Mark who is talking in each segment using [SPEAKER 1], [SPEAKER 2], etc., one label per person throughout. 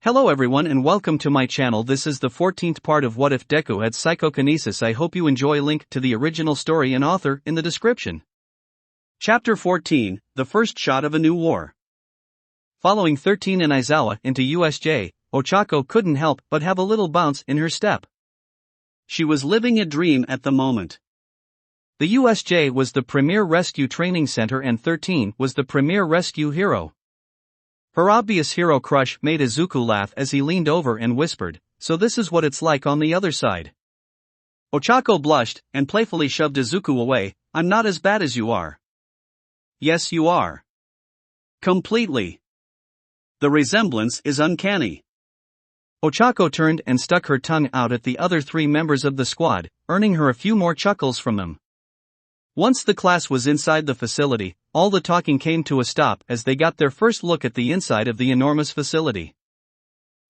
[SPEAKER 1] Hello everyone and welcome to my channel. This is the 14th part of What If Deku had Psychokinesis. I hope you enjoy. Link to the original story and author in the description. Chapter 14, The First Shot of a New War. Following 13 and Aizawa into USJ, Ochako couldn't help but have a little bounce in her step. She was living a dream at the moment. The USJ was the premier rescue training center and 13 was the premier rescue hero. Her obvious hero crush made Izuku laugh as he leaned over and whispered, "So this is what it's like on the other side." Ochako blushed and playfully shoved Izuku away. "I'm not as bad as you are." "Yes, you are. Completely. The resemblance is uncanny." Ochako turned and stuck her tongue out at the other three members of the squad, earning her a few more chuckles from them. Once the class was inside the facility, all the talking came to a stop as they got their first look at the inside of the enormous facility.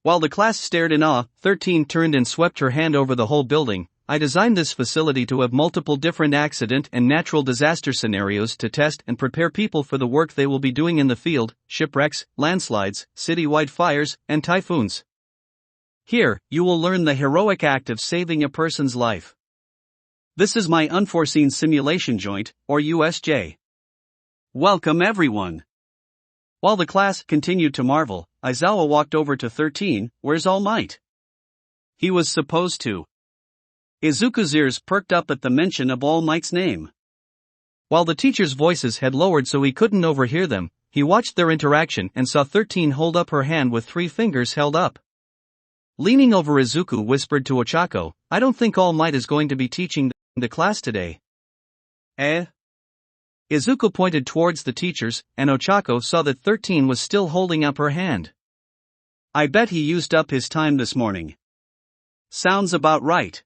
[SPEAKER 1] While the class stared in awe, 13 turned and swept her hand over the whole building. "I designed this facility to have multiple different accident and natural disaster scenarios to test and prepare people for the work they will be doing in the field: shipwrecks, landslides, citywide fires, and typhoons. Here, you will learn the heroic act of saving a person's life. This is my unforeseen simulation joint, or USJ. Welcome everyone." While the class continued to marvel, Aizawa walked over to 13, "Where's All Might?" He was supposed to. Izuku's ears perked up at the mention of All Might's name. While the teachers' voices had lowered so he couldn't overhear them, he watched their interaction and saw 13 hold up her hand with 3 fingers held up. Leaning over, Izuku whispered to Ochako, "I don't think All Might is going to be teaching the class today." "Eh?" Izuku pointed towards the teachers, and Ochako saw that 13 was still holding up her hand. "I bet he used up his time this morning." "Sounds about right."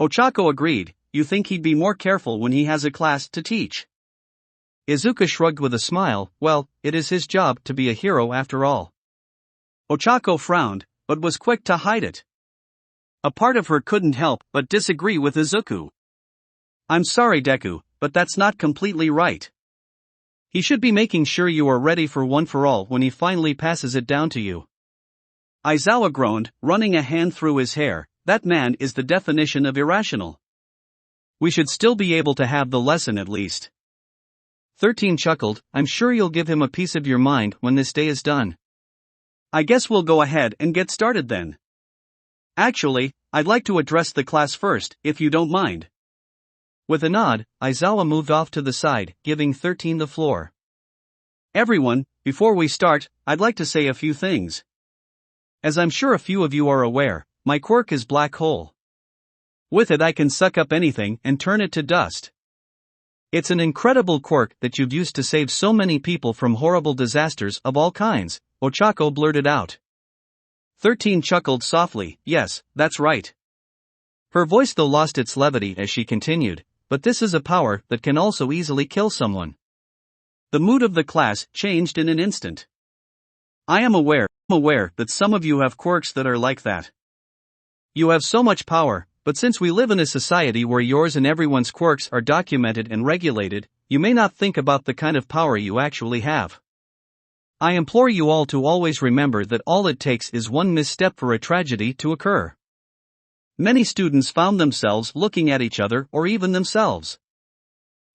[SPEAKER 1] Ochako agreed. "You think he'd be more careful when he has a class to teach?" Izuku shrugged with a smile. "Well, it is his job to be a hero after all." Ochako frowned, but was quick to hide it. A part of her couldn't help but disagree with Izuku. "I'm sorry, Deku, but that's not completely right. He should be making sure you are ready for one for all when he finally passes it down to you." Aizawa groaned, running a hand through his hair. "That man is the definition of irrational. We should still be able to have the lesson at least." 13 chuckled. "I'm sure you'll give him a piece of your mind when this day is done." "I guess we'll go ahead and get started then. Actually, I'd like to address the class first, if you don't mind." With a nod, Aizawa moved off to the side, giving 13 the floor. "Everyone, before we start, I'd like to say a few things. As I'm sure a few of you are aware, my quirk is Black Hole. With it I can suck up anything and turn it to dust. It's an incredible quirk that you've used to save so many people from horrible disasters of all kinds," Ochako blurted out. 13 chuckled softly. "Yes, that's right." Her voice though lost its levity as she continued, "But this is a power that can also easily kill someone." The mood of the class changed in an instant. "I am aware that some of you have quirks that are like that. You have so much power, but since we live in a society where yours and everyone's quirks are documented and regulated, you may not think about the kind of power you actually have. I implore you all to always remember that all it takes is one misstep for a tragedy to occur." Many students found themselves looking at each other or even themselves.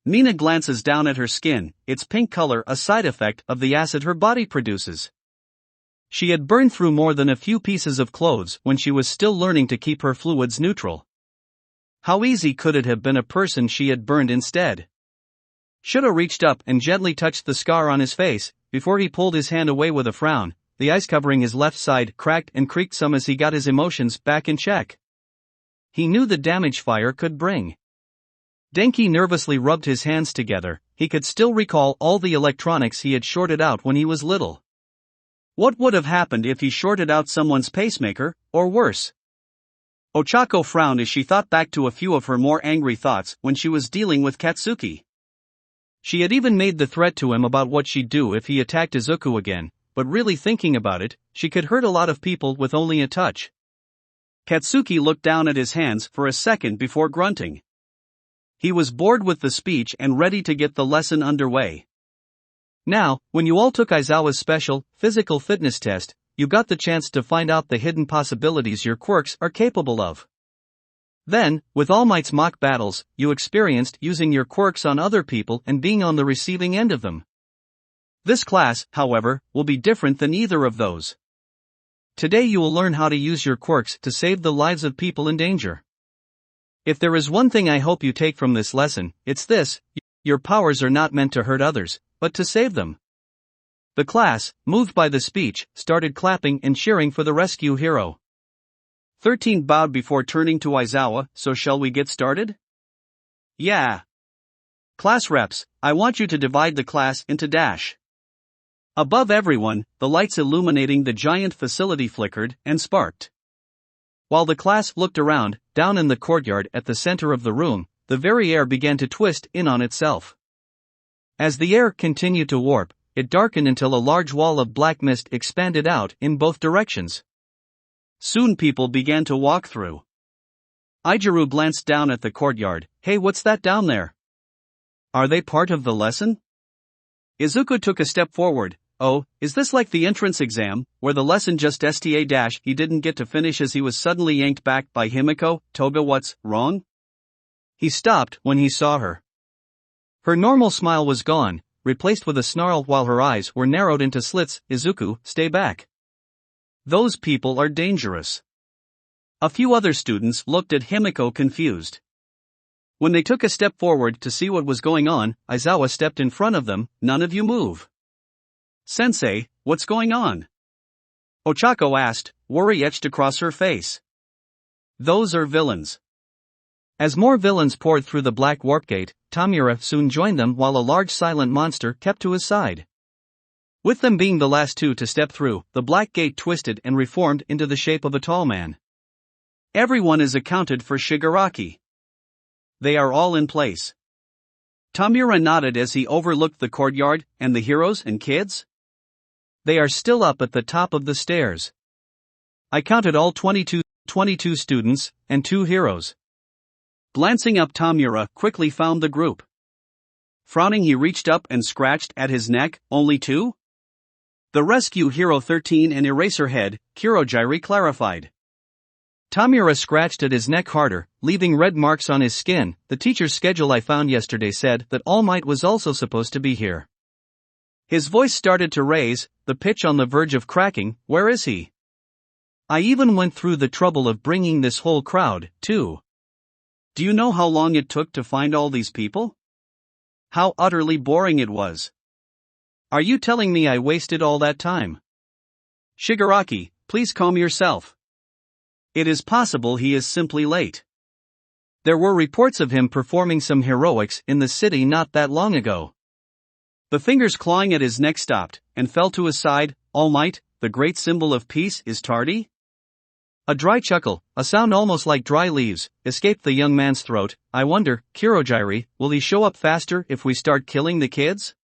[SPEAKER 1] Mina glances down at her skin, its pink color a side effect of the acid her body produces. She had burned through more than a few pieces of clothes when she was still learning to keep her fluids neutral. How easy could it have been a person she had burned instead? Shudo reached up and gently touched the scar on his face, before he pulled his hand away with a frown. The ice covering his left side cracked and creaked some as he got his emotions back in check. He knew the damage fire could bring. Denki nervously rubbed his hands together. He could still recall all the electronics he had shorted out when he was little. What would have happened if he shorted out someone's pacemaker, or worse? Ochako frowned as she thought back to a few of her more angry thoughts when she was dealing with Katsuki. She had even made the threat to him about what she'd do if he attacked Izuku again, but really thinking about it, she could hurt a lot of people with only a touch. Katsuki looked down at his hands for a second before grunting. He was bored with the speech and ready to get the lesson underway. "Now, when you all took Aizawa's special, physical fitness test, you got the chance to find out the hidden possibilities your quirks are capable of. Then, with All Might's mock battles, you experienced using your quirks on other people and being on the receiving end of them. This class, however, will be different than either of those. Today you will learn how to use your quirks to save the lives of people in danger. If there is one thing I hope you take from this lesson, it's this: your powers are not meant to hurt others, but to save them. The class, moved by the speech, started clapping and cheering for the rescue hero. 13 bowed before turning to Aizawa. So shall we get started? Yeah. Class reps, I want you to divide the class into dash. Above everyone, the lights illuminating the giant facility flickered and sparked. While the class looked around, down in the courtyard at the center of the room, the very air began to twist in on itself. As the air continued to warp, it darkened until a large wall of black mist expanded out in both directions. Soon people began to walk through. Ijiru glanced down at the courtyard. Hey, what's that down there? Are they part of the lesson? Izuku took a step forward. Oh, is this like the entrance exam, where the lesson just he didn't get to finish as he was suddenly yanked back by Himiko? Toga, what's wrong? He stopped when he saw her. Her normal smile was gone, replaced with a snarl while her eyes were narrowed into slits. Izuku, stay back. Those people are dangerous. A few other students looked at Himiko confused. When they took a step forward to see what was going on, Aizawa stepped in front of them. None of you move. Sensei, what's going on? Ochako asked, worry etched across her face. Those are villains. As more villains poured through the black warp gate, Tamura soon joined them while a large silent monster kept to his side. With them being the last two to step through, the black gate twisted and reformed into the shape of a tall man. Everyone is accounted for Shigaraki. They are all in place. Tamura nodded as he overlooked the courtyard. And the heroes and kids? They are still up at the top of the stairs. I counted all 22 students, and 2 heroes. Glancing up, Tamura quickly found the group. Frowning, he reached up and scratched at his neck. Only 2? The rescue hero 13 and Eraserhead, Kurogiri clarified. Tamura scratched at his neck harder, leaving red marks on his skin. The teacher's schedule I found yesterday said that All Might was also supposed to be here. His voice started to raise, the pitch on the verge of cracking. Where is he? I even went through the trouble of bringing this whole crowd, too. Do you know how long it took to find all these people? How utterly boring it was. Are you telling me I wasted all that time? Shigaraki, please calm yourself. It is possible he is simply late. There were reports of him performing some heroics in the city not that long ago. The fingers clawing at his neck stopped, and fell to his side. All Might, the great symbol of peace, is tardy? A dry chuckle, a sound almost like dry leaves, escaped the young man's throat. I wonder, Kurogiri, will he show up faster if we start killing the kids?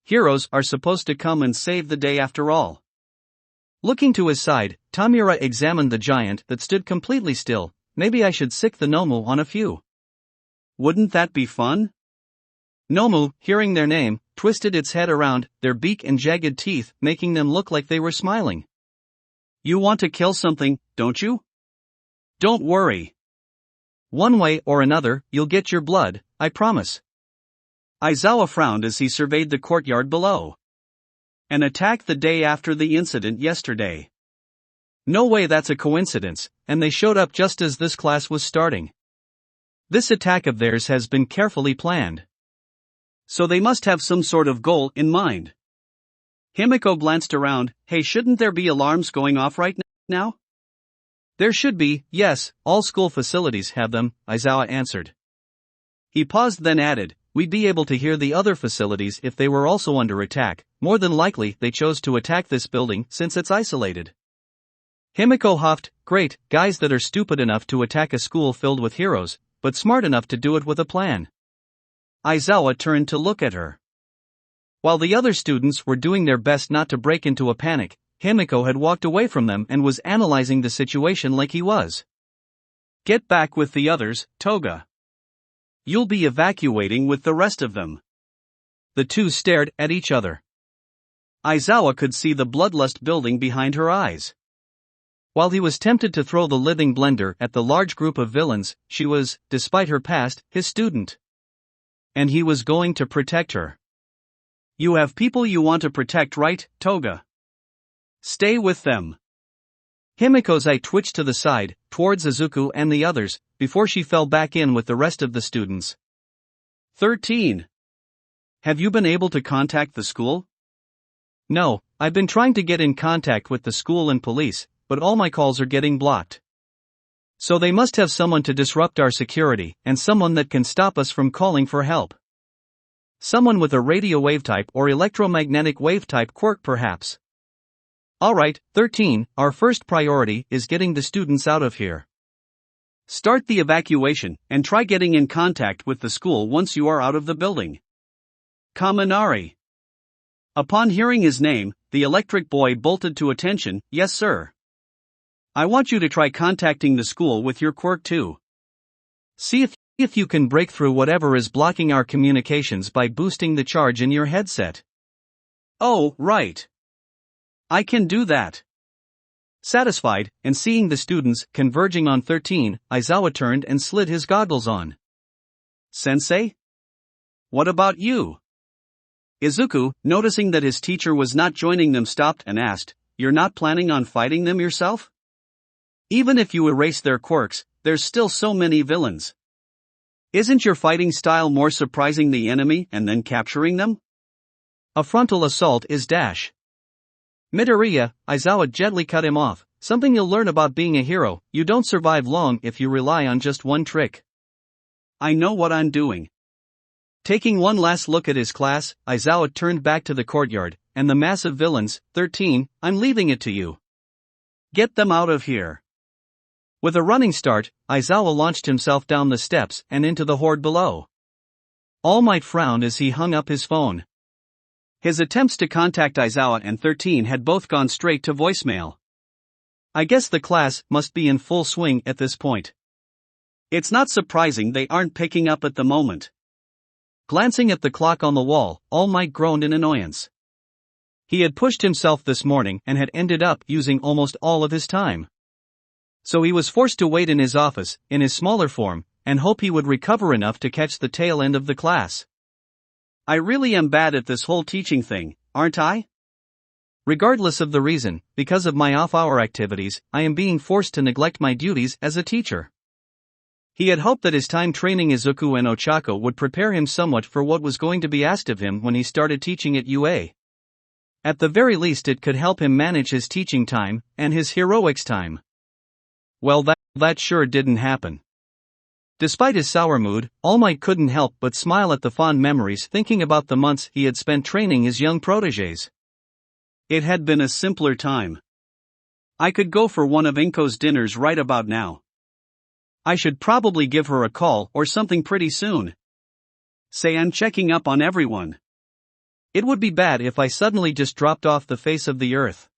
[SPEAKER 1] Heroes are supposed to come and save the day after all. Looking to his side, Tamura examined the giant that stood completely still. Maybe I should sick the Nomu on a few. Wouldn't that be fun? Nomu, hearing their name, twisted its head around, their beak and jagged teeth making them look like they were smiling. You want to kill something, don't you? Don't worry. One way or another, you'll get your blood, I promise. Aizawa frowned as he surveyed the courtyard below. An attack the day after the incident yesterday. No way that's a coincidence, and they showed up just as this class was starting. This attack of theirs has been carefully planned. So they must have some sort of goal in mind. Himiko glanced around. Hey, shouldn't there be alarms going off right now? There should be, yes, all school facilities have them, Aizawa answered. He paused, then added, we'd be able to hear the other facilities if they were also under attack. More than likely they chose to attack this building since it's isolated. Himiko huffed, great, guys that are stupid enough to attack a school filled with heroes, but smart enough to do it with a plan. Aizawa turned to look at her. While the other students were doing their best not to break into a panic, Himiko had walked away from them and was analyzing the situation like he was. Get back with the others, Toga. You'll be evacuating with the rest of them. The two stared at each other. Aizawa could see the bloodlust building behind her eyes. While he was tempted to throw the living blender at the large group of villains, she was, despite her past, his student. And he was going to protect her. You have people you want to protect, right, Toga? Stay with them. Himiko's eye twitched to the side, towards Izuku and the others, before she fell back in with the rest of the students. 13. Have you been able to contact the school? No, I've been trying to get in contact with the school and police, but all my calls are getting blocked. So they must have someone to disrupt our security, and someone that can stop us from calling for help. Someone with a radio wave type or electromagnetic wave type quirk perhaps. Alright, 13, our first priority is getting the students out of here. Start the evacuation, and try getting in contact with the school once you are out of the building. Kaminari. Upon hearing his name, the electric boy bolted to attention. Yes sir. I want you to try contacting the school with your quirk too. See if you can break through whatever is blocking our communications by boosting the charge in your headset. Oh, right. I can do that. Satisfied, and seeing the students converging on 13, Aizawa turned and slid his goggles on. Sensei? What about you? Izuku, noticing that his teacher was not joining them, stopped and asked, You're not planning on fighting them yourself? Even if you erase their quirks, there's still so many villains. Isn't your fighting style more surprising the enemy and then capturing them? A frontal assault is dash. Midoriya, Aizawa gently cut him off. Something you'll learn about being a hero, you don't survive long if you rely on just one trick. I know what I'm doing. Taking one last look at his class, Aizawa turned back to the courtyard, and the massive villains. 13, I'm leaving it to you. Get them out of here. With a running start, Aizawa launched himself down the steps and into the horde below. All Might frowned as he hung up his phone. His attempts to contact Aizawa and 13 had both gone straight to voicemail. I guess the class must be in full swing at this point. It's not surprising they aren't picking up at the moment. Glancing at the clock on the wall, All Might groaned in annoyance. He had pushed himself this morning and had ended up using almost all of his time. So he was forced to wait in his office, in his smaller form, and hope he would recover enough to catch the tail end of the class. I really am bad at this whole teaching thing, aren't I? Regardless of the reason, because of my off-hour activities, I am being forced to neglect my duties as a teacher. He had hoped that his time training Izuku and Ochako would prepare him somewhat for what was going to be asked of him when he started teaching at UA. At the very least it could help him manage his teaching time, and his heroics time. Well, that sure didn't happen. Despite his sour mood, All Might couldn't help but smile at the fond memories thinking about the months he had spent training his young protégés. It had been a simpler time. I could go for one of Inko's dinners right about now. I should probably give her a call or something pretty soon. Say I'm checking up on everyone. It would be bad if I suddenly just dropped off the face of the earth.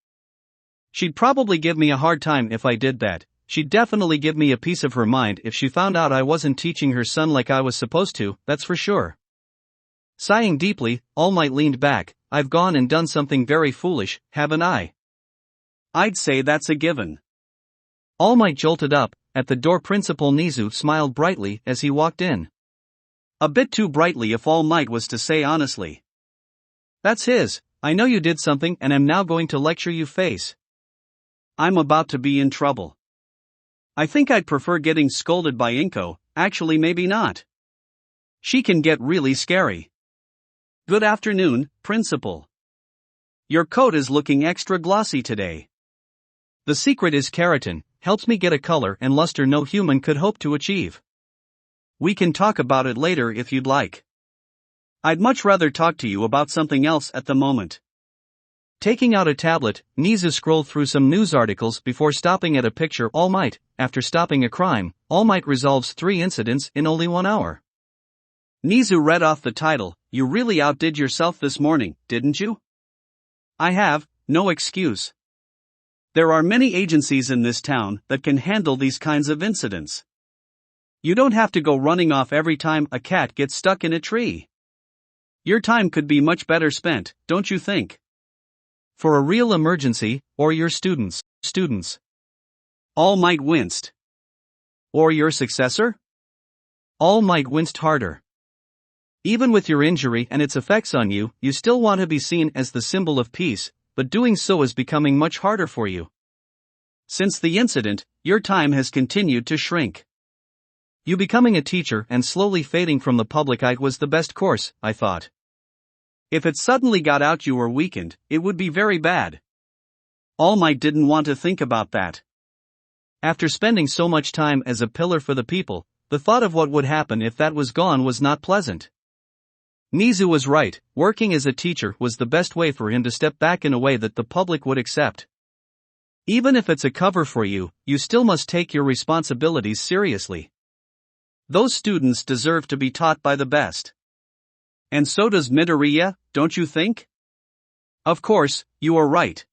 [SPEAKER 1] She'd probably give me a hard time if I did that. She'd definitely give me a piece of her mind if she found out I wasn't teaching her son like I was supposed to, that's for sure. Sighing deeply, All Might leaned back. I've gone and done something very foolish, haven't I? I'd say that's a given. All Might jolted up. At the door Principal Nizu smiled brightly as he walked in. A bit too brightly if All Might was to say honestly. That's his. I know you did something and am now going to lecture you face. I'm about to be in trouble. I think I'd prefer getting scolded by Inko, actually maybe not. She can get really scary. Good afternoon, Principal. Your coat is looking extra glossy today. The secret is keratin, helps me get a color and luster no human could hope to achieve. We can talk about it later if you'd like. I'd much rather talk to you about something else at the moment. Taking out a tablet, Nizu scrolled through some news articles before stopping at a picture. All Might, after stopping a crime, All Might resolves 3 incidents in only 1 hour. Nizu read off the title. You really outdid yourself this morning, didn't you? I have, no excuse. There are many agencies in this town that can handle these kinds of incidents. You don't have to go running off every time a cat gets stuck in a tree. Your time could be much better spent, don't you think? For a real emergency, or your students. All Might winced. Or your successor? All Might winced harder. Even with your injury and its effects on you, you still want to be seen as the symbol of peace, but doing so is becoming much harder for you. Since the incident, your time has continued to shrink. You becoming a teacher and slowly fading from the public eye was the best course, I thought. If it suddenly got out you were weakened, it would be very bad. All Might didn't want to think about that. After spending so much time as a pillar for the people, the thought of what would happen if that was gone was not pleasant. Nizu was right, working as a teacher was the best way for him to step back in a way that the public would accept. Even if it's a cover for you, you still must take your responsibilities seriously. Those students deserve to be taught by the best. And so does Midoriya, don't you think? Of course, you are right.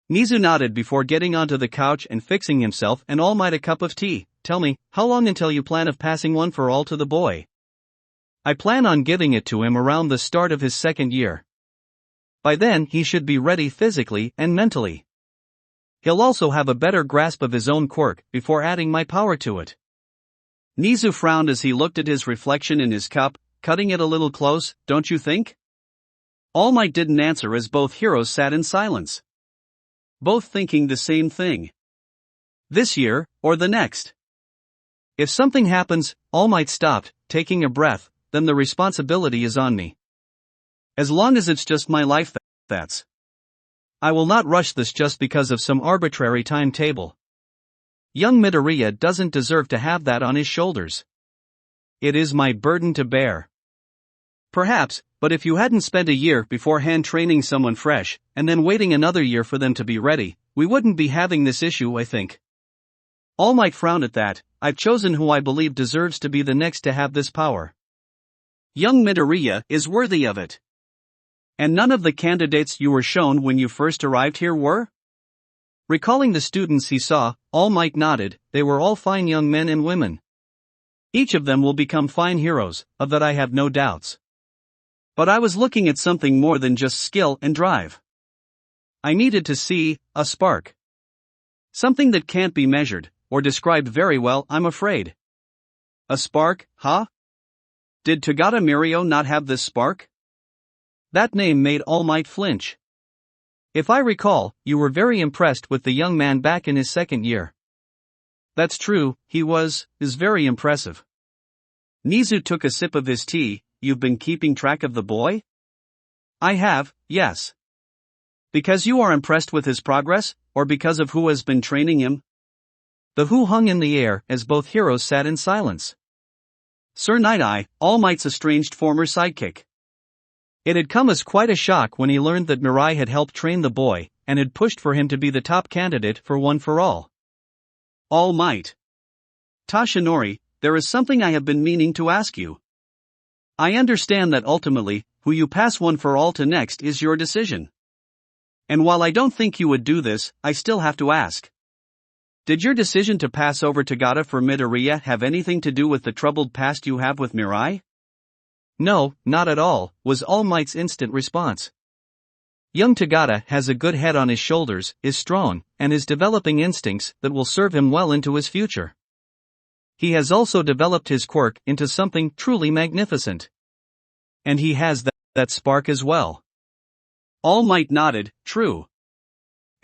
[SPEAKER 1] Nizu nodded before getting onto the couch and fixing himself and All Might a cup of tea. Tell me, how long until you plan of passing one for all to the boy? I plan on giving it to him around the start of his second year. By then he should be ready physically and mentally. He'll also have a better grasp of his own quirk before adding my power to it. Nizu frowned as he looked at his reflection in his cup, cutting it a little close, don't you think? All Might didn't answer as both heroes sat in silence. Both thinking the same thing. This year, or the next? If something happens, All Might stopped, taking a breath, then the responsibility is on me. As long as it's just my life, that's. I will not rush this just because of some arbitrary timetable. Young Midoriya doesn't deserve to have that on his shoulders. It is my burden to bear. Perhaps, but if you hadn't spent a year beforehand training someone fresh, and then waiting another year for them to be ready, we wouldn't be having this issue, I think. All Might frowned at that. I've chosen who I believe deserves to be the next to have this power. Young Midoriya is worthy of it. And none of the candidates you were shown when you first arrived here were? Recalling the students he saw, All Might nodded. They were all fine young men and women. Each of them will become fine heroes, of that I have no doubts. But I was looking at something more than just skill and drive. I needed to see a spark. Something that can't be measured, or described very well, I'm afraid. A spark, huh? Did Togata Mirio not have this spark? That name made All Might flinch. If I recall, you were very impressed with the young man back in his second year. That's true, he is very impressive. Nizu took a sip of his tea. You've been keeping track of the boy? I have, yes. Because you are impressed with his progress, or because of who has been training him? The who hung in the air as both heroes sat in silence. Sir Night-Eye, All Might's estranged former sidekick. It had come as quite a shock when he learned that Mirai had helped train the boy, and had pushed for him to be the top candidate for One for All. All Might. Tashinori, there is something I have been meaning to ask you. I understand that ultimately, who you pass One for All to next is your decision. And while I don't think you would do this, I still have to ask. Did your decision to pass over Togata for Midoriya have anything to do with the troubled past you have with Mirai? No, not at all, was All Might's instant response. Young Togata has a good head on his shoulders, is strong, and is developing instincts that will serve him well into his future. He has also developed his quirk into something truly magnificent. And he has that spark as well. All Might nodded, true.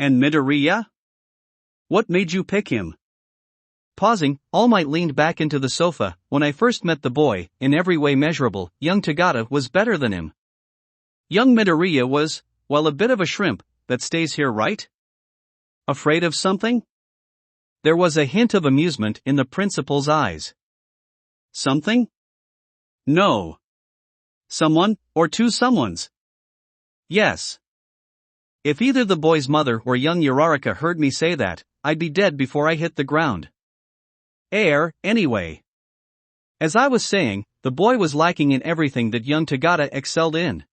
[SPEAKER 1] And Midoriya? What made you pick him? Pausing, All Might leaned back into the sofa. When I first met the boy, in every way measurable, young Togata was better than him. Young Midoriya was, well, a bit of a shrimp, that stays here, right? Afraid of something? There was a hint of amusement in the principal's eyes. Something? No. Someone, or two someones? Yes. If either the boy's mother or young Uraraka heard me say that, I'd be dead before I hit the ground. Anyway. As I was saying, the boy was lacking in everything that young Togata excelled in.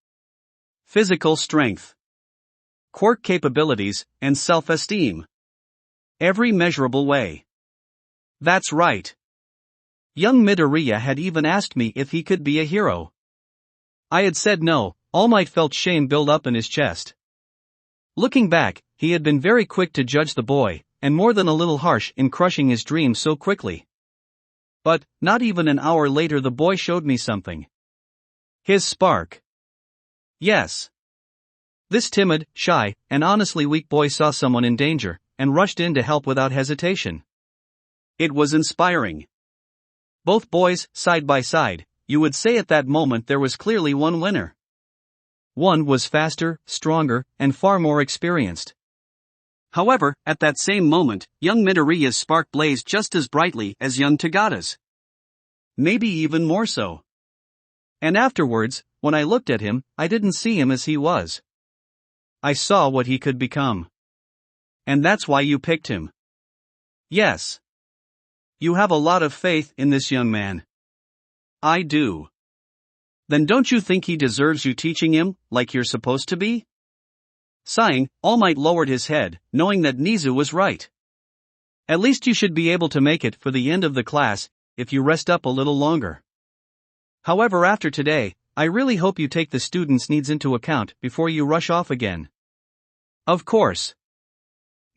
[SPEAKER 1] Physical strength, quirk capabilities, and self-esteem. Every measurable way. That's right. Young Midoriya had even asked me if he could be a hero. I had said no. All Might felt shame build up in his chest. Looking back, he had been very quick to judge the boy, and more than a little harsh in crushing his dreams so quickly. But, not even an hour later the boy showed me something. His spark. Yes. This timid, shy, and honestly weak boy saw someone in danger, and rushed in to help without hesitation. It was inspiring. Both boys, side by side, you would say at that moment there was clearly one winner. One was faster, stronger, and far more experienced. However, at that same moment, young Midoriya's spark blazed just as brightly as young Tagada's. Maybe even more so. And afterwards, when I looked at him, I didn't see him as he was. I saw what he could become. And that's why you picked him. Yes. You have a lot of faith in this young man. I do. Then don't you think he deserves you teaching him, like you're supposed to be? Sighing, All Might lowered his head, knowing that Nizu was right. At least you should be able to make it for the end of the class, if you rest up a little longer. However, after today, I really hope you take the students' needs into account before you rush off again. Of course.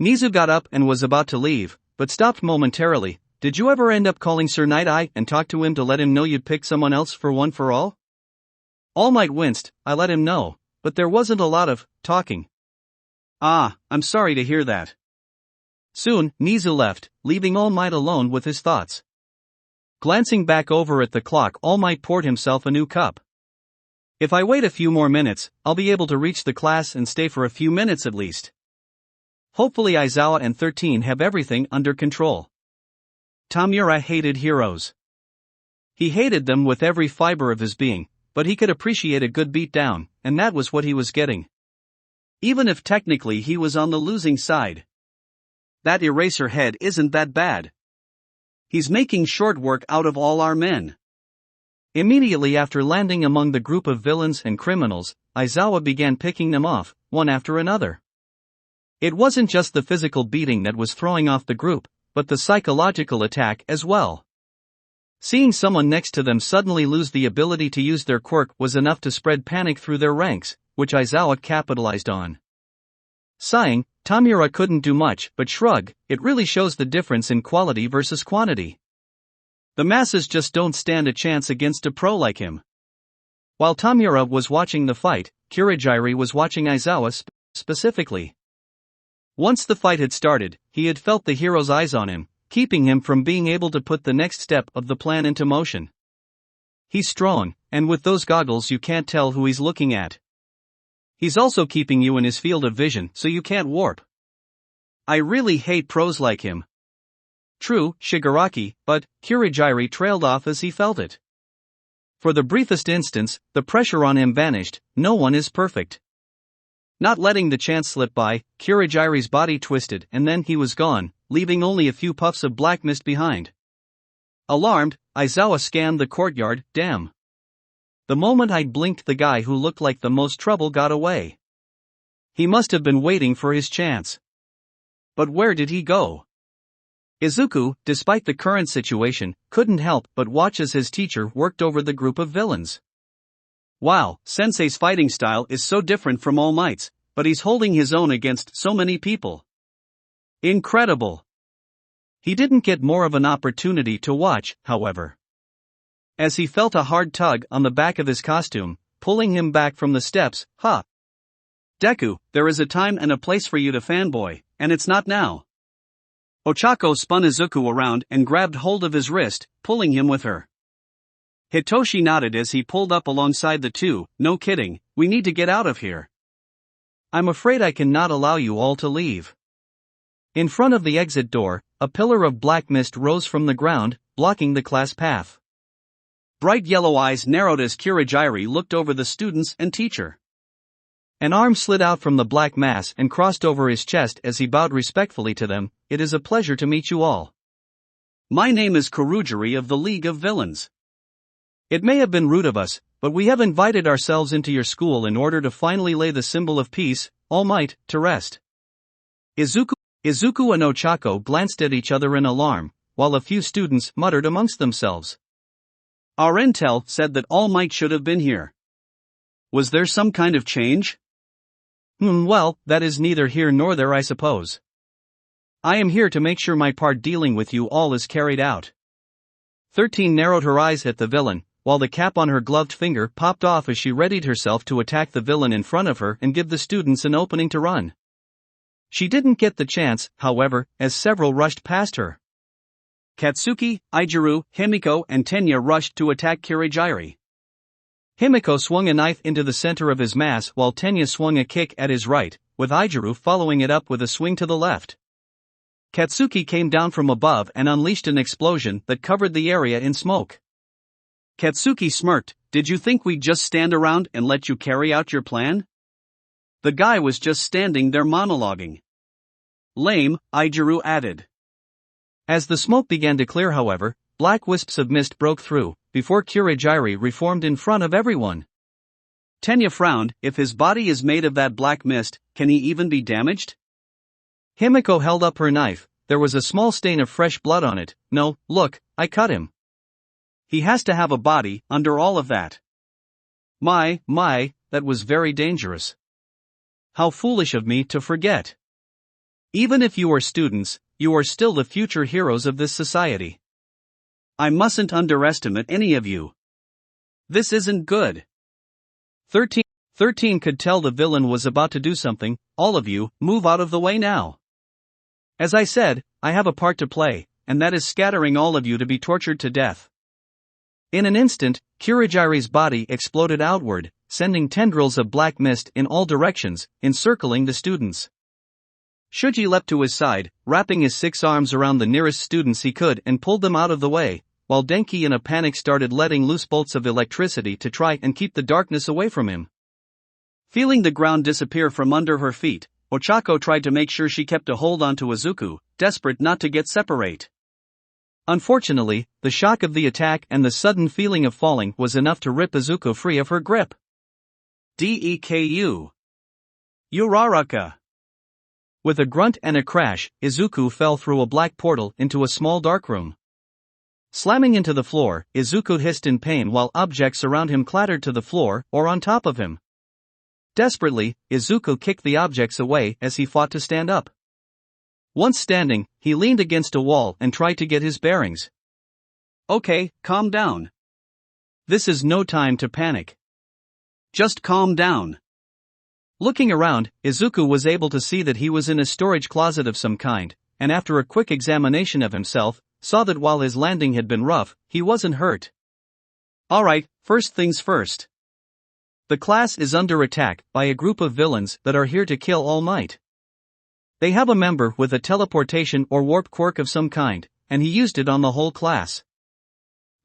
[SPEAKER 1] Nizu got up and was about to leave, but stopped momentarily. Did you ever end up calling Sir Night-Eye and talk to him to let him know you'd pick someone else for one for all? All Might winced. I let him know, but there wasn't a lot of talking. Ah, I'm sorry to hear that. Soon, Nizu left, leaving All Might alone with his thoughts. Glancing back over at the clock, All Might poured himself a new cup. If I wait a few more minutes, I'll be able to reach the class and stay for a few minutes at least. Hopefully Aizawa and 13 have everything under control. Tamura hated heroes. He hated them with every fiber of his being, but he could appreciate a good beatdown, and that was what he was getting. Even if technically he was on the losing side. That eraser head isn't that bad. He's making short work out of all our men. Immediately after landing among the group of villains and criminals, Aizawa began picking them off, one after another. It wasn't just the physical beating that was throwing off the group, but the psychological attack as well. Seeing someone next to them suddenly lose the ability to use their quirk was enough to spread panic through their ranks, which Aizawa capitalized on. Sighing, Tamura couldn't do much but shrug. It really shows the difference in quality versus quantity. The masses just don't stand a chance against a pro like him. While Tamura was watching the fight, Kurogiri was watching Aizawa specifically. Once the fight had started, he had felt the hero's eyes on him, keeping him from being able to put the next step of the plan into motion. He's strong, and with those goggles you can't tell who he's looking at. He's also keeping you in his field of vision so you can't warp. I really hate pros like him. True, Shigaraki, but Kurogiri trailed off as he felt it. For the briefest instance, the pressure on him vanished. No one is perfect. Not letting the chance slip by, Kurogiri's body twisted and then he was gone, leaving only a few puffs of black mist behind. Alarmed, Aizawa scanned the courtyard. Damn. The moment I'd blinked, the guy who looked like the most trouble got away. He must have been waiting for his chance. But where did he go? Izuku, despite the current situation, couldn't help but watch as his teacher worked over the group of villains. Wow, Sensei's fighting style is so different from All Might's, but he's holding his own against so many people. Incredible. He didn't get more of an opportunity to watch, however. As he felt a hard tug on the back of his costume, pulling him back from the steps. Deku, there is a time and a place for you to fanboy, and it's not now. Ochako spun Izuku around and grabbed hold of his wrist, pulling him with her. Hitoshi nodded as he pulled up alongside the two. No kidding, we need to get out of here. I'm afraid I cannot allow you all to leave. In front of the exit door, a pillar of black mist rose from the ground, blocking the class path. Bright yellow eyes narrowed as Kurogiri looked over the students and teacher. An arm slid out from the black mass and crossed over his chest as he bowed respectfully to them. It is a pleasure to meet you all. My name is Kurogiri of the League of Villains. It may have been rude of us, but we have invited ourselves into your school in order to finally lay the symbol of peace, All Might, to rest. Izuku and Ochako glanced at each other in alarm, while a few students muttered amongst themselves. Our intel said that All Might should have been here. Was there some kind of change? Well, that is neither here nor there, I suppose. I am here to make sure my part dealing with you all is carried out. 13 narrowed her eyes at the villain, while the cap on her gloved finger popped off as she readied herself to attack the villain in front of her and give the students an opening to run. She didn't get the chance, however, as several rushed past her. Katsuki, Ijiru, Himiko and Tenya rushed to attack Kirigiri. Himiko swung a knife into the center of his mass while Tenya swung a kick at his right, with Ijiru following it up with a swing to the left. Katsuki came down from above and unleashed an explosion that covered the area in smoke. Katsuki smirked, "Did you think we'd just stand around and let you carry out your plan?" The guy was just standing there monologuing. "Lame," Ijiru added. As the smoke began to clear, however, black wisps of mist broke through, before Kirigiri reformed in front of everyone. Tenya frowned. "If his body is made of that black mist, can he even be damaged?" Himiko held up her knife. There was a small stain of fresh blood on it. "No, look, I cut him. He has to have a body under all of that." My, that was very dangerous. How foolish of me to forget. Even if you are students, you are still the future heroes of this society. I mustn't underestimate any of you. This isn't good. 13 could tell the villain was about to do something. "All of you, move out of the way now. As I said, I have a part to play, and that is scattering all of you to be tortured to death." In an instant, Kirigiri's body exploded outward, sending tendrils of black mist in all directions, encircling the students. Shuji leapt to his side, wrapping his 6 arms around the nearest students he could and pulled them out of the way, while Denki in a panic started letting loose bolts of electricity to try and keep the darkness away from him. Feeling the ground disappear from under her feet, Ochako tried to make sure she kept a hold onto Izuku, desperate not to get separate. Unfortunately, the shock of the attack and the sudden feeling of falling was enough to rip Izuku free of her grip. Deku. Uraraka. With a grunt and a crash, Izuku fell through a black portal into a small dark room. Slamming into the floor, Izuku hissed in pain while objects around him clattered to the floor or on top of him. Desperately, Izuku kicked the objects away as he fought to stand up. Once standing, he leaned against a wall and tried to get his bearings. "Okay, calm down. This is no time to panic. Just calm down." Looking around, Izuku was able to see that he was in a storage closet of some kind, and after a quick examination of himself, saw that while his landing had been rough, he wasn't hurt. "Alright, first things first. The class is under attack by a group of villains that are here to kill All Might. They have a member with a teleportation or warp quirk of some kind, and he used it on the whole class.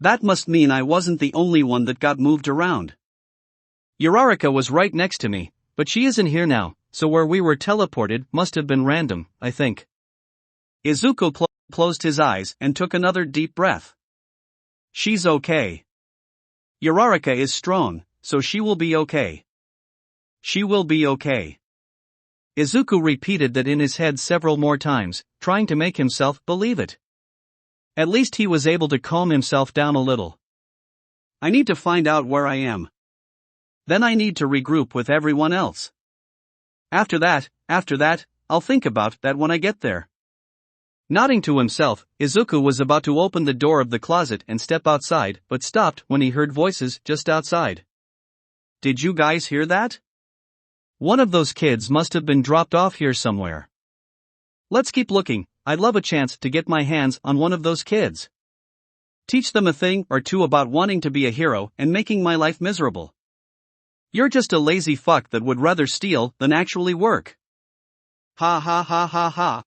[SPEAKER 1] That must mean I wasn't the only one that got moved around. Uraraka was right next to me, but she isn't here now, so where we were teleported must have been random, I think." Izuku closed his eyes and took another deep breath. "She's okay. Uraraka is strong, so she will be okay. She will be okay." Izuku repeated that in his head several more times, trying to make himself believe it. At least he was able to calm himself down a little. "I need to find out where I am. Then I need to regroup with everyone else. After that, I'll think about that when I get there." Nodding to himself, Izuku was about to open the door of the closet and step outside, but stopped when he heard voices just outside. "Did you guys hear that? One of those kids must have been dropped off here somewhere. Let's keep looking. I'd love a chance to get my hands on one of those kids. Teach them a thing or two about wanting to be a hero and making my life miserable. You're just a lazy fuck that would rather steal than actually work." Ha ha ha ha ha.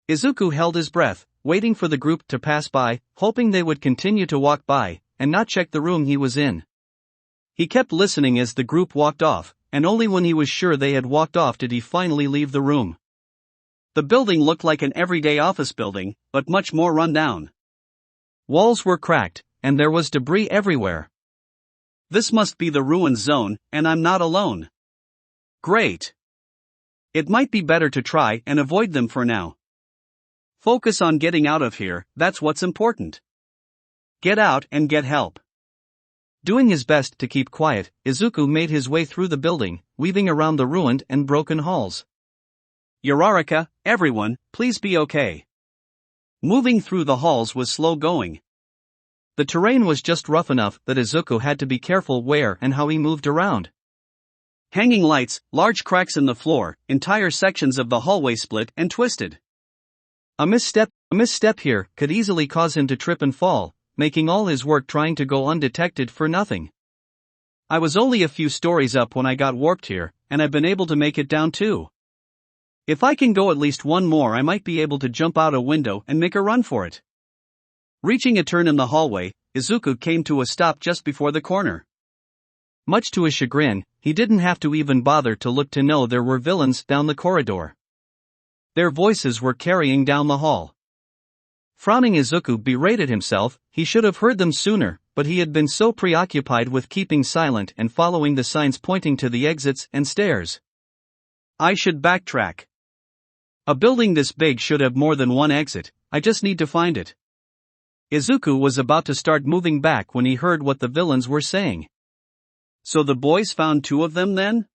[SPEAKER 1] Izuku held his breath, waiting for the group to pass by, hoping they would continue to walk by, and not check the room he was in. He kept listening as the group walked off, and only when he was sure they had walked off did he finally leave the room. The building looked like an everyday office building, but much more run down. Walls were cracked, and there was debris everywhere. This must be the ruin zone, and I'm not alone. Great. It might be better to try and avoid them for now. Focus on getting out of here, that's what's important. Get out and get help. Doing his best to keep quiet, Izuku made his way through the building, weaving around the ruined and broken halls. Uraraka, everyone, please be okay. Moving through the halls was slow going. The terrain was just rough enough that Izuku had to be careful where and how he moved around. Hanging lights, large cracks in the floor, entire sections of the hallway split and twisted. A misstep here could easily cause him to trip and fall, making all his work trying to go undetected for nothing. I was only a few stories up when I got warped here, and I've been able to make it down too. If I can go at least one more, I might be able to jump out a window and make a run for it. Reaching a turn in the hallway, Izuku came to a stop just before the corner. Much to his chagrin, he didn't have to even bother to look to know there were villains down the corridor. Their voices were carrying down the hall. Frowning, Izuku berated himself. He should have heard them sooner, but he had been so preoccupied with keeping silent and following the signs pointing to the exits and stairs. I should backtrack. A building this big should have more than one exit, I just need to find it. Izuku was about to start moving back when he heard what the villains were saying. So the boys found two of them then?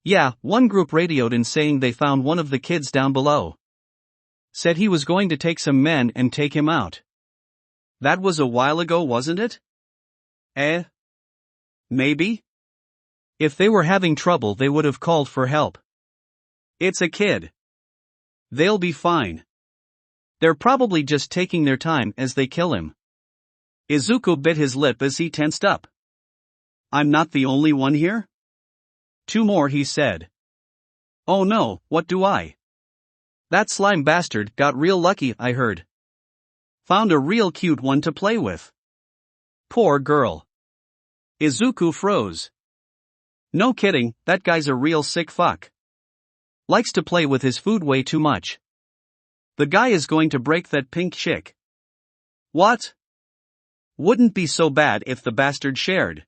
[SPEAKER 1] Yeah, one group radioed in saying they found one of the kids down below. Said he was going to take some men and take him out. That was a while ago, wasn't it? Maybe? If they were having trouble, they would have called for help. It's a kid. They'll be fine. They're probably just taking their time as they kill him. Izuku bit his lip as he tensed up. I'm not the only one here? Two more, he said. Oh no, what do I? That slime bastard got real lucky, I heard. Found a real cute one to play with. Poor girl. Izuku froze. No kidding, that guy's a real sick fuck. Likes to play with his food way too much. The guy is going to break that pink chick. What? Wouldn't be so bad if the bastard shared.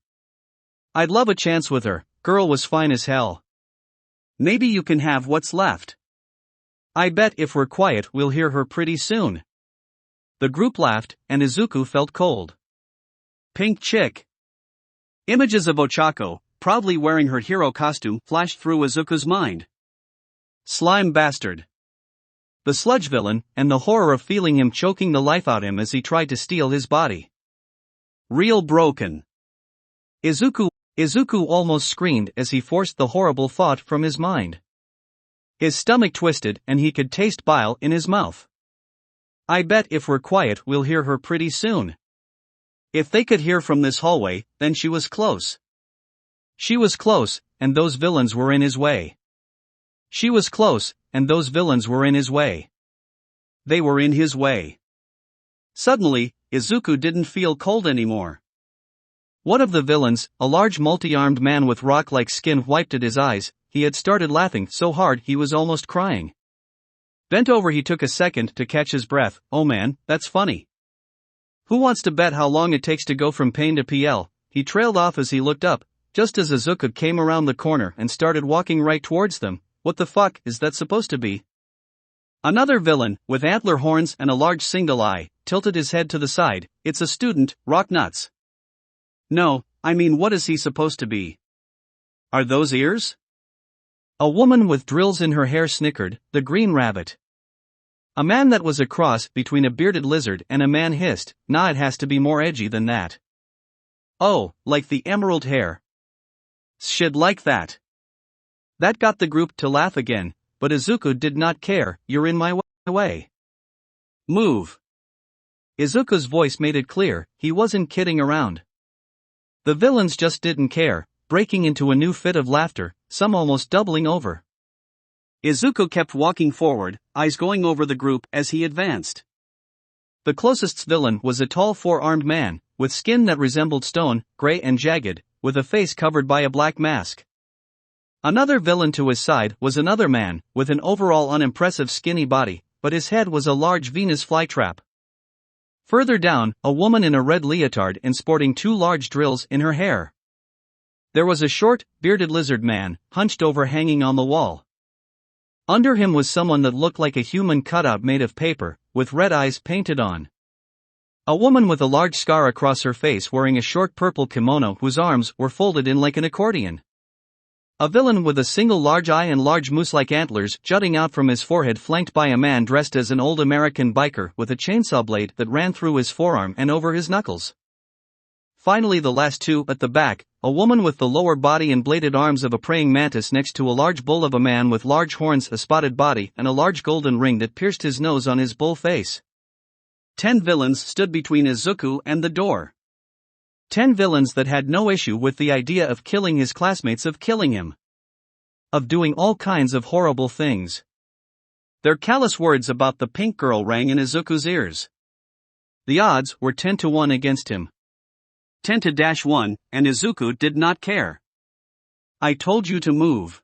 [SPEAKER 1] I'd love a chance with her, girl was fine as hell. Maybe you can have what's left. I bet if we're quiet we'll hear her pretty soon. The group laughed, and Izuku felt cold. Pink chick. Images of Ochako, proudly wearing her hero costume, flashed through Izuku's mind. Slime bastard. The sludge villain, and the horror of feeling him choking the life out of him as he tried to steal his body. Real broken. Izuku almost screamed as he forced the horrible thought from his mind. His stomach twisted and he could taste bile in his mouth. I bet if we're quiet we'll hear her pretty soon. If they could hear from this hallway, then she was close. She was close, and those villains were in his way. She was close, and those villains were in his way. They were in his way. Suddenly, Izuku didn't feel cold anymore. One of the villains, a large multi-armed man with rock-like skin, wiped at his eyes. He had started laughing so hard he was almost crying. Bent over, he took a second to catch his breath. Oh man, that's funny. Who wants to bet how long it takes to go from pain to PL? He trailed off as he looked up, just as Izuku came around the corner and started walking right towards them. What the fuck is that supposed to be? Another villain, with antler horns and a large single eye, tilted his head to the side. It's a student, rock nuts. No, I mean, what is he supposed to be? Are those ears? A woman with drills in her hair snickered, the green rabbit. A man that was a cross between a bearded lizard and a man hissed, nah, it has to be more edgy than that. Oh, like the emerald hair. Shit like that. That got the group to laugh again, but Izuku did not care. You're in my way. Move. Izuku's voice made it clear, he wasn't kidding around. The villains just didn't care, breaking into a new fit of laughter, some almost doubling over. Izuku kept walking forward, eyes going over the group as he advanced. The closest villain was a tall four-armed man, with skin that resembled stone, gray and jagged, with a face covered by a black mask. Another villain to his side was another man, with an overall unimpressive skinny body, but his head was a large Venus flytrap. Further down, a woman in a red leotard and sporting two large drills in her hair. There was a short, bearded lizard man, hunched over, hanging on the wall. Under him was someone that looked like a human cutout made of paper, with red eyes painted on. A woman with a large scar across her face wearing a short purple kimono whose arms were folded in like an accordion. A villain with a single large eye and large moose-like antlers jutting out from his forehead, flanked by a man dressed as an old American biker with a chainsaw blade that ran through his forearm and over his knuckles. Finally, the last two at the back, a woman with the lower body and bladed arms of a praying mantis next to a large bull of a man with large horns, a spotted body, and a large golden ring that pierced his nose on his bull face. 10 villains stood between Izuku and the door. 10 villains that had no issue with the idea of killing his classmates, of killing him, of doing all kinds of horrible things. Their callous words about the pink girl rang in Izuku's ears. The odds were 10 to 1 against him. 10 to -1, and Izuku did not care. "I told you to move."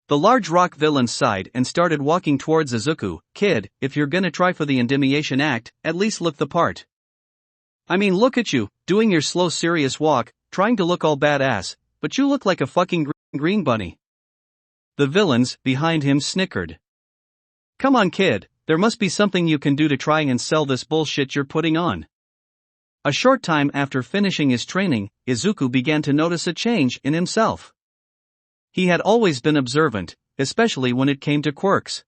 [SPEAKER 1] The large rock villain sighed and started walking towards Izuku. "Kid, if you're gonna try for the Indemniation Act, at least look the part. I mean, look at you, doing your slow serious walk, trying to look all badass, but you look like a fucking green bunny." The villains behind him snickered. "Come on, kid, there must be something you can do to try and sell this bullshit you're putting on." A short time after finishing his training, Izuku began to notice a change in himself. He had always been observant, especially when it came to quirks.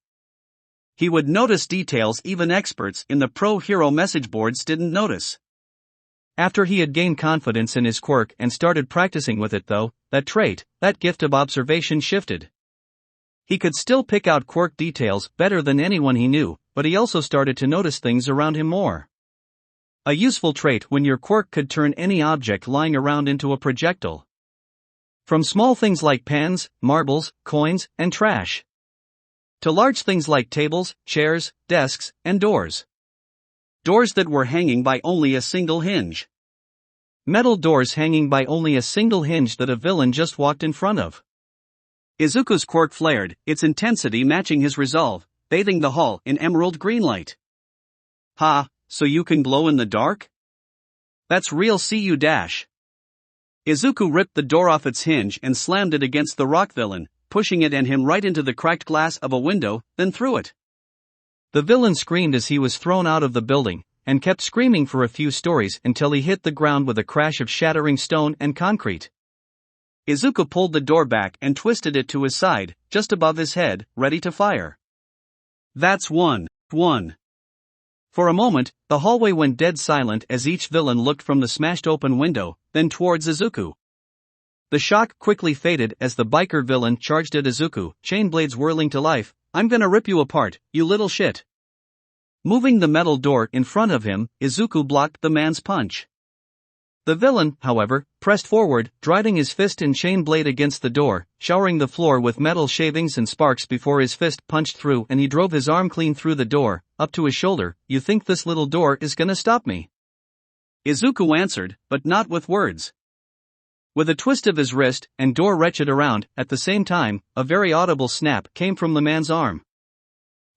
[SPEAKER 1] He would notice details even experts in the pro-hero message boards didn't notice. After he had gained confidence in his quirk and started practicing with it, though, that trait, that gift of observation, shifted. He could still pick out quirk details better than anyone he knew, but he also started to notice things around him more. A useful trait when your quirk could turn any object lying around into a projectile. From small things like pens, marbles, coins, and trash, to large things like tables, chairs, desks, and doors. Doors that were hanging by only a single hinge. Metal doors hanging by only a single hinge that a villain just walked in front of. Izuku's quirk flared, its intensity matching his resolve, bathing the hall in emerald green light. "Ha, so you can glow in the dark? That's real, see you dash." Izuku ripped the door off its hinge and slammed it against the rock villain, pushing it and him right into the cracked glass of a window, then through it. The villain screamed as he was thrown out of the building, and kept screaming for a few stories until he hit the ground with a crash of shattering stone and concrete. Izuku pulled the door back and twisted it to his side, just above his head, ready to fire. "That's one." For a moment, the hallway went dead silent as each villain looked from the smashed open window, then towards Izuku. The shock quickly faded as the biker villain charged at Izuku, chain blades whirling to life. "I'm gonna rip you apart, you little shit." Moving the metal door in front of him, Izuku blocked the man's punch. The villain, however, pressed forward, driving his fist and chain blade against the door, showering the floor with metal shavings and sparks before his fist punched through and he drove his arm clean through the door, up to his shoulder. "You think this little door is gonna stop me?" Izuku answered, but not with words. With a twist of his wrist and door wrenched around, at the same time, a very audible snap came from the man's arm.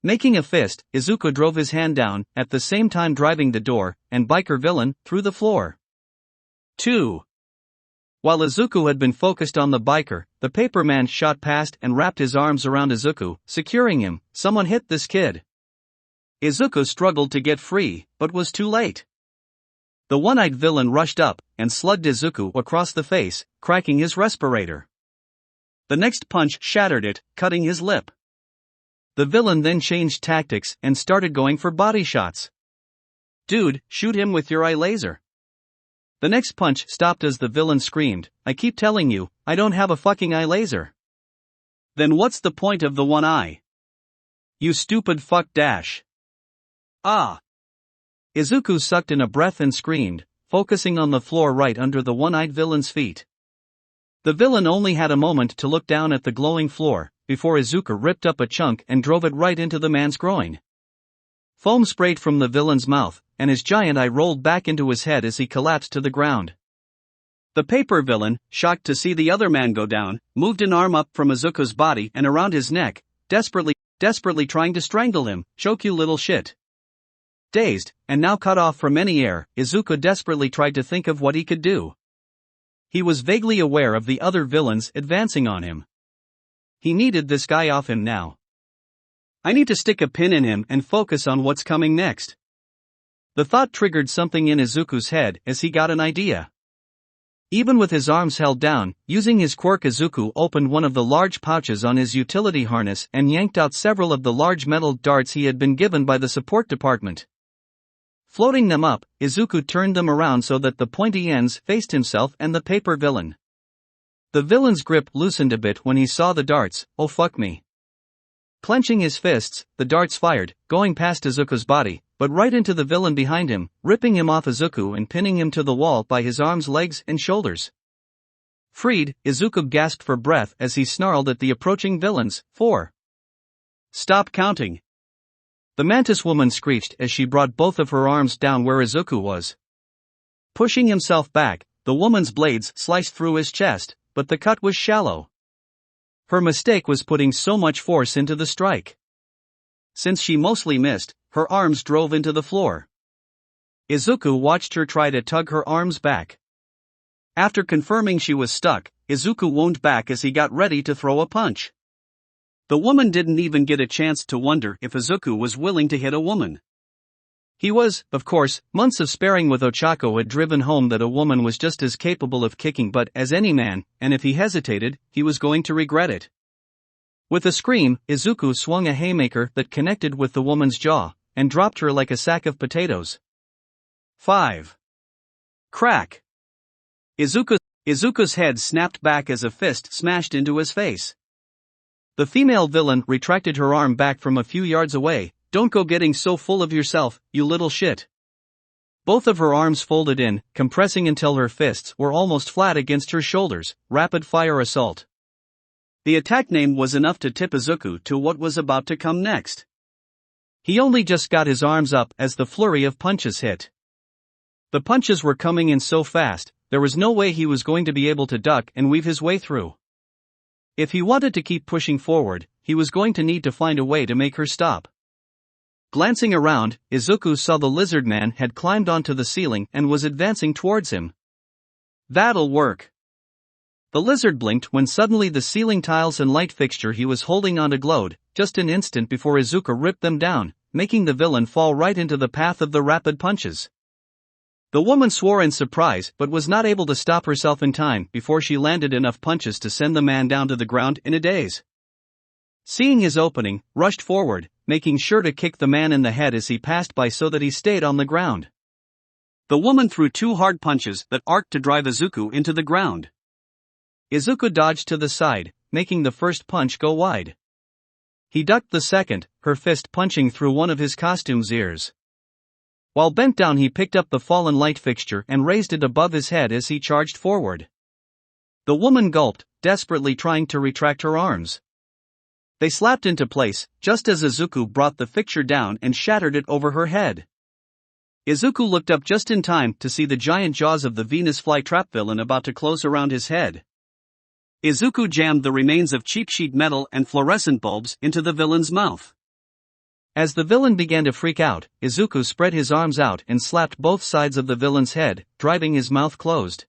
[SPEAKER 1] Making a fist, Izuku drove his hand down, at the same time driving the door and biker villain through the floor. 2. While Izuku had been focused on the biker, the paper man shot past and wrapped his arms around Izuku, securing him. "Someone hit this kid." Izuku struggled to get free, but was too late. The one-eyed villain rushed up and slugged Izuku across the face, cracking his respirator. The next punch shattered it, cutting his lip. The villain then changed tactics and started going for body shots. "Dude, shoot him with your eye laser." The next punch stopped as the villain screamed, "I keep telling you, I don't have a fucking eye laser." "Then what's the point of the one eye? You stupid fuck dash." "Ah!" Izuku sucked in a breath and screamed, focusing on the floor right under the one-eyed villain's feet. The villain only had a moment to look down at the glowing floor, before Izuku ripped up a chunk and drove it right into the man's groin. Foam sprayed from the villain's mouth, and his giant eye rolled back into his head as he collapsed to the ground. The paper villain, shocked to see the other man go down, moved an arm up from Izuku's body and around his neck, desperately trying to strangle him. "Choke, you little shit." Dazed, and now cut off from any air, Izuku desperately tried to think of what he could do. He was vaguely aware of the other villains advancing on him. He needed this guy off him now. "I need to stick a pin in him and focus on what's coming next." The thought triggered something in Izuku's head as he got an idea. Even with his arms held down, using his quirk, Izuku opened one of the large pouches on his utility harness and yanked out several of the large metal darts he had been given by the support department. Floating them up, Izuku turned them around so that the pointy ends faced himself and the paper villain. The villain's grip loosened a bit when he saw the darts. Oh fuck me. Clenching his fists, the darts fired, going past Izuku's body, but right into the villain behind him, ripping him off Izuku and pinning him to the wall by his arms, legs, and shoulders. Freed, Izuku gasped for breath as he snarled at the approaching villains. 4. Stop counting. The mantis woman screeched as she brought both of her arms down where Izuku was. Pushing himself back, the woman's blades sliced through his chest, but the cut was shallow. Her mistake was putting so much force into the strike. Since she mostly missed, her arms drove into the floor. Izuku watched her try to tug her arms back. After confirming she was stuck, Izuku wound back as he got ready to throw a punch. The woman didn't even get a chance to wonder if Izuku was willing to hit a woman. He was, of course. Months of sparring with Ochako had driven home that a woman was just as capable of kicking butt as any man, and if he hesitated, he was going to regret it. With a scream, Izuku swung a haymaker that connected with the woman's jaw, and dropped her like a sack of potatoes. 5. Crack! Izuku's head snapped back as a fist smashed into his face. The female villain retracted her arm back from a few yards away. Don't go getting so full of yourself, you little shit. Both of her arms folded in, compressing until her fists were almost flat against her shoulders. Rapid fire assault. The attack name was enough to tip Izuku to what was about to come next. He only just got his arms up as the flurry of punches hit. The punches were coming in so fast, there was no way he was going to be able to duck and weave his way through. If he wanted to keep pushing forward, he was going to need to find a way to make her stop. Glancing around, Izuku saw the lizard man had climbed onto the ceiling and was advancing towards him. That'll work. The lizard blinked when suddenly the ceiling tiles and light fixture he was holding onto glowed, just an instant before Izuku ripped them down, making the villain fall right into the path of the rapid punches. The woman swore in surprise but was not able to stop herself in time before she landed enough punches to send the man down to the ground in a daze. Seeing his opening, rushed forward, making sure to kick the man in the head as he passed by so that he stayed on the ground. The woman threw 2 hard punches that arced to drive Izuku into the ground. Izuku dodged to the side, making the first punch go wide. He ducked the second, her fist punching through one of his costume's ears. While bent down, he picked up the fallen light fixture and raised it above his head as he charged forward. The woman gulped, desperately trying to retract her arms. They slapped into place, just as Izuku brought the fixture down and shattered it over her head. Izuku looked up just in time to see the giant jaws of the Venus flytrap villain about to close around his head. Izuku jammed the remains of cheap sheet metal and fluorescent bulbs into the villain's mouth. As the villain began to freak out, Izuku spread his arms out and slapped both sides of the villain's head, driving his mouth closed.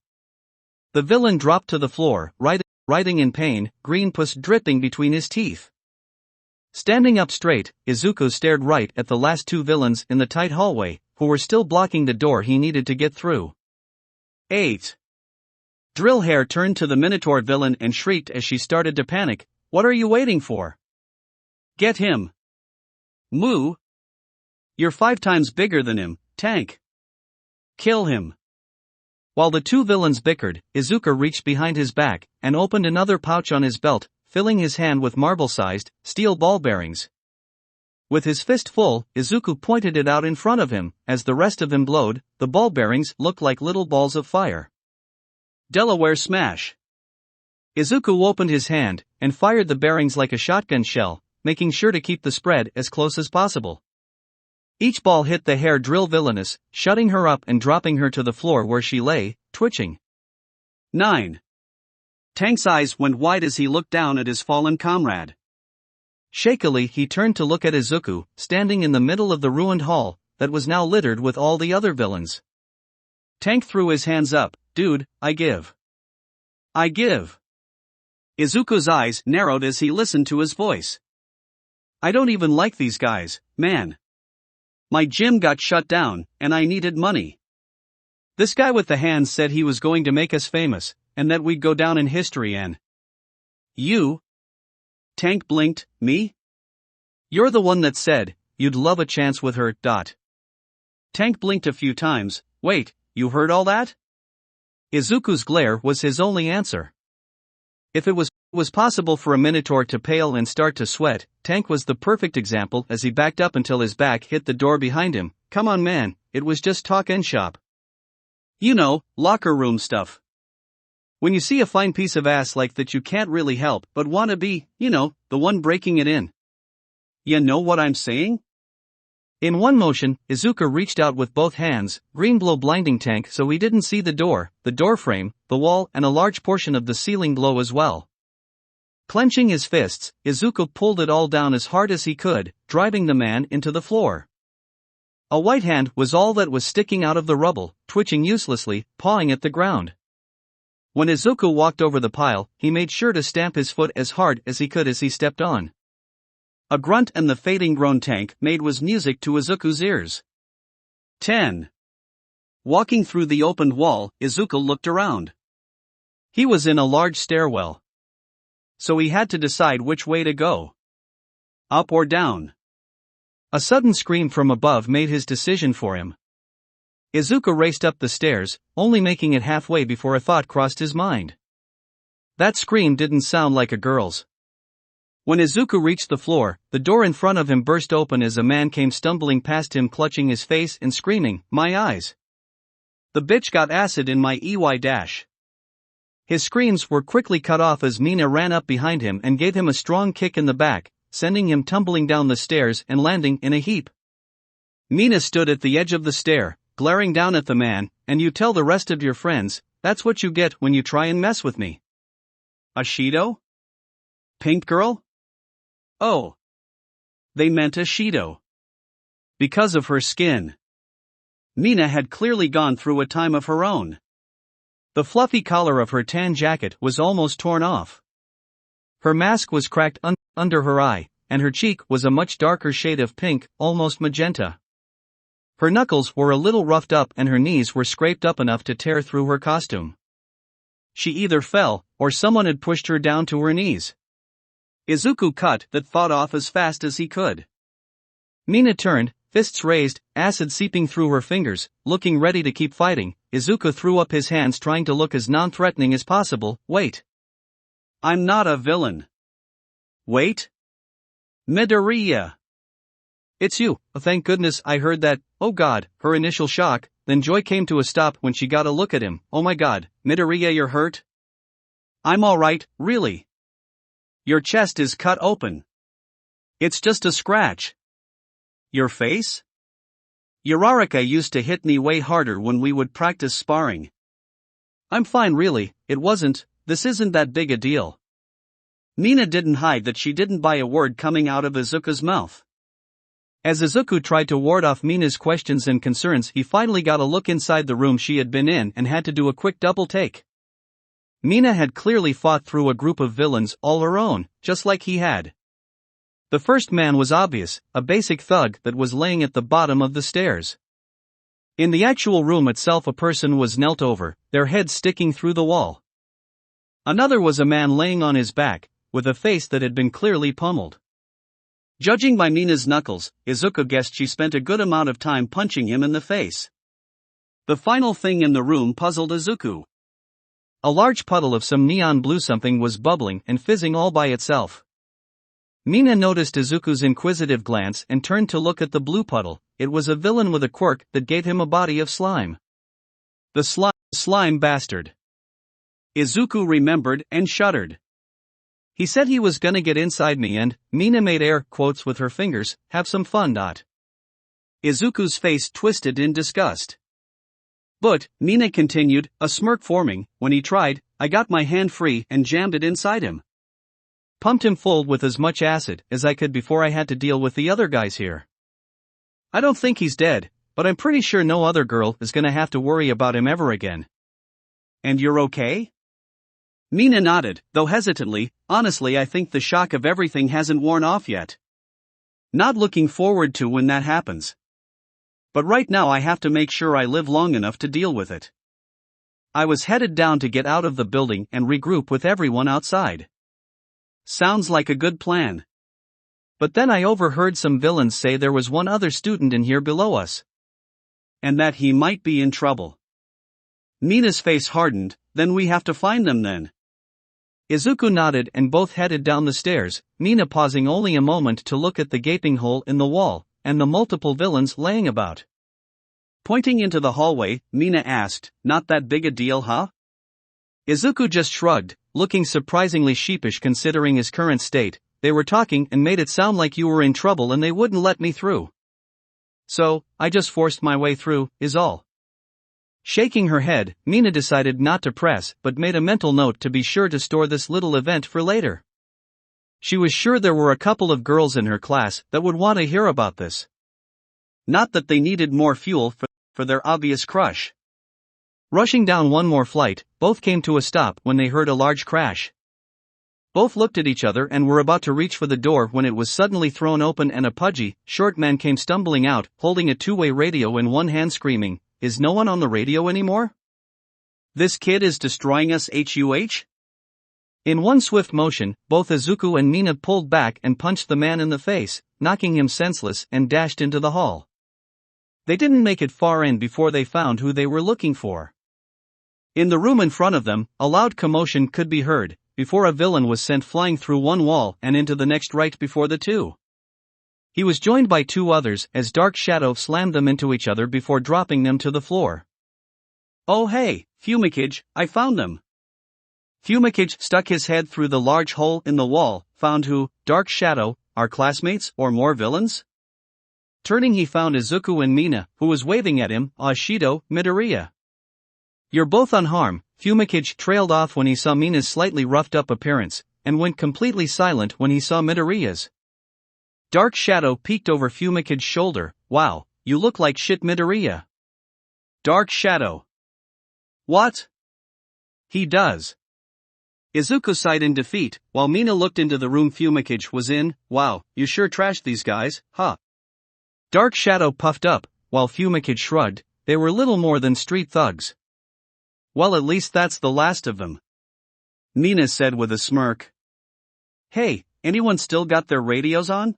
[SPEAKER 1] The villain dropped to the floor, writhing in pain, green pus dripping between his teeth. Standing up straight, Izuku stared right at the last 2 villains in the tight hallway, who were still blocking the door he needed to get through. 8. Drill Hair turned to the Minotaur villain and shrieked as she started to panic. What are you waiting for? Get him. Moo. You're 5 times bigger than him, tank. Kill him. While the 2 villains bickered, Izuku reached behind his back and opened another pouch on his belt, filling his hand with marble-sized, steel ball bearings. With his fist full, Izuku pointed it out in front of him. As the rest of him glowed, the ball bearings looked like little balls of fire. Delaware Smash. Izuku opened his hand and fired the bearings like a shotgun shell, making sure to keep the spread as close as possible. Each ball hit the hair drill villainess, shutting her up and dropping her to the floor where she lay, twitching. 9. Tank's eyes went wide as he looked down at his fallen comrade. Shakily he turned to look at Izuku, standing in the middle of the ruined hall, that was now littered with all the other villains. Tank threw his hands up. Dude, I give. Izuku's eyes narrowed as he listened to his voice. I don't even like these guys, man. My gym got shut down, and I needed money. This guy with the hands said he was going to make us famous, and that we'd go down in history and... You? Tank blinked. Me? You're the one that said, you'd love a chance with her. Tank blinked a few times. Wait, you heard all that? Izuku's glare was his only answer. If it was possible for a Minotaur to pale and start to sweat, Tank was the perfect example as he backed up until his back hit the door behind him. Come on man, it was just talk and shop. You know, locker room stuff. When you see a fine piece of ass like that you can't really help but wanna be, the one breaking it in. You know what I'm saying? In one motion, Izuku reached out with both hands, green glow blinding Tank so he didn't see the door frame, the wall and a large portion of the ceiling below as well. Clenching his fists, Izuku pulled it all down as hard as he could, driving the man into the floor. A white hand was all that was sticking out of the rubble, twitching uselessly, pawing at the ground. When Izuku walked over the pile, he made sure to stamp his foot as hard as he could as he stepped on. A grunt and the fading groan Tank made was music to Izuku's ears. 10. Walking through the opened wall, Izuku looked around. He was in a large stairwell. So he had to decide which way to go. Up or down. A sudden scream from above made his decision for him. Izuku raced up the stairs, only making it halfway before a thought crossed his mind. That scream didn't sound like a girl's. When Izuku reached the floor, the door in front of him burst open as a man came stumbling past him clutching his face and screaming, "My eyes! The bitch got acid in my EY-." His screams were quickly cut off as Mina ran up behind him and gave him a strong kick in the back, sending him tumbling down the stairs and landing in a heap. Mina stood at the edge of the stair, glaring down at the man, "And you tell the rest of your friends, that's what you get when you try and mess with me." A Shido? Pink girl? Oh. They meant a Shido. Because of her skin. Mina had clearly gone through a time of her own. The fluffy collar of her tan jacket was almost torn off. Her mask was cracked under her eye, and her cheek was a much darker shade of pink, almost magenta. Her knuckles were a little roughed up and her knees were scraped up enough to tear through her costume. She either fell, or someone had pushed her down to her knees. Izuku cut that thought off as fast as he could. Mina turned, fists raised, acid seeping through her fingers, looking ready to keep fighting. Izuku threw up his hands trying to look as non-threatening as possible. Wait. I'm not a villain. Wait. Midoriya. It's you. Oh, thank goodness I heard that. Oh god, her initial shock, then joy came to a stop when she got a look at him. Oh my god, Midoriya, you're hurt? I'm alright, really. Your chest is cut open. It's just a scratch. Your face? Uraraka used to hit me way harder when we would practice sparring. I'm fine really, this isn't that big a deal. Mina didn't hide that she didn't buy a word coming out of Izuku's mouth. As Izuku tried to ward off Mina's questions and concerns, he finally got a look inside the room she had been in and had to do a quick double take. Mina had clearly fought through a group of villains all her own, just like he had. The first man was obvious, a basic thug that was laying at the bottom of the stairs. In the actual room itself a person was knelt over, their head sticking through the wall. Another was a man laying on his back, with a face that had been clearly pummeled. Judging by Mina's knuckles, Izuku guessed she spent a good amount of time punching him in the face. The final thing in the room puzzled Izuku. A large puddle of some neon blue something was bubbling and fizzing all by itself. Mina noticed Izuku's inquisitive glance and turned to look at the blue puddle. It was a villain with a quirk that gave him a body of slime. The slime bastard. Izuku remembered and shuddered. He said he was gonna get inside me and, Mina made air quotes with her fingers, have some fun. Izuku's face twisted in disgust. But, Mina continued, a smirk forming, when he tried, I got my hand free and jammed it inside him. Pumped him full with as much acid as I could before I had to deal with the other guys here. I don't think he's dead, but I'm pretty sure no other girl is gonna have to worry about him ever again. And you're okay? Mina nodded, though hesitantly. Honestly I think the shock of everything hasn't worn off yet. Not looking forward to when that happens. But right now I have to make sure I live long enough to deal with it. I was headed down to get out of the building and regroup with everyone outside. Sounds like a good plan. But then I overheard some villains say there was one other student in here below us. And that he might be in trouble. Mina's face hardened. Then we have to find them then. Izuku nodded and both headed down the stairs, Mina pausing only a moment to look at the gaping hole in the wall, and the multiple villains laying about. Pointing into the hallway, Mina asked, "Not that big a deal, huh?" Izuku just shrugged, looking surprisingly sheepish considering his current state. "They were talking and made it sound like you were in trouble and they wouldn't let me through. So, I just forced my way through, is all." Shaking her head, Mina decided not to press but made a mental note to be sure to store this little event for later. She was sure there were a couple of girls in her class that would want to hear about this. Not that they needed more fuel for their obvious crush. Rushing down one more flight, both came to a stop when they heard a large crash. Both looked at each other and were about to reach for the door when it was suddenly thrown open and a pudgy, short man came stumbling out, holding a two-way radio in one hand screaming, "Is no one on the radio anymore? This kid is destroying us HUH?" In one swift motion, both Izuku and Mina pulled back and punched the man in the face, knocking him senseless and dashed into the hall. They didn't make it far in before they found who they were looking for. In the room in front of them, a loud commotion could be heard, before a villain was sent flying through one wall and into the next right before the two. He was joined by two others as Dark Shadow slammed them into each other before dropping them to the floor. "Oh hey, Fumikage, I found them." Fumikage stuck his head through the large hole in the wall. "Found who, Dark Shadow, our classmates or more villains?" Turning he found Izuku and Mina, who was waving at him. "Ashido, Midoriya. You're both unharmed." Fumikage trailed off when he saw Mina's slightly roughed up appearance, and went completely silent when he saw Midoriya's. Dark Shadow peeked over Fumicage's shoulder. "Wow, you look like shit, Midoriya." Dark Shadow. "What?" "He does." Izuku sighed in defeat, while Mina looked into the room Fumikage was in. "Wow, you sure trashed these guys, huh?" Dark Shadow puffed up, while Fumikage shrugged. "They were little more than street thugs." "Well, at least that's the last of them," Mina said with a smirk. "Hey, anyone still got their radios on?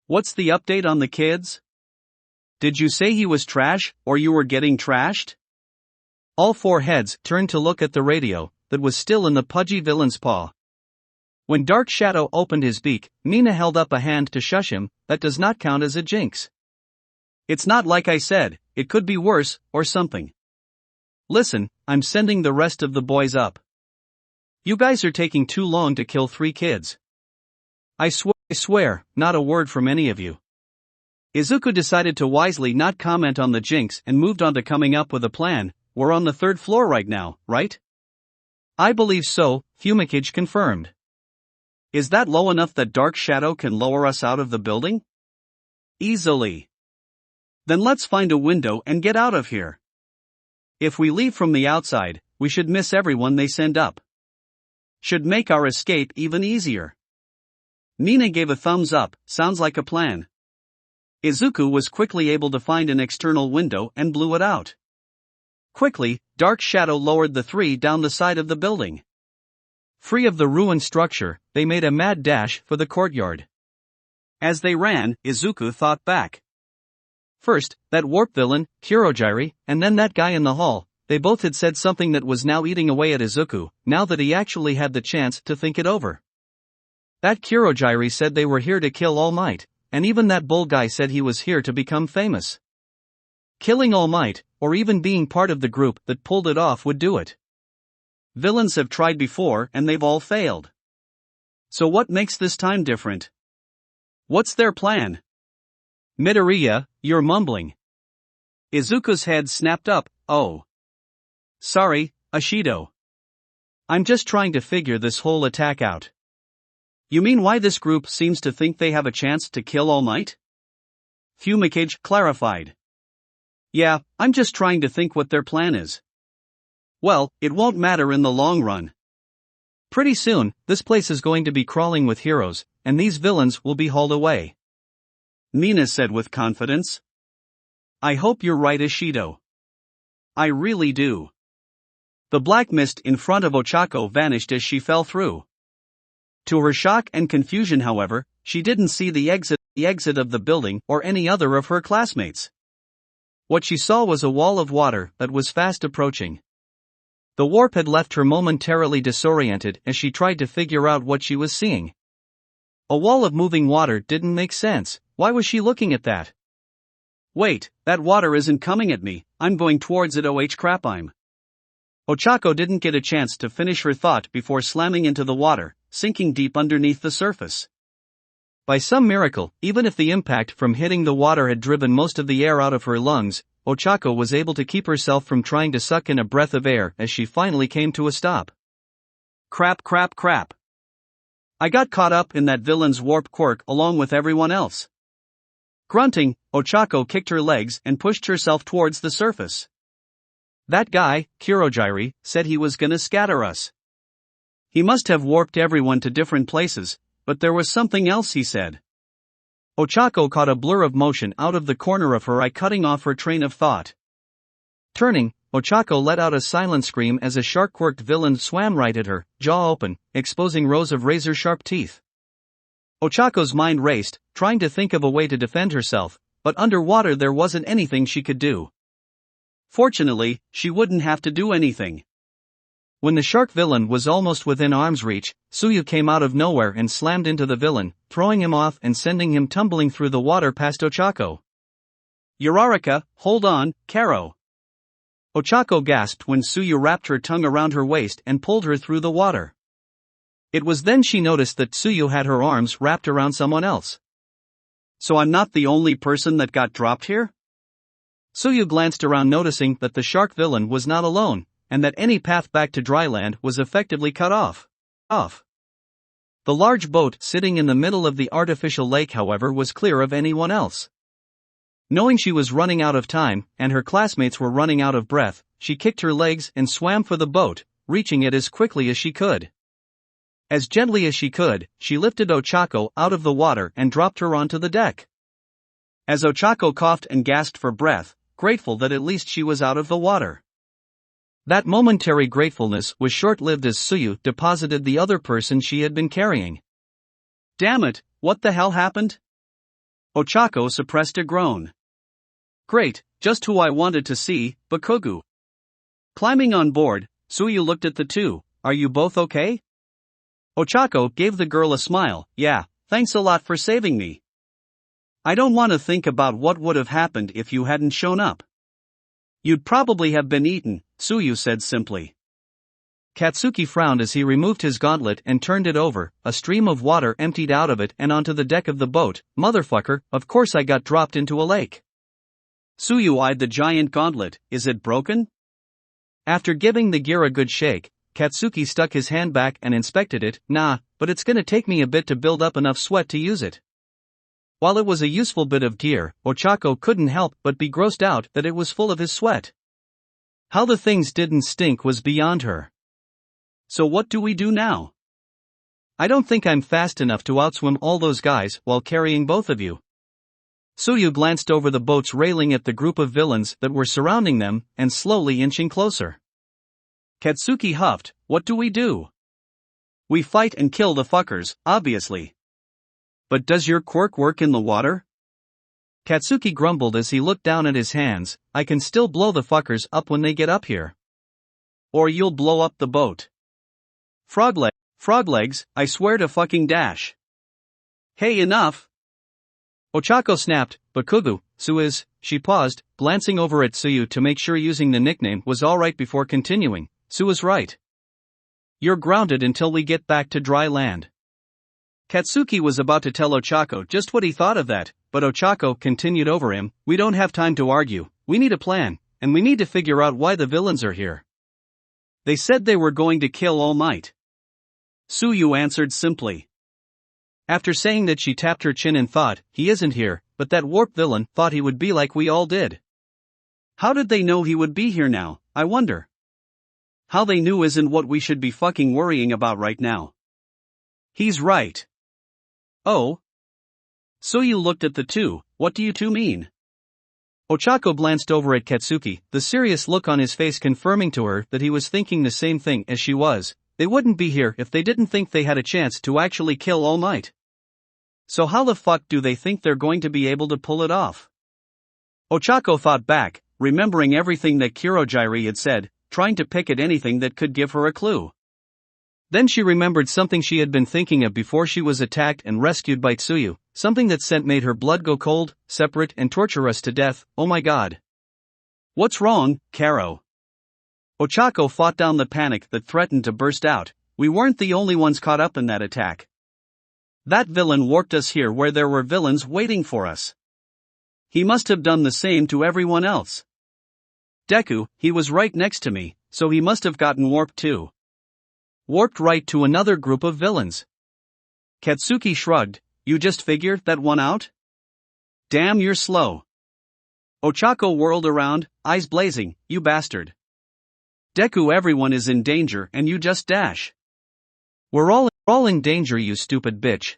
[SPEAKER 1] What's the update on the kids? Did you say he was trash, or you were getting trashed?" All four heads turned to look at the radio, that was still in the pudgy villain's paw. When Dark Shadow opened his beak, Mina held up a hand to shush him. "That does not count as a jinx. It's not like I said, it could be worse, or something. Listen, I'm sending the rest of the boys up. You guys are taking too long to kill 3 kids. I swear, not a word from any of you." Izuku decided to wisely not comment on the jinx and moved on to coming up with a plan. "We're on the 3rd floor right now, right?" "I believe so," Fumikage confirmed. "Is that low enough that Dark Shadow can lower us out of the building?" "Easily." "Then let's find a window and get out of here. If we leave from the outside, we should miss everyone they send up. Should make our escape even easier." Mina gave a thumbs up. "Sounds like a plan." Izuku was quickly able to find an external window and blew it out. Quickly, Dark Shadow lowered the 3 down the side of the building. Free of the ruined structure, they made a mad dash for the courtyard. As they ran, Izuku thought back. First, that warp villain, Kurogiri, and then that guy in the hall. They both had said something that was now eating away at Izuku, now that he actually had the chance to think it over. That Kurogiri said they were here to kill All Might, and even that bull guy said he was here to become famous. Killing All Might, or even being part of the group that pulled it off, would do it. Villains have tried before and they've all failed. So what makes this time different? What's their plan? "Midoriya, you're mumbling." Izuku's head snapped up. "Oh. Sorry, Ashido. I'm just trying to figure this whole attack out." "You mean why this group seems to think they have a chance to kill All Might?" Fumikage clarified. "Yeah, I'm just trying to think what their plan is." "Well, it won't matter in the long run. Pretty soon, this place is going to be crawling with heroes, and these villains will be hauled away," Mina said with confidence. I hope you're right, Ishido. I really do. The black mist in front of Ochako vanished as she fell through. To her shock and confusion, however, she didn't see the exit of the building or any other of her classmates. What she saw was a wall of water that was fast approaching. The warp had left her momentarily disoriented as she tried to figure out what she was seeing. A wall of moving water didn't make sense. Why was she looking at that? Wait, that water isn't coming at me, I'm going towards it. Oh crap, Ochako didn't get a chance to finish her thought before slamming into the water, sinking deep underneath the surface. By some miracle, even if the impact from hitting the water had driven most of the air out of her lungs, Ochako was able to keep herself from trying to suck in a breath of air as she finally came to a stop. Crap. I got caught up in that villain's warp quirk along with everyone else. Grunting, Ochako kicked her legs and pushed herself towards the surface. That guy, Kurogiri, said he was gonna scatter us. He must have warped everyone to different places, but there was something else he said. Ochako caught a blur of motion out of the corner of her eye, cutting off her train of thought. Turning, Ochako let out a silent scream as a shark-quirked villain swam right at her, jaw open, exposing rows of razor-sharp teeth. Ochako's mind raced, trying to think of a way to defend herself, but underwater there wasn't anything she could do. Fortunately, she wouldn't have to do anything. When the shark villain was almost within arm's reach, Tsuyu came out of nowhere and slammed into the villain, throwing him off and sending him tumbling through the water past Ochako. Uraraka, hold on, Karo. Ochako gasped when Tsuyu wrapped her tongue around her waist and pulled her through the water. It was then she noticed that Tsuyu had her arms wrapped around someone else. So I'm not the only person that got dropped here? Tsuyu glanced around, noticing that the shark villain was not alone, and that any path back to dry land was effectively cut off. The large boat sitting in the middle of the artificial lake, however, was clear of anyone else. Knowing she was running out of time, and her classmates were running out of breath, she kicked her legs and swam for the boat, reaching it as quickly as she could. As gently as she could, she lifted Ochako out of the water and dropped her onto the deck. As Ochako coughed and gasped for breath, grateful that at least she was out of the water. That momentary gratefulness was short-lived as Tsuyu deposited the other person she had been carrying. Damn it, what the hell happened? Ochako suppressed a groan. Great, just who I wanted to see, Bakugou. Climbing on board, Tsuyu looked at the two. Are you both okay? Ochako gave the girl a smile. Yeah, thanks a lot for saving me. I don't want to think about what would have happened if you hadn't shown up. You'd probably have been eaten, Tsuyu said simply. Katsuki frowned as he removed his gauntlet and turned it over. A stream of water emptied out of it and onto the deck of the boat. Motherfucker, of course I got dropped into a lake. Tsuyu eyed the giant gauntlet. Is it broken? After giving the gear a good shake, Katsuki stuck his hand back and inspected it. Nah, but it's gonna take me a bit to build up enough sweat to use it. While it was a useful bit of gear, Ochako couldn't help but be grossed out that it was full of his sweat. How the things didn't stink was beyond her. So what do we do now? I don't think I'm fast enough to outswim all those guys while carrying both of you. Tsuyu glanced over the boat's railing at the group of villains that were surrounding them and slowly inching closer. Katsuki huffed. What do we do? We fight and kill the fuckers, obviously. But does your quirk work in the water? Katsuki grumbled as he looked down at his hands. I can still blow the fuckers up when they get up here. Or you'll blow up the boat. Frog legs, I swear to fucking dash. Hey, enough! Ochako snapped. Bakugou, Suiz. She paused, glancing over at Tsuyu to make sure using the nickname was alright before continuing. Sui's right. You're grounded until we get back to dry land. Katsuki was about to tell Ochako just what he thought of that, but Ochako continued over him. We don't have time to argue, we need a plan, and we need to figure out why the villains are here. They said they were going to kill All Might. Tsuyu answered simply. After saying that, she tapped her chin and thought, he isn't here, but that warp villain thought he would be like we all did. How did they know he would be here now, I wonder? How they knew isn't what we should be fucking worrying about right now. He's right. Oh? Tsuyu looked at the two. What do you two mean? Ochako glanced over at Katsuki, the serious look on his face confirming to her that he was thinking the same thing as she was. They wouldn't be here if they didn't think they had a chance to actually kill All Might. So how the fuck do they think they're going to be able to pull it off? Ochako thought back, remembering everything that Kurogiri had said, trying to pick at anything that could give her a clue. Then she remembered something she had been thinking of before she was attacked and rescued by Tsuyu, something that made her blood go cold, separate and torture us to death. Oh my god. What's wrong, Karo? Ochako fought down the panic that threatened to burst out. We weren't the only ones caught up in that attack. That villain warped us here where there were villains waiting for us. He must have done the same to everyone else. Deku, he was right next to me, so he must have gotten warped too. Warped right to another group of villains. Katsuki shrugged. You just figure that one out? Damn, you're slow. Ochako whirled around, eyes blazing. You bastard. Deku, everyone is in danger and you just dash. We're all in danger, you stupid bitch.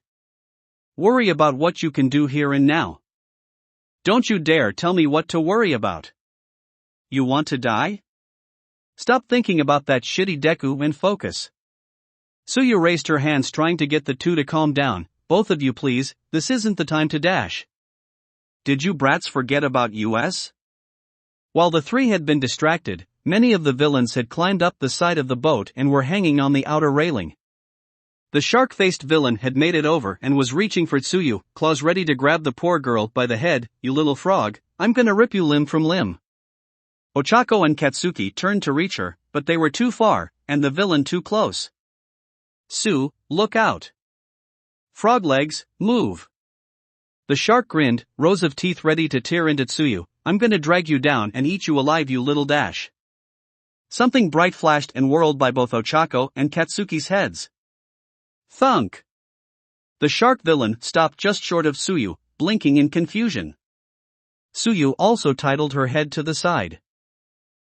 [SPEAKER 1] Worry about what you can do here and now. Don't you dare tell me what to worry about. You want to die? Stop thinking about that shitty, Deku, and focus. Tsuyu raised her hands trying to get the two to calm down. Both of you please, this isn't the time to dash. Did you brats forget about us? While the three had been distracted, many of the villains had climbed up the side of the boat and were hanging on the outer railing. The shark-faced villain had made it over and was reaching for Tsuyu, claws ready to grab the poor girl by the head. You little frog, I'm gonna rip you limb from limb. Ochako and Katsuki turned to reach her, but they were too far, and the villain too close. Sue, look out. Frog legs, move. The shark grinned, rows of teeth ready to tear into Tsuyu. I'm gonna drag you down and eat you alive, you little dash. Something bright flashed and whirled by both Ochako and Katsuki's heads. Thunk. The shark villain stopped just short of Tsuyu, blinking in confusion. Tsuyu also titled her head to the side.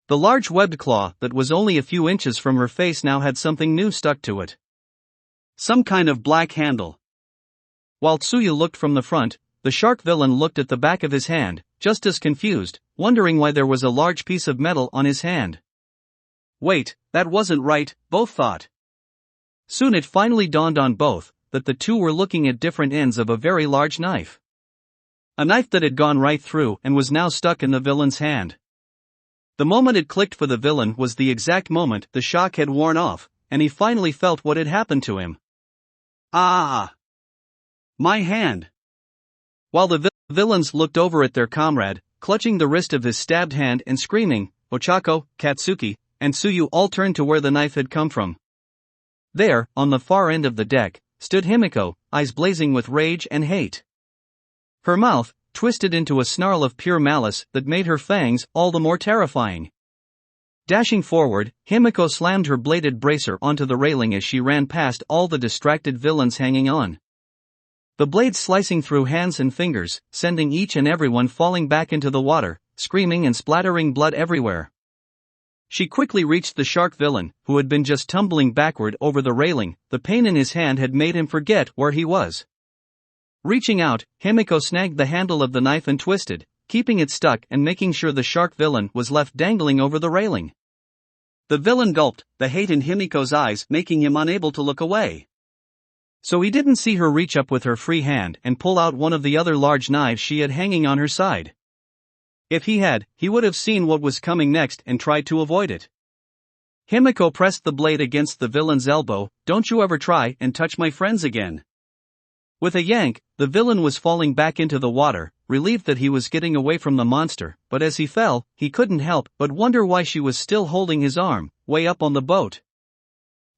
[SPEAKER 1] The large webbed claw that was only a few inches from her face now had something new stuck to it. Some kind of black handle. While Tsuyu looked from the front, the shark villain looked at the back of his hand, just as confused, wondering why there was a large piece of metal on his hand. Wait, that wasn't right, both thought. Soon it finally dawned on both, that the two were looking at different ends of a very large knife. A knife that had gone right through and was now stuck in the villain's hand. The moment it clicked for the villain was the exact moment the shock had worn off, and he finally felt what had happened to him. Ah! My hand! While the villains looked over at their comrade, clutching the wrist of his stabbed hand and screaming, Ochako, Katsuki, and Tsuyu all turned to where the knife had come from. There, on the far end of the deck, stood Himiko, eyes blazing with rage and hate. Her mouth, twisted into a snarl of pure malice that made her fangs all the more terrifying. Dashing forward, Himiko slammed her bladed bracer onto the railing as she ran past all the distracted villains hanging on. The blade slicing through hands and fingers, sending each and everyone falling back into the water, screaming and splattering blood everywhere. She quickly reached the shark villain, who had been just tumbling backward over the railing. The pain in his hand had made him forget where he was. Reaching out, Himiko snagged the handle of the knife and twisted, keeping it stuck and making sure the shark villain was left dangling over the railing. The villain gulped, the hate in Himiko's eyes making him unable to look away. So he didn't see her reach up with her free hand and pull out one of the other large knives she had hanging on her side. If he had, he would have seen what was coming next and tried to avoid it. Himiko pressed the blade against the villain's elbow. Don't you ever try and touch my friends again. With a yank, the villain was falling back into the water, relieved that he was getting away from the monster, but as he fell, he couldn't help but wonder why she was still holding his arm, way up on the boat.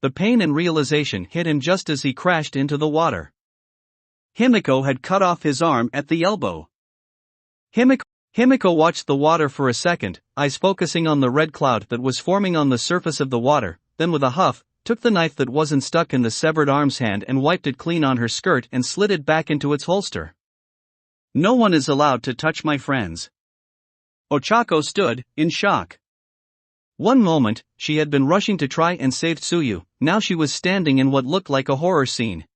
[SPEAKER 1] The pain and realization hit him just as he crashed into the water. Himiko had cut off his arm at the elbow. Himiko watched the water for a second, eyes focusing on the red cloud that was forming on the surface of the water, then with a huff, took the knife that wasn't stuck in the severed arm's hand and wiped it clean on her skirt and slid it back into its holster. No one is allowed to touch my friends. Ochako stood, in shock. One moment, she had been rushing to try and save Tsuyu, now she was standing in what looked like a horror scene.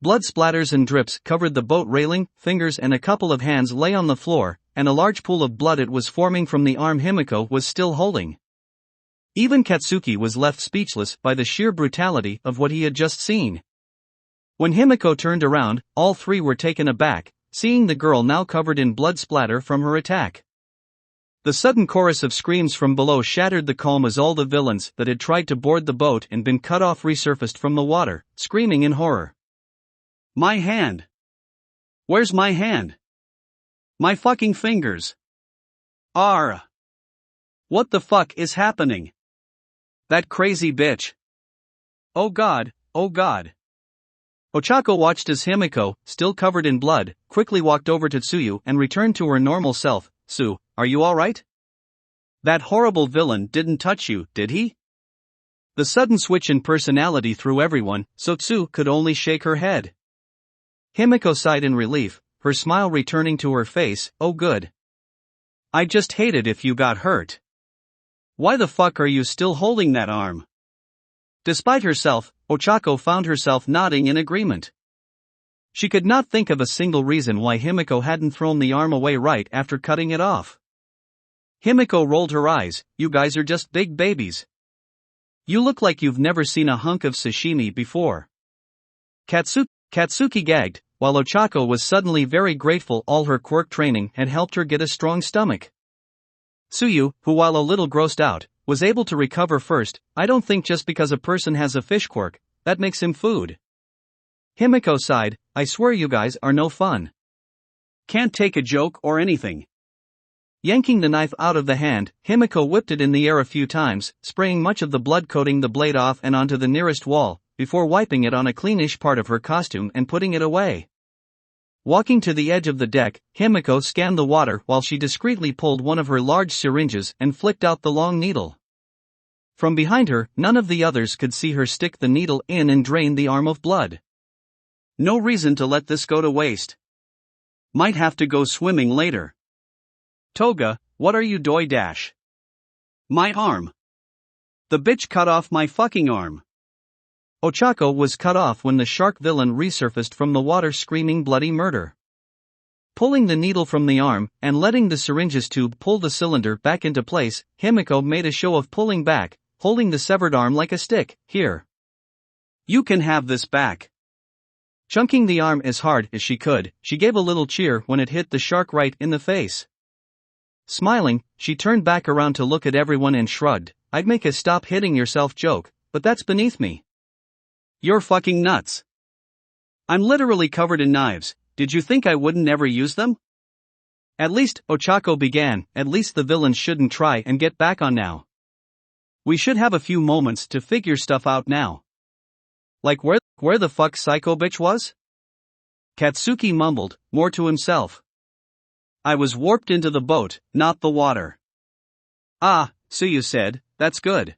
[SPEAKER 1] Blood splatters and drips covered the boat railing, fingers and a couple of hands lay on the floor, and a large pool of blood it was forming from the arm Himiko was still holding. Even Katsuki was left speechless by the sheer brutality of what he had just seen. When Himiko turned around, all three were taken aback, seeing the girl now covered in blood splatter from her attack. The sudden chorus of screams from below shattered the calm as all the villains that had tried to board the boat and been cut off resurfaced from the water, screaming in horror. My hand! Where's my hand? My fucking fingers! Arrgh! What the fuck is happening? That crazy bitch! Oh god, oh god! Ochako watched as Himiko, still covered in blood, quickly walked over to Tsuyu and returned to her normal self. Tsu, are you alright? That horrible villain didn't touch you, did he? The sudden switch in personality threw everyone, so Tsu could only shake her head. Himiko sighed in relief, her smile returning to her face. Oh good. I just hate it if you got hurt. Why the fuck are you still holding that arm? Despite herself, Ochako found herself nodding in agreement. She could not think of a single reason why Himiko hadn't thrown the arm away right after cutting it off. Himiko rolled her eyes. You guys are just big babies. You look like you've never seen a hunk of sashimi before. Katsuki gagged, while Ochako was suddenly very grateful all her quirk training had helped her get a strong stomach. Tsuyu, who while a little grossed out, was able to recover first. I don't think just because a person has a fish quirk, that makes him food. Himiko sighed. I swear you guys are no fun. Can't take a joke or anything. Yanking the knife out of the hand, Himiko whipped it in the air a few times, spraying much of the blood coating the blade off and onto the nearest wall, before wiping it on a cleanish part of her costume and putting it away. Walking to the edge of the deck, Himiko scanned the water while she discreetly pulled one of her large syringes and flicked out the long needle. From behind her, none of the others could see her stick the needle in and drain the arm of blood. No reason to let this go to waste. Might have to go swimming later. Toga, what are you doing? My arm. The bitch cut off my fucking arm. Ochako was cut off when the shark villain resurfaced from the water screaming bloody murder. Pulling the needle from the arm and letting the syringe's tube pull the cylinder back into place, Himiko made a show of pulling back, holding the severed arm like a stick. Here. You can have this back. Chunking the arm as hard as she could, she gave a little cheer when it hit the shark right in the face. Smiling, she turned back around to look at everyone and shrugged. I'd make a stop hitting yourself joke, but that's beneath me. You're fucking nuts. I'm literally covered in knives. Did you think I wouldn't ever use them? At least, Ochako began, at least the villains shouldn't try and get back on now. We should have a few moments to figure stuff out now. Like where the fuck Psycho bitch was? Katsuki mumbled, more to himself. I was warped into the boat, not the water. Ah, Tsuyu said, that's good.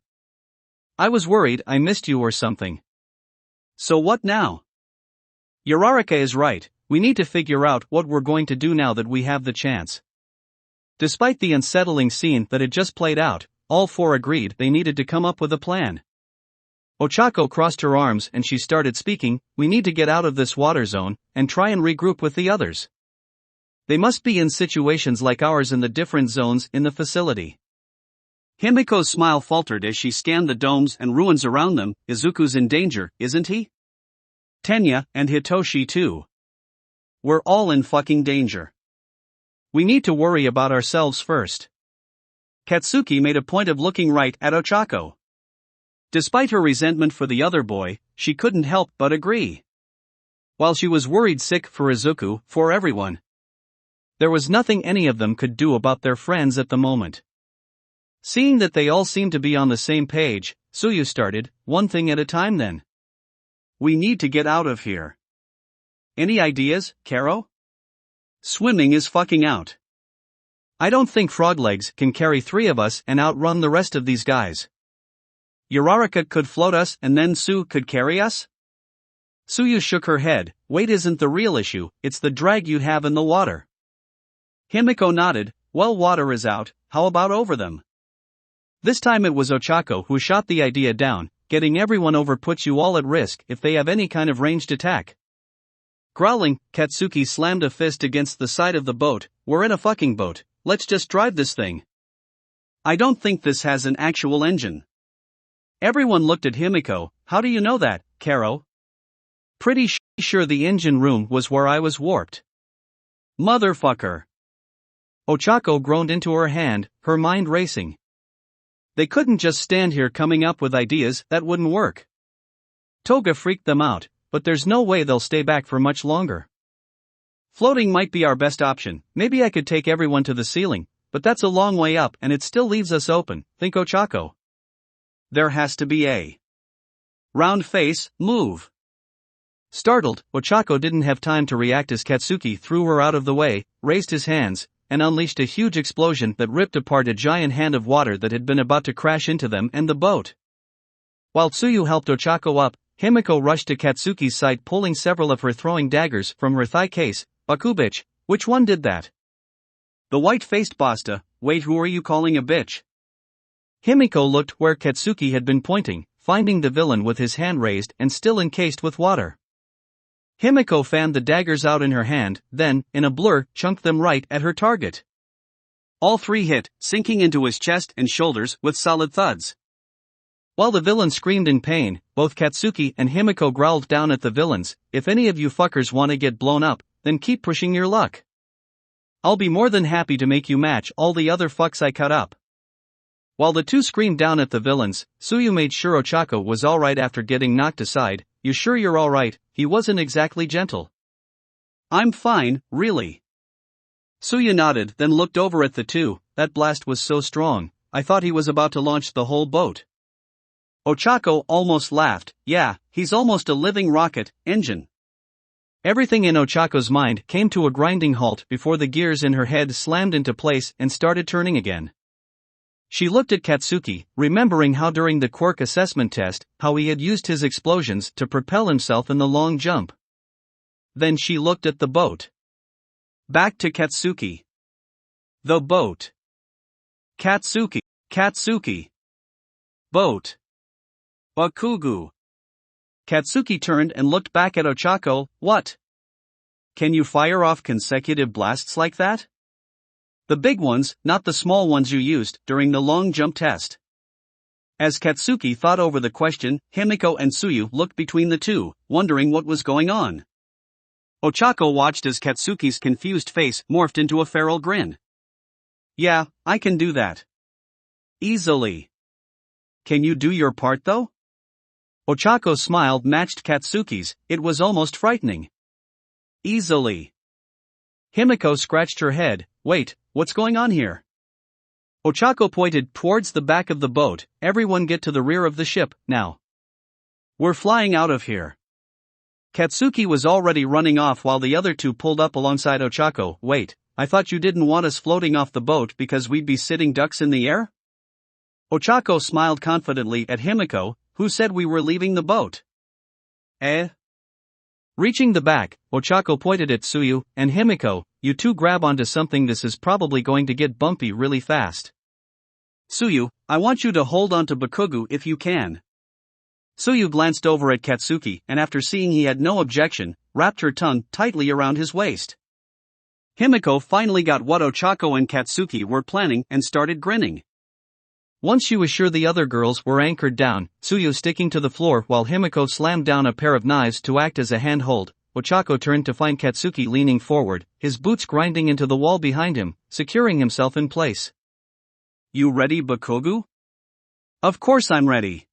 [SPEAKER 1] I was worried I missed you or something. So what now? Uraraka is right, we need to figure out what we're going to do now that we have the chance. Despite the unsettling scene that had just played out, all four agreed they needed to come up with a plan. Ochako crossed her arms and she started speaking. We need to get out of this water zone and try and regroup with the others. They must be in situations like ours in the different zones in the facility. Himiko's smile faltered as she scanned the domes and ruins around them. Izuku's in danger, isn't he? Tenya and Hitoshi too. We're all in fucking danger. We need to worry about ourselves first. Katsuki made a point of looking right at Ochako. Despite her resentment for the other boy, she couldn't help but agree. While she was worried sick for Izuku, for everyone. There was nothing any of them could do about their friends at the moment. Seeing that they all seemed to be on the same page, Tsuyu started, one thing at a time then. We need to get out of here. Any ideas, Karo? Swimming is fucking out. I don't think Froglegs can carry three of us and outrun the rest of these guys. Uraraka could float us and then Tsu could carry us? Tsuyu shook her head. Weight isn't the real issue, it's the drag you have in the water. Himiko nodded. Well, water is out, how about over them? This time it was Ochako who shot the idea down. Getting everyone over puts you all at risk if they have any kind of ranged attack. Growling, Katsuki slammed a fist against the side of the boat. We're in a fucking boat, let's just drive this thing. I don't think this has an actual engine. Everyone looked at Himiko. How do you know that, Karo? Pretty sure the engine room was where I was warped. Motherfucker. Ochako groaned into her hand, her mind racing. They couldn't just stand here coming up with ideas that wouldn't work. Toga freaked them out, but there's no way they'll stay back for much longer. Floating might be our best option. Maybe I could take everyone to the ceiling, but that's a long way up and it still leaves us open, think Ochako. There has to be a round face move. Startled, Ochako didn't have time to react as Katsuki threw her out of the way, raised his hands, and unleashed a huge explosion that ripped apart a giant hand of water that had been about to crash into them and the boat. While Tsuyu helped Ochako up, Himiko rushed to Katsuki's side, pulling several of her throwing daggers from her thigh case. Bakubitch, which one did that? The white-faced Basta. Wait, who are you calling a bitch? Himiko looked where Katsuki had been pointing, finding the villain with his hand raised and still encased with water. Himiko fanned the daggers out in her hand, then, in a blur, chunked them right at her target. All three hit, sinking into his chest and shoulders with solid thuds. While the villain screamed in pain, both Katsuki and Himiko growled down at the villains. If any of you fuckers want to get blown up, then keep pushing your luck. I'll be more than happy to make you match all the other fucks I cut up. While the two screamed down at the villains, Tsuyu made sure Ochako was alright after getting knocked aside. You sure you're alright? He wasn't exactly gentle. I'm fine, really. Tsuyu nodded, then looked over at the two. That blast was so strong, I thought he was about to launch the whole boat. Ochako almost laughed. Yeah, he's almost a living rocket engine. Everything in Ochako's mind came to a grinding halt before the gears in her head slammed into place and started turning again. She looked at Katsuki, remembering how during the quirk assessment test, how he had used his explosions to propel himself in the long jump. Then she looked at the boat. Back to Katsuki. The boat. Katsuki. Boat. Bakugou. Katsuki turned and looked back at Ochako. What? Can you fire off consecutive blasts like that? The big ones, not the small ones you used during the long jump test. As Katsuki thought over the question, Himiko and Tsuyu looked between the two, wondering what was going on. Ochako watched as Katsuki's confused face morphed into a feral grin. Yeah, I can do that. Easily. Can you do your part though? Ochako's smile matched Katsuki's, it was almost frightening. Easily. Himiko scratched her head. Wait, what's going on here? Ochako pointed towards the back of the boat. Everyone get to the rear of the ship, now. We're flying out of here. Katsuki was already running off while the other two pulled up alongside Ochako. Wait, I thought you didn't want us floating off the boat because we'd be sitting ducks in the air? Ochako smiled confidently at Himiko, who said we were leaving the boat. Reaching the back, Ochako pointed at Tsuyu and Himiko. You two grab onto something, this is probably going to get bumpy really fast. Tsuyu, I want you to hold onto Bakugou if you can. Tsuyu glanced over at Katsuki and after seeing he had no objection, wrapped her tongue tightly around his waist. Himiko finally got what Ochako and Katsuki were planning and started grinning. Once she was sure the other girls were anchored down, Tsuyu sticking to the floor while Himiko slammed down a pair of knives to act as a handhold, Ochako turned to find Katsuki leaning forward, his boots grinding into the wall behind him, securing himself in place. You ready, Bakugou? Of course I'm ready.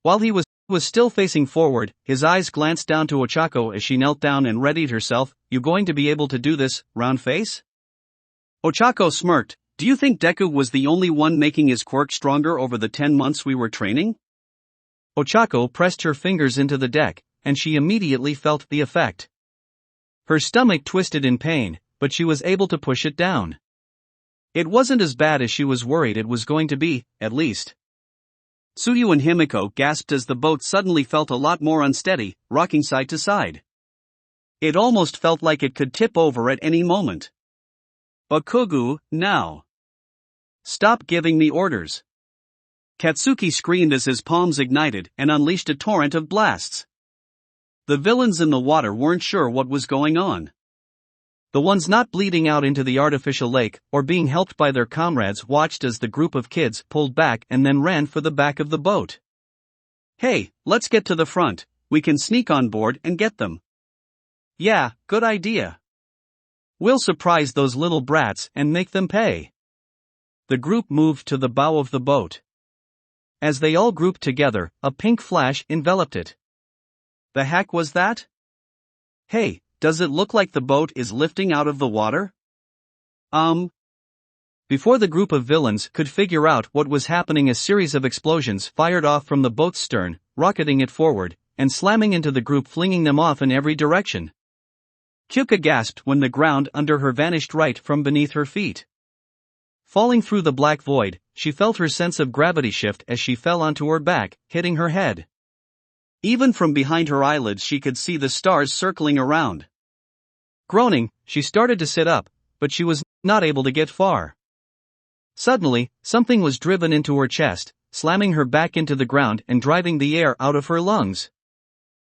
[SPEAKER 1] While he was still facing forward, his eyes glanced down to Ochako as she knelt down and readied herself. You going to be able to do this, round face? Ochako smirked. Do you think Deku was the only one making his quirk stronger over the 10 months we were training? Ochako pressed her fingers into the deck, and she immediately felt the effect. Her stomach twisted in pain, but she was able to push it down. It wasn't as bad as she was worried it was going to be, at least. Tsuyu and Himiko gasped as the boat suddenly felt a lot more unsteady, rocking side to side. It almost felt like it could tip over at any moment. Bakugou, now. Stop giving me orders. Katsuki screamed as his palms ignited and unleashed a torrent of blasts. The villains in the water weren't sure what was going on. The ones not bleeding out into the artificial lake, or being helped by their comrades, watched as the group of kids pulled back and then ran for the back of the boat. "Hey, let's get to the front, we can sneak on board and get them." "Yeah, good idea. We'll surprise those little brats and make them pay." The group moved to the bow of the boat. As they all grouped together, a pink flash enveloped it. The heck was that? "Hey, does it look like the boat is lifting out of the water?" Before the group of villains could figure out what was happening, a series of explosions fired off from the boat's stern, rocketing it forward, and slamming into the group, flinging them off in every direction. Yuga gasped when the ground under her vanished right from beneath her feet. Falling through the black void, she felt her sense of gravity shift as she fell onto her back, hitting her head. Even from behind her eyelids she could see the stars circling around. Groaning, she started to sit up, but she was not able to get far. Suddenly, something was driven into her chest, slamming her back into the ground and driving the air out of her lungs.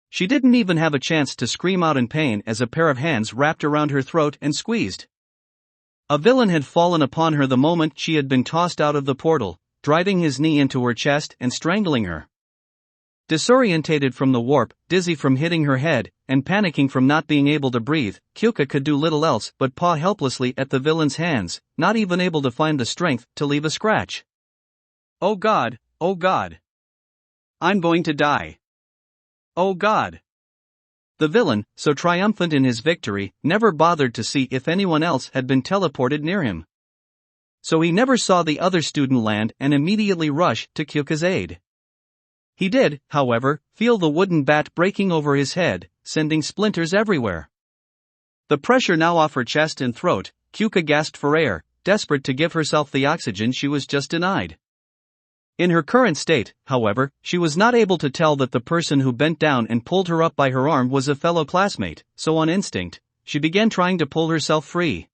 [SPEAKER 1] She didn't even have a chance to scream out in pain as a pair of hands wrapped around her throat and squeezed. A villain had fallen upon her the moment she had been tossed out of the portal, driving his knee into her chest and strangling her. Disorientated from the warp, dizzy from hitting her head, and panicking from not being able to breathe, Yuga could do little else but paw helplessly at the villain's hands, not even able to find the strength to leave a scratch. "Oh God, oh God. I'm going to die. Oh God." The villain, so triumphant in his victory, never bothered to see if anyone else had been teleported near him. So he never saw the other student land and immediately rush to Yuga's aid. He did, however, feel the wooden bat breaking over his head, sending splinters everywhere. The pressure now off her chest and throat, Yuga gasped for air, desperate to give herself the oxygen she was just denied. In her current state, however, she was not able to tell that the person who bent down and pulled her up by her arm was a fellow classmate, so on instinct, she began trying to pull herself free.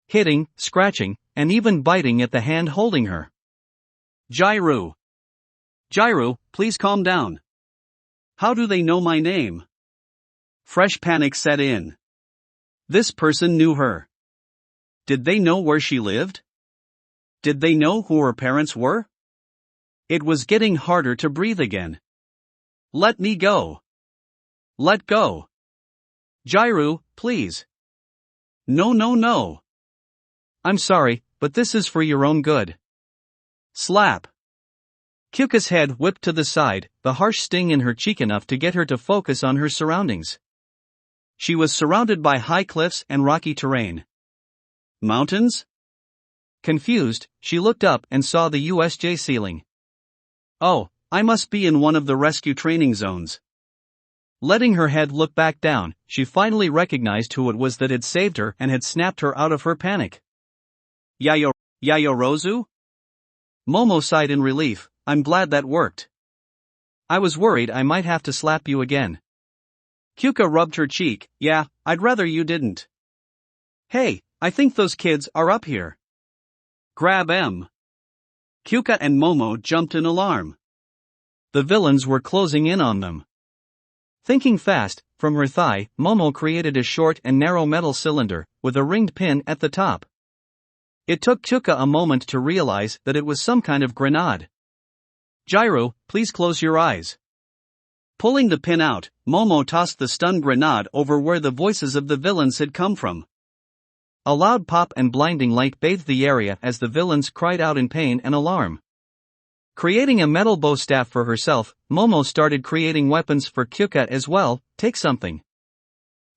[SPEAKER 1] Hitting, scratching, and even biting at the hand holding her. "Jiro. Jiro, please calm down. How do they know my name?" Fresh panic set in. This person knew her. Did they know where she lived? Did they know who her parents were? It was getting harder to breathe again. "Let me go. Let go. Jiro, please." "No, no, no. I'm sorry, but this is for your own good." Slap. Yuga's head whipped to the side, the harsh sting in her cheek enough to get her to focus on her surroundings. She was surrounded by high cliffs and rocky terrain. Mountains? Confused, she looked up and saw the USJ ceiling. "Oh, I must be in one of the rescue training zones." Letting her head look back down, she finally recognized who it was that had saved her and had snapped her out of her panic. Yayorozu? Momo sighed in relief. "I'm glad that worked. I was worried I might have to slap you again." Yuga rubbed her cheek. "Yeah, I'd rather you didn't." "Hey, I think those kids are up here. Grab 'em." Yuga and Momo jumped in alarm. The villains were closing in on them. Thinking fast, from her thigh, Momo created a short and narrow metal cylinder, with a ringed pin at the top. It took Yuga a moment to realize that it was some kind of grenade. "Jiro, please close your eyes." Pulling the pin out, Momo tossed the stun grenade over where the voices of the villains had come from. A loud pop and blinding light bathed the area as the villains cried out in pain and alarm. Creating a metal bow staff for herself, Momo started creating weapons for Yuga as well. "Take something.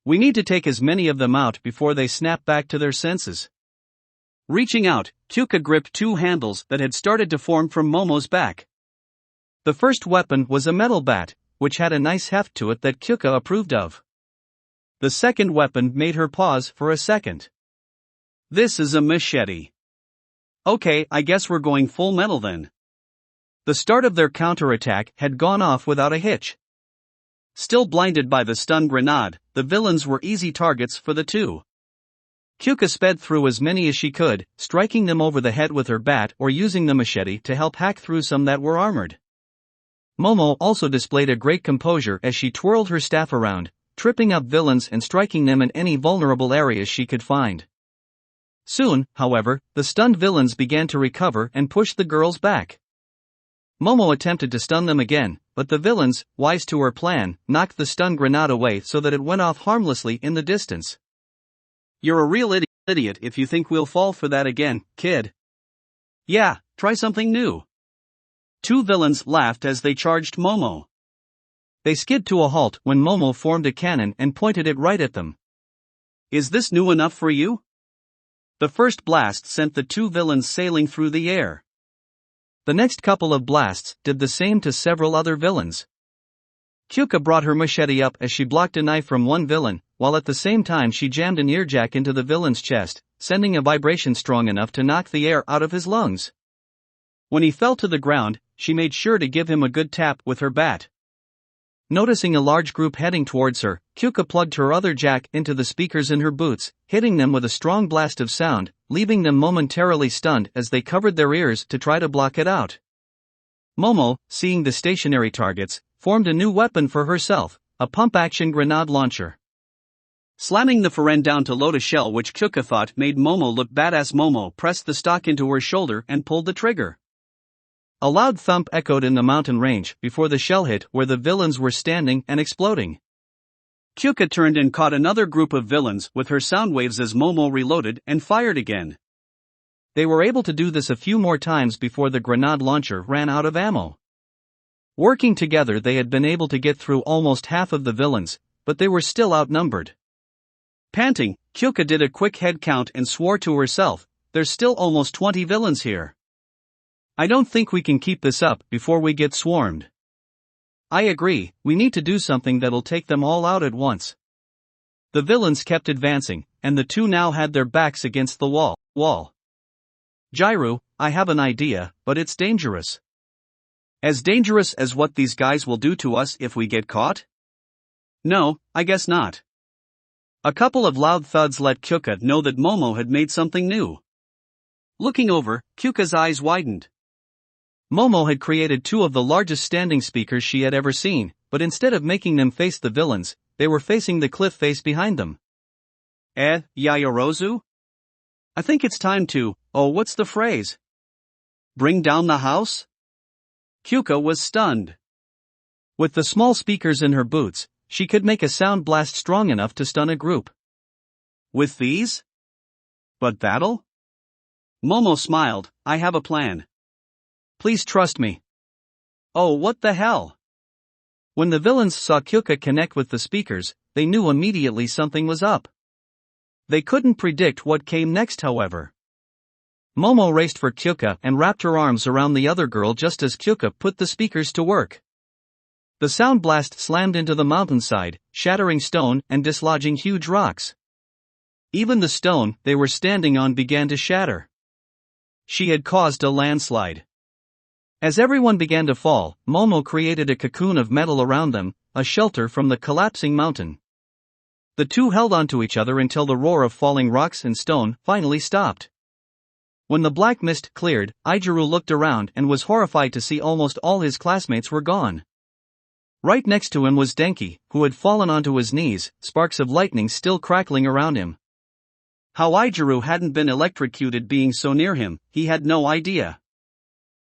[SPEAKER 1] We need to take as many of them out before they snap back to their senses." Reaching out, Yuga gripped two handles that had started to form from Momo's back. The first weapon was a metal bat, which had a nice heft to it that Yuga approved of. The second weapon made her pause for a second. "This is a machete. Okay, I guess we're going full metal then." The start of their counterattack had gone off without a hitch. Still blinded by the stun grenade, the villains were easy targets for the two. Yuga sped through as many as she could, striking them over the head with her bat or using the machete to help hack through some that were armored. Momo also displayed a great composure as she twirled her staff around, tripping up villains and striking them in any vulnerable areas she could find. Soon, however, the stunned villains began to recover and pushed the girls back. Momo attempted to stun them again, but the villains, wise to her plan, knocked the stun grenade away so that it went off harmlessly in the distance. "You're a real idiot if you think we'll fall for that again, kid. Yeah, try something new." Two villains laughed as they charged Momo. They skid to a halt when Momo formed a cannon and pointed it right at them. "Is this new enough for you?" The first blast sent the two villains sailing through the air. The next couple of blasts did the same to several other villains. Yuga brought her machete up as she blocked a knife from one villain, while at the same time she jammed an earjack into the villain's chest, sending a vibration strong enough to knock the air out of his lungs. When he fell to the ground, she made sure to give him a good tap with her bat. Noticing a large group heading towards her, Yuga plugged her other jack into the speakers in her boots, hitting them with a strong blast of sound, leaving them momentarily stunned as they covered their ears to try to block it out. Momo, seeing the stationary targets, formed a new weapon for herself, a pump-action grenade launcher. Slamming the Firen down to load a shell which Yuga thought made Momo look badass, Momo pressed the stock into her shoulder and pulled the trigger. A loud thump echoed in the mountain range before the shell hit where the villains were standing and exploding. Yuga turned and caught another group of villains with her sound waves as Momo reloaded and fired again. They were able to do this a few more times before the grenade launcher ran out of ammo. Working together they had been able to get through almost half of the villains, but they were still outnumbered. Panting, Yuga did a quick head count and swore to herself, "There's still almost 20 villains here. I don't think we can keep this up before we get swarmed." "I agree, we need to do something that'll take them all out at once." The villains kept advancing, and the two now had their backs against the wall. "Jiro, I have an idea, but it's dangerous." "As dangerous as what these guys will do to us if we get caught?" "No, I guess not." A couple of loud thuds let Yuga know that Momo had made something new. Looking over, Yuga's eyes widened. Momo had created two of the largest standing speakers she had ever seen, but instead of making them face the villains, they were facing the cliff face behind them. Yayorozu? I think it's time to, what's the phrase? Bring down the house? Yuga was stunned. With the small speakers in her boots, she could make a sound blast strong enough to stun a group. With these? But that'll? Momo smiled, "I have a plan. Please trust me." "Oh, what the hell?" When the villains saw Yuga connect with the speakers, they knew immediately something was up. They couldn't predict what came next, however. Momo raced for Yuga and wrapped her arms around the other girl just as Yuga put the speakers to work. The sound blast slammed into the mountainside, shattering stone and dislodging huge rocks. Even the stone they were standing on began to shatter. She had caused a landslide. As everyone began to fall, Momo created a cocoon of metal around them, a shelter from the collapsing mountain. The two held onto each other until the roar of falling rocks and stone finally stopped. When the black mist cleared, Izuku looked around and was horrified to see almost all his classmates were gone. Right next to him was Denki, who had fallen onto his knees, sparks of lightning still crackling around him. How Izuku hadn't been electrocuted being so near him, he had no idea.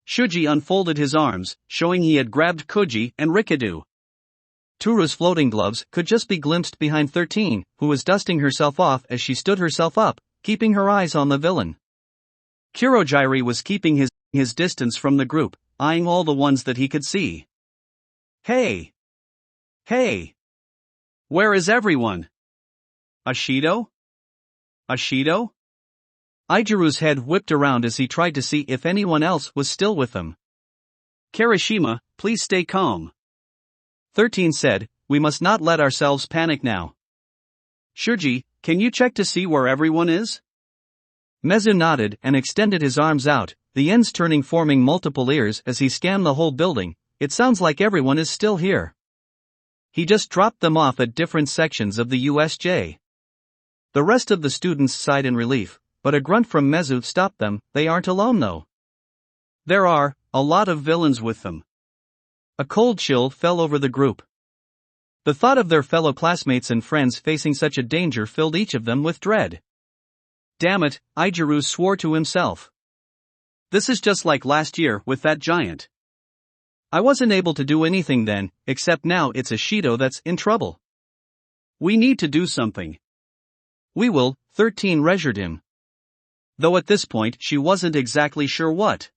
[SPEAKER 1] Shuji unfolded his arms, showing he had grabbed Kuji and Rikadu. Turu's floating gloves could just be glimpsed behind 13, who was dusting herself off as she stood herself up, keeping her eyes on the villain. Kurojiri was keeping his distance from the group, eyeing all the ones that he could see. Hey! Hey! Where is everyone? Ashido? Ashido? Ijuru's head whipped around as he tried to see if anyone else was still with them. Kirishima, please stay calm. 13 said, we must not let ourselves panic now. Shuji, can you check to see where everyone is? Mezu nodded and extended his arms out, the ends turning forming multiple ears as he scanned the whole building. It sounds like everyone is still here. He just dropped them off at different sections of the USJ. The rest of the students sighed in relief, but a grunt from Mezu stopped them. They aren't alone though. There are a lot of villains with them. A cold chill fell over the group. The thought of their fellow classmates and friends facing such a danger filled each of them with dread. Damn it, Ijiru swore to himself. This is just like last year with that giant. I wasn't able to do anything then, except now it's Ishido that's in trouble. We need to do something. We will, 13 reassured him. Though at this point she wasn't exactly sure what.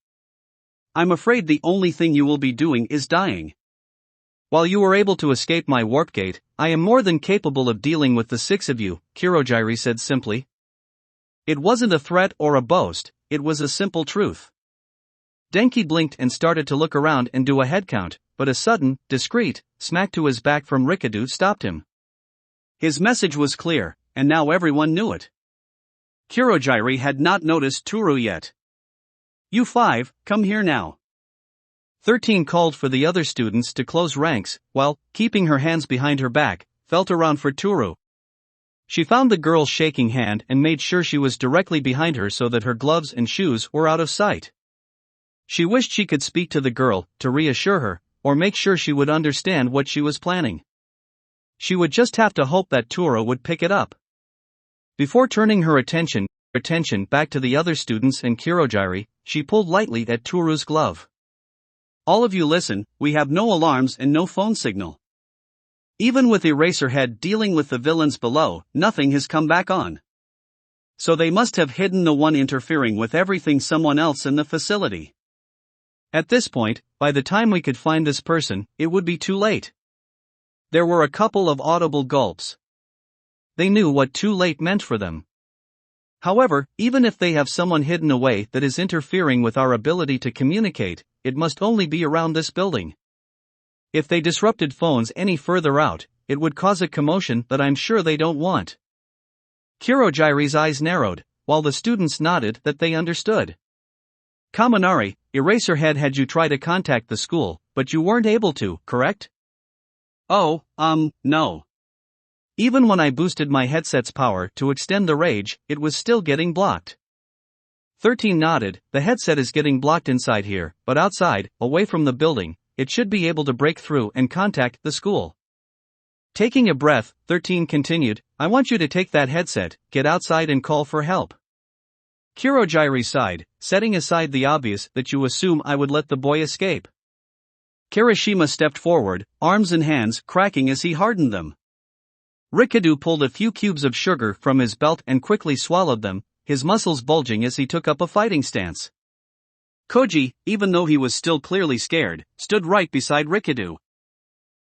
[SPEAKER 1] I'm afraid the only thing you will be doing is dying. While you were able to escape my warp gate, I am more than capable of dealing with the 6 of you, Kirojiri said simply. It wasn't a threat or a boast, it was a simple truth. Denki blinked and started to look around and do a head count, but a sudden, discreet, smack to his back from Rikadu stopped him. His message was clear, and now everyone knew it. Kirojiri had not noticed Toru yet. You 5, come here now. 13 called for the other students to close ranks, while, keeping her hands behind her back, felt around for Toru. She found the girl's shaking hand and made sure she was directly behind her so that her gloves and shoes were out of sight. She wished she could speak to the girl, to reassure her, or make sure she would understand what she was planning. She would just have to hope that Toru would pick it up. Before turning her attention back to the other students and Kirojiri, she pulled lightly at Toru's glove. All of you listen, we have no alarms and no phone signal. Even with Eraserhead dealing with the villains below, nothing has come back on. So they must have hidden the one interfering with everything someone else in the facility. At this point, by the time we could find this person, it would be too late. There were a couple of audible gulps. They knew what too late meant for them. However, even if they have someone hidden away that is interfering with our ability to communicate, it must only be around this building. If they disrupted phones any further out, it would cause a commotion that I'm sure they don't want. Kirojiri's eyes narrowed, while the students nodded that they understood. Kaminari, Eraserhead had you try to contact the school, but you weren't able to, correct? Oh, no. Even when I boosted my headset's power to extend the rage, it was still getting blocked. 13 nodded, the headset is getting blocked inside here, but outside, away from the building, it should be able to break through and contact the school. Taking a breath, 13 continued, I want you to take that headset, get outside and call for help. Kirojiri sighed, setting aside the obvious that you assume I would let the boy escape. Kirishima stepped forward, arms and hands cracking as he hardened them. Rikadu pulled a few cubes of sugar from his belt and quickly swallowed them, his muscles bulging as he took up a fighting stance. Koji, even though he was still clearly scared, stood right beside Rikadu,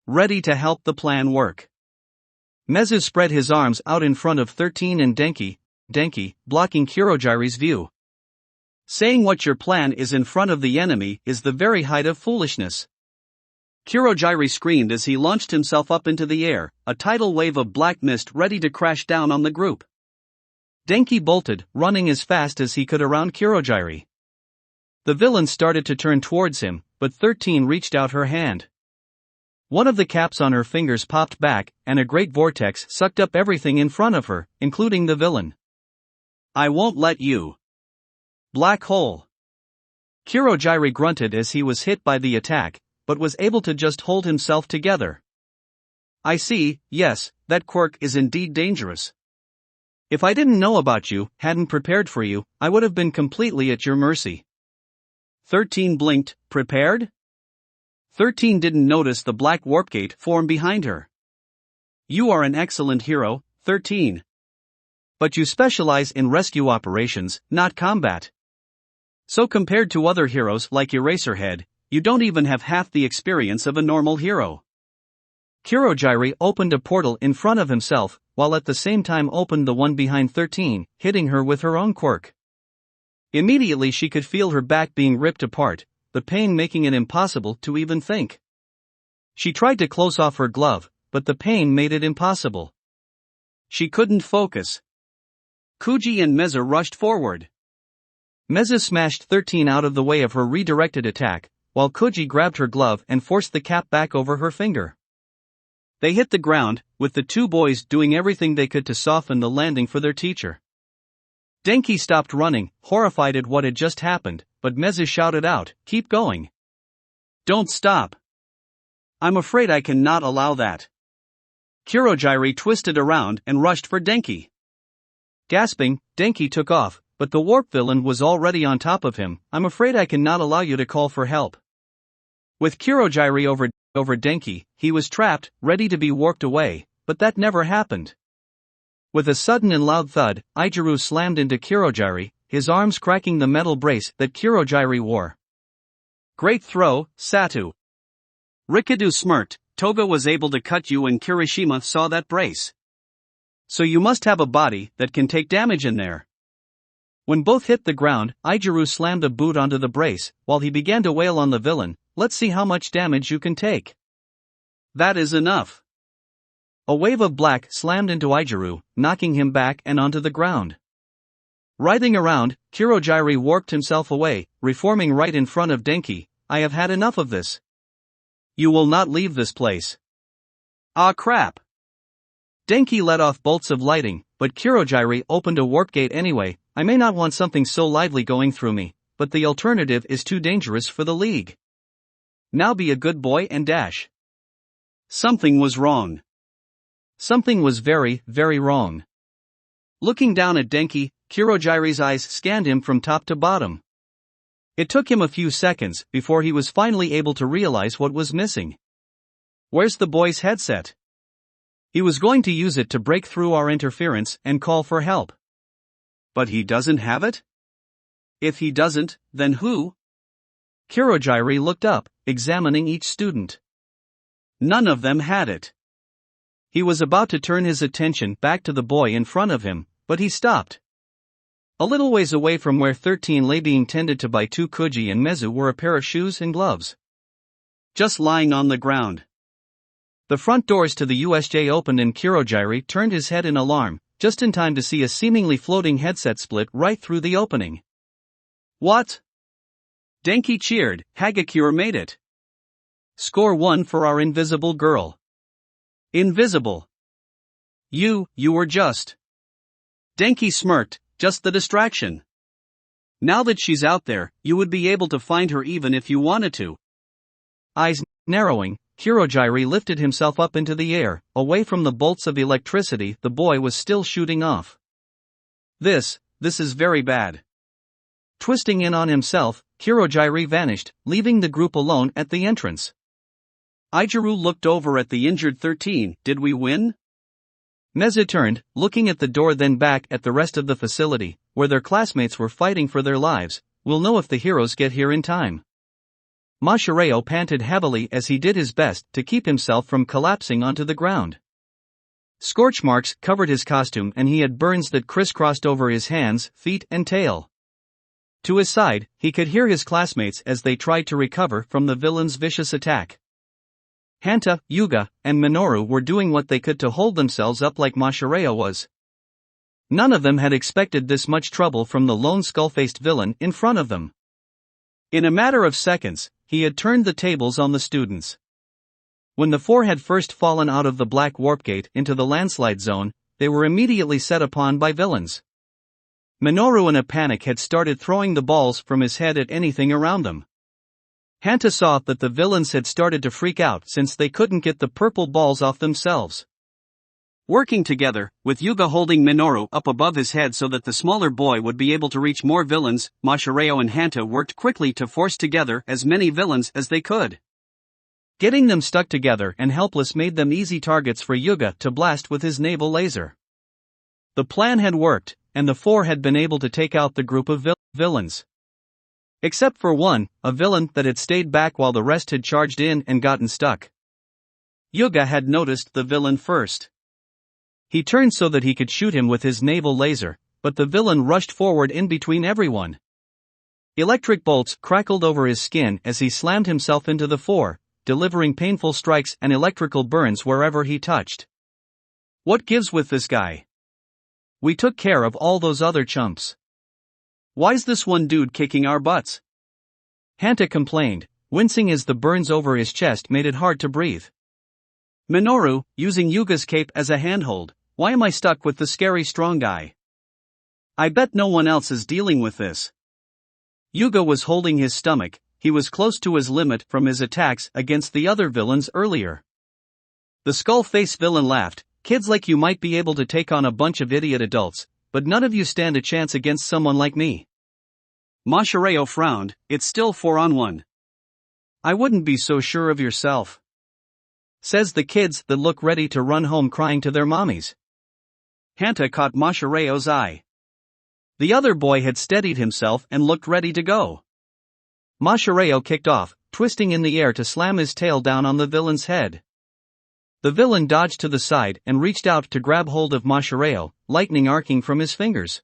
[SPEAKER 1] ready to help the plan work. Mezu spread his arms out in front of 13 and Denki, blocking Kirojiri's view. Saying what your plan is in front of the enemy is the very height of foolishness. Kirojiri screamed as he launched himself up into the air, a tidal wave of black mist ready to crash down on the group. Denki bolted, running as fast as he could around Kirojiri. The villain started to turn towards him, but 13 reached out her hand. One of the caps on her fingers popped back, and a great vortex sucked up everything in front of her, including the villain. I won't let you. Black hole. Kirojiri grunted as he was hit by the attack, but was able to just hold himself together. I see, yes, that quirk is indeed dangerous. If I didn't know about you, hadn't prepared for you, I would have been completely at your mercy. 13 blinked, prepared? 13 didn't notice the black warp gate form behind her. You are an excellent hero, 13. But you specialize in rescue operations, not combat. So compared to other heroes like Eraserhead, you don't even have half the experience of a normal hero. Kirojiri opened a portal in front of himself, while at the same time opened the one behind 13, hitting her with her own quirk. Immediately she could feel her back being ripped apart, the pain making it impossible to even think. She tried to close off her glove, but the pain made it impossible. She couldn't focus. Kuji and Mezu rushed forward. Mezu smashed 13 out of the way of her redirected attack, while Kuji grabbed her glove and forced the cap back over her finger. They hit the ground, with the two boys doing everything they could to soften the landing for their teacher. Denki stopped running, horrified at what had just happened, but Mezu shouted out, "Keep going! Don't stop! I'm afraid I cannot allow that. Kurogiri twisted around and rushed for Denki. Gasping, Denki took off, but the warp villain was already on top of him. I'm afraid I cannot allow you to call for help. With Kurogiri over Denki, he was trapped, ready to be warped away, but that never happened. With a sudden and loud thud, Ijiru slammed into Kurogiri, his arms cracking the metal brace that Kurogiri wore. Great throw, Satu. Rikadu smirked. Toga was able to cut you and Kirishima saw that brace. So you must have a body that can take damage in there. When both hit the ground, Ijiru slammed a boot onto the brace, while he began to wail on the villain. Let's see how much damage you can take. That is enough. A wave of black slammed into Ijiru, knocking him back and onto the ground. Writhing around, Kurogiri warped himself away, reforming right in front of Denki. I have had enough of this. You will not leave this place. Ah crap. Denki let off bolts of lighting, but Kurogiri opened a warp gate anyway. I may not want something so lively going through me, but the alternative is too dangerous for the League. Now be a good boy and dash. Something was wrong. Something was very, very wrong. Looking down at Denki, Kurogiri's eyes scanned him from top to bottom. It took him a few seconds before he was finally able to realize what was missing. Where's the boy's headset? He was going to use it to break through our interference and call for help. But he doesn't have it? If he doesn't, then who? Kurogiri looked up, examining each student. None of them had it. He was about to turn his attention back to the boy in front of him, but he stopped. A little ways away from where 13 lay being tended to by Tsukuji and Mezu were a pair of shoes and gloves. Just lying on the ground. The front doors to the USJ opened and Kurogiri turned his head in alarm, just in time to see a seemingly floating headset split right through the opening. What? Denki cheered. Hagakure made it. Score 1 for our invisible girl. Invisible. You were just. Denki smirked, just the distraction. Now that she's out there, you would be able to find her even if you wanted to. Eyes narrowing, Kurogiri lifted himself up into the air, away from the bolts of electricity the boy was still shooting off. This is very bad. Twisting in on himself, Kurogiri vanished, leaving the group alone at the entrance. Ijiru looked over at the injured 13. Did we win? Mezu turned, looking at the door then back at the rest of the facility, where their classmates were fighting for their lives. We'll know if the heroes get here in time. Mashireo panted heavily as he did his best to keep himself from collapsing onto the ground. Scorch marks covered his costume and he had burns that crisscrossed over his hands, feet and tail. To his side, he could hear his classmates as they tried to recover from the villain's vicious attack. Hanta, Yuga, and Minoru were doing what they could to hold themselves up like Mashireo was. None of them had expected this much trouble from the lone skull-faced villain in front of them. In a matter of seconds, he had turned the tables on the students. When the four had first fallen out of the black warp gate into the landslide zone, they were immediately set upon by villains. Minoru in a panic had started throwing the balls from his head at anything around them. Hanta saw that the villains had started to freak out since they couldn't get the purple balls off themselves. Working together, with Yuga holding Minoru up above his head so that the smaller boy would be able to reach more villains, Mashireo and Hanta worked quickly to force together as many villains as they could. Getting them stuck together and helpless made them easy targets for Yuga to blast with his naval laser. The plan had worked, and the four had been able to take out the group of villains. Except for one, a villain that had stayed back while the rest had charged in and gotten stuck. Yuga had noticed the villain first. He turned so that he could shoot him with his naval laser, but the villain rushed forward in between everyone. Electric bolts crackled over his skin as he slammed himself into the four, delivering painful strikes and electrical burns wherever he touched. What gives with this guy? We took care of all those other chumps. Why's this one dude kicking our butts? Hanta complained, wincing as the burns over his chest made it hard to breathe. Minoru, using Yuga's cape as a handhold, why am I stuck with the scary strong guy? I bet no one else is dealing with this. Yuga was holding his stomach, he was close to his limit from his attacks against the other villains earlier. The skull-faced villain laughed. Kids like you might be able to take on a bunch of idiot adults, but none of you stand a chance against someone like me. Mashireo frowned. It's still 4-on-1. I wouldn't be so sure of yourself. Says the kids that look ready to run home crying to their mommies. Hanta caught Mashireo's eye. The other boy had steadied himself and looked ready to go. Mashireo kicked off, twisting in the air to slam his tail down on the villain's head. The villain dodged to the side and reached out to grab hold of Mashireo, lightning arcing from his fingers.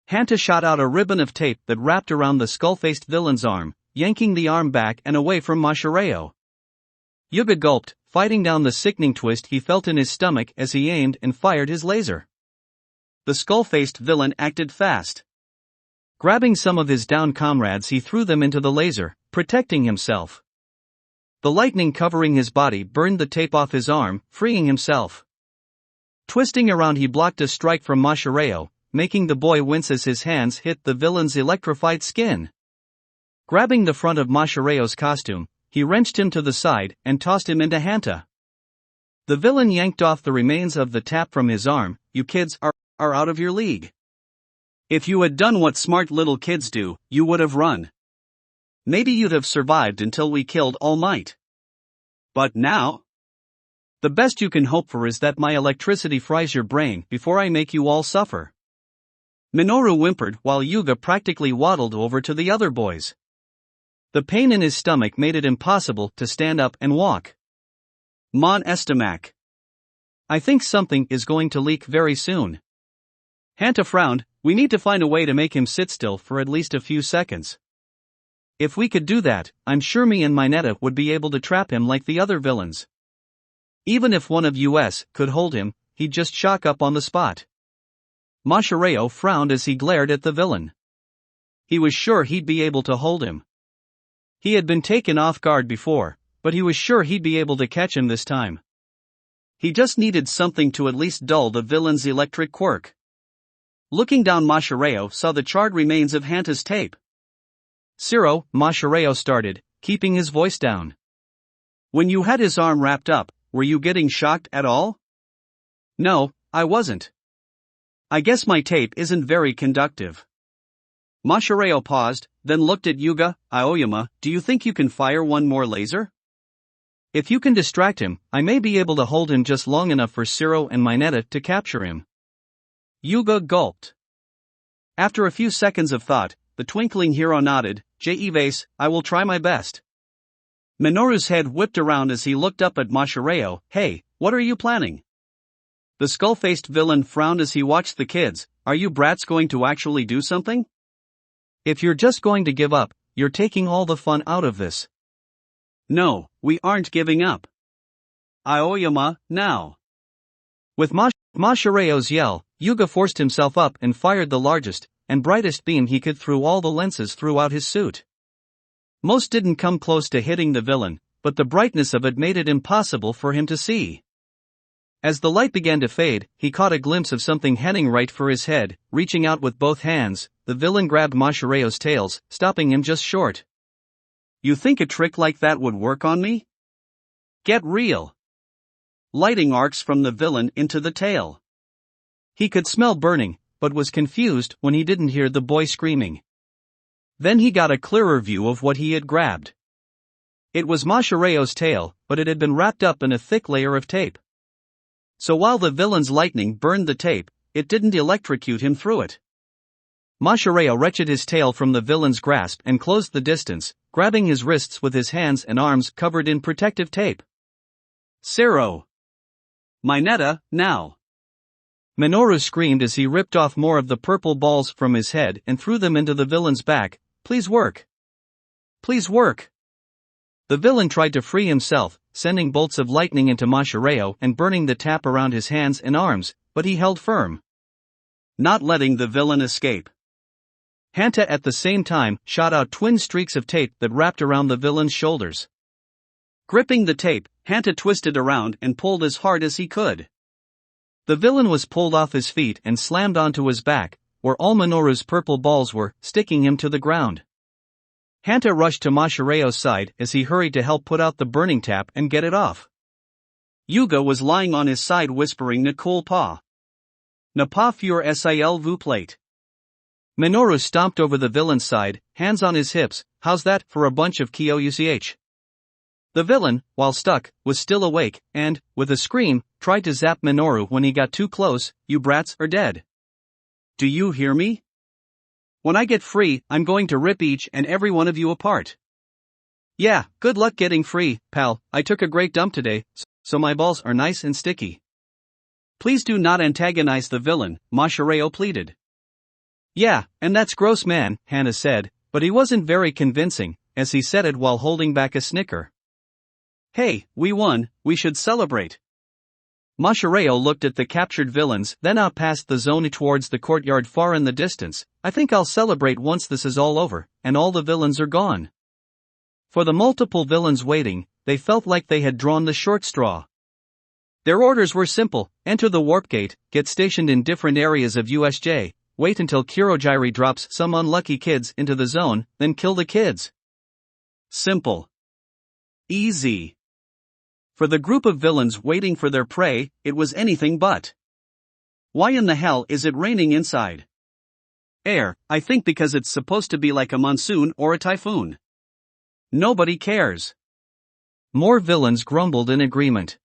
[SPEAKER 1] Hanta shot out a ribbon of tape that wrapped around the skull-faced villain's arm, yanking the arm back and away from Mashireo. Yuga gulped, fighting down the sickening twist he felt in his stomach as he aimed and fired his laser. The skull-faced villain acted fast. Grabbing some of his downed comrades, he threw them into the laser, protecting himself. The lightning covering his body burned the tape off his arm, freeing himself. Twisting around, he blocked a strike from Mashireo, making the boy wince as his hands hit the villain's electrified skin. Grabbing the front of Mashireo's costume, he wrenched him to the side and tossed him into Hanta. The villain yanked off the remains of the tap from his arm. You kids are out of your league. If you had done what smart little kids do, you would have run. Maybe you'd have survived until we killed All Might. But now? The best you can hope for is that my electricity fries your brain before I make you all suffer. Minoru whimpered while Yuga practically waddled over to the other boys. The pain in his stomach made it impossible to stand up and walk. Mon Estimac. I think something is going to leak very soon. Hanta frowned. We need to find a way to make him sit still for at least a few seconds. If we could do that, I'm sure me and Mineta would be able to trap him like the other villains. Even if one of us could hold him, he'd just shock up on the spot. Mashireo frowned as he glared at the villain. He was sure he'd be able to hold him. He had been taken off guard before, but he was sure he'd be able to catch him this time. He just needed something to at least dull the villain's electric quirk. Looking down, Mashireo saw the charred remains of Hanta's tape. Sero, Mashireo started, keeping his voice down. When you had his arm wrapped up, were you getting shocked at all? No, I wasn't. I guess my tape isn't very conductive. Mashireo paused, then looked at Yuga. Aoyama, do you think you can fire one more laser? If you can distract him, I may be able to hold him just long enough for Sero and Mineta to capture him. Yuga gulped. After a few seconds of thought, the twinkling hero nodded. Jevase, I will try my best. Minoru's head whipped around as he looked up at Mashireo. Hey, what are you planning? The skull-faced villain frowned as he watched the kids. Are you brats going to actually do something? If you're just going to give up, you're taking all the fun out of this. No, we aren't giving up. Aoyama, now. With Mashireo's yell, Yuga forced himself up and fired the largest and brightest beam he could through all the lenses throughout his suit. Most didn't come close to hitting the villain, but the brightness of it made it impossible for him to see. As the light began to fade, he caught a glimpse of something heading right for his head. Reaching out with both hands, the villain grabbed Mashireo's tails, stopping him just short. You think a trick like that would work on me? Get real. Lighting arcs from the villain into the tail. He could smell burning, but was confused when he didn't hear the boy screaming. Then he got a clearer view of what he had grabbed. It was Mashireo's tail, but it had been wrapped up in a thick layer of tape. So while the villain's lightning burned the tape, it didn't electrocute him through it. Mashireo wrenched his tail from the villain's grasp and closed the distance, grabbing his wrists with his hands and arms covered in protective tape. Sero. Mineta, now. Minoru screamed as he ripped off more of the purple balls from his head and threw them into the villain's back. Please work. Please work. The villain tried to free himself, sending bolts of lightning into Mashireo and burning the tap around his hands and arms, but he held firm, not letting the villain escape. Hanta at the same time shot out twin streaks of tape that wrapped around the villain's shoulders. Gripping the tape, Hanta twisted around and pulled as hard as he could. The villain was pulled off his feet and slammed onto his back, where all Minoru's purple balls were, sticking him to the ground. Hanta rushed to Mashireo's side as he hurried to help put out the burning tap and get it off. Yuga was lying on his side whispering Nicole Pa. Ne pas fur s'il vous plaît. Minoru stomped over the villain's side, hands on his hips. How's that for a bunch of Kouch? The villain, while stuck, was still awake, and, with a scream, tried to zap Minoru when he got too close. You brats are dead. Do you hear me? When I get free, I'm going to rip each and every one of you apart. Yeah, good luck getting free, pal. I took a great dump today, so my balls are nice and sticky. Please do not antagonize the villain, Mashireo pleaded. Yeah, and that's gross man, Hannah said, but he wasn't very convincing, as he said it while holding back a snicker. Hey, we won, we should celebrate. Mashireo looked at the captured villains, then out past the zone towards the courtyard far in the distance. I think I'll celebrate once this is all over, and all the villains are gone. For the multiple villains waiting, they felt like they had drawn the short straw. Their orders were simple: enter the warp gate, get stationed in different areas of USJ, wait until Kurogiri drops some unlucky kids into the zone, then kill the kids. Simple. Easy. For the group of villains waiting for their prey, it was anything but. Why in the hell is it raining inside? Air, I think because it's supposed to be like a monsoon or a typhoon. Nobody cares. More villains grumbled in agreement.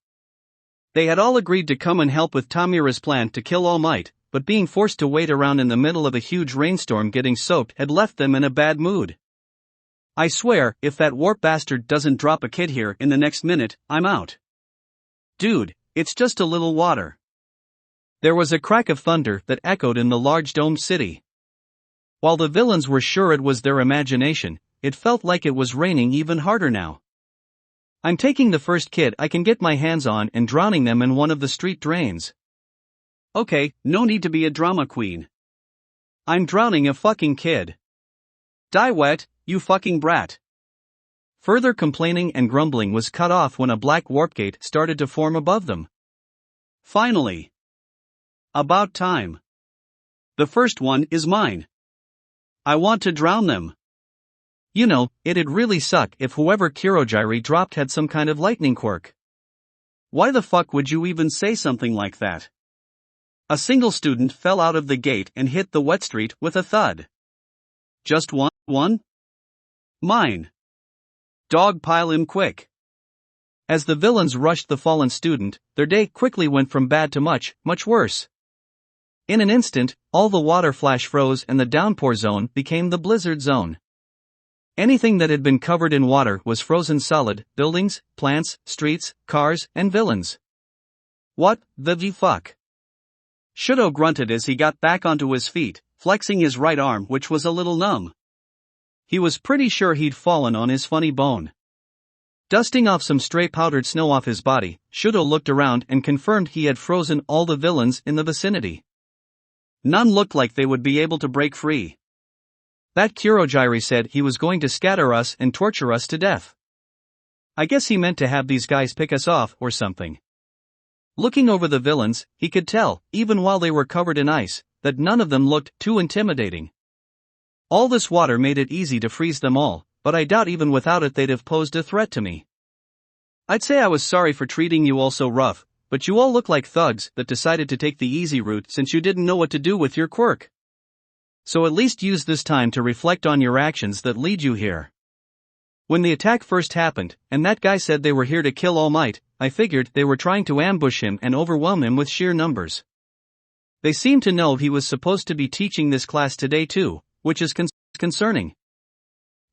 [SPEAKER 1] They had all agreed to come and help with Tamira's plan to kill All Might, but being forced to wait around in the middle of a huge rainstorm getting soaked had left them in a bad mood. I swear, if that warp bastard doesn't drop a kid here in the next minute, I'm out. Dude, it's just a little water. There was a crack of thunder that echoed in the large domed city. While the villains were sure it was their imagination, it felt like it was raining even harder now. I'm taking the first kid I can get my hands on and drowning them in one of the street drains. Okay, no need to be a drama queen. I'm drowning a fucking kid. Die wet, you fucking brat. Further complaining and grumbling was cut off when a black warp gate started to form above them. Finally. About time. The first one is mine. I want to drown them. You know, it'd really suck if whoever Kurogiri dropped had some kind of lightning quirk. Why the fuck would you even say something like that? A single student fell out of the gate and hit the wet street with a thud. Just one? Mine. Dog pile him quick. As the villains rushed the fallen student, their day quickly went from bad to much worse. In an instant, all the water flash froze and the downpour zone became the blizzard zone. Anything that had been covered in water was frozen solid: buildings, plants, streets, cars, and villains. What the fuck? Shudo grunted as he got back onto his feet, flexing his right arm, which was a little numb. He was pretty sure he'd fallen on his funny bone. Dusting off some stray powdered snow off his body, Shudo looked around and confirmed he had frozen all the villains in the vicinity. None looked like they would be able to break free. That Kurogiri said he was going to scatter us and torture us to death. I guess he meant to have these guys pick us off or something. Looking over the villains, he could tell, even while they were covered in ice, that none of them looked too intimidating. All this water made it easy to freeze them all, but I doubt even without it they'd have posed a threat to me. I'd say I was sorry for treating you all so rough, but you all look like thugs that decided to take the easy route since you didn't know what to do with your quirk. So at least use this time to reflect on your actions that lead you here. When the attack first happened, and that guy said they were here to kill All Might, I figured they were trying to ambush him and overwhelm him with sheer numbers. They seemed to know he was supposed to be teaching this class today too, which is concerning.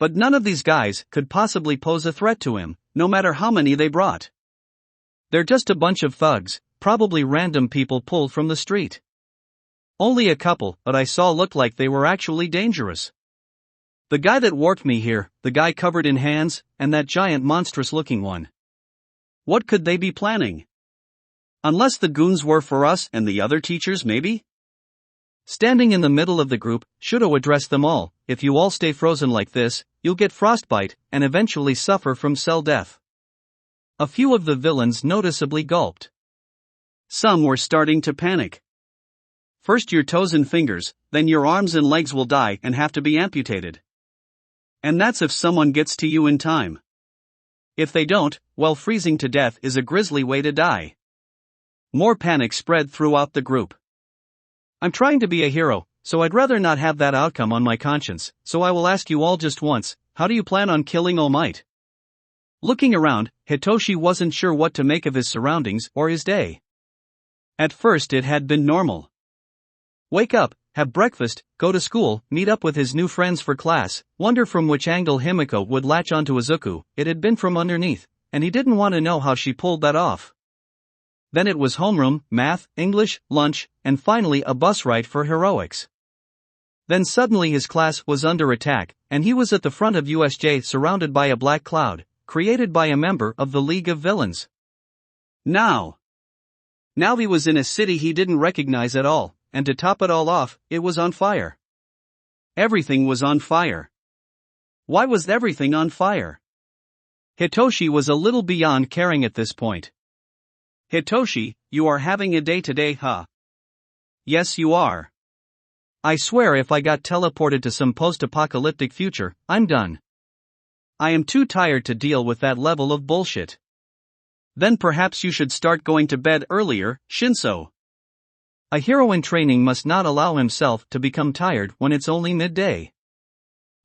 [SPEAKER 1] But none of these guys could possibly pose a threat to him, no matter how many they brought. They're just a bunch of thugs, probably random people pulled from the street. Only a couple, but I saw looked like they were actually dangerous. The guy that warped me here, the guy covered in hands, and that giant monstrous-looking one. What could they be planning? Unless the goons were for us and the other teachers, maybe? Standing in the middle of the group, Shudo addressed them all. If you all stay frozen like this, you'll get frostbite and eventually suffer from cell death. A few of the villains noticeably gulped. Some were starting to panic. First your toes and fingers, then your arms and legs will die and have to be amputated. And that's if someone gets to you in time. If they don't, well, freezing to death is a grisly way to die. More panic spread throughout the group. I'm trying to be a hero, so I'd rather not have that outcome on my conscience, so I will ask you all just once, how do you plan on killing All Might? Looking around, Hitoshi wasn't sure what to make of his surroundings or his day. At first it had been normal. Wake up, have breakfast, go to school, meet up with his new friends for class, wonder from which angle Himiko would latch onto Izuku. It had been from underneath, and he didn't want to know how she pulled that off. Then it was homeroom, math, English, lunch, and finally a bus ride for heroics. Then suddenly his class was under attack, and he was at the front of USJ surrounded by a black cloud, created by a member of the League of Villains. Now he was in a city he didn't recognize at all. And to top it all off, it was on fire. Everything was on fire. Why was everything on fire? Hitoshi was a little beyond caring at this point. Hitoshi, you are having a day today, huh? Yes, you are. I swear if I got teleported to some post-apocalyptic future, I'm done. I am too tired to deal with that level of bullshit. Then perhaps you should start going to bed earlier, Shinso. A hero in training must not allow himself to become tired when it's only midday.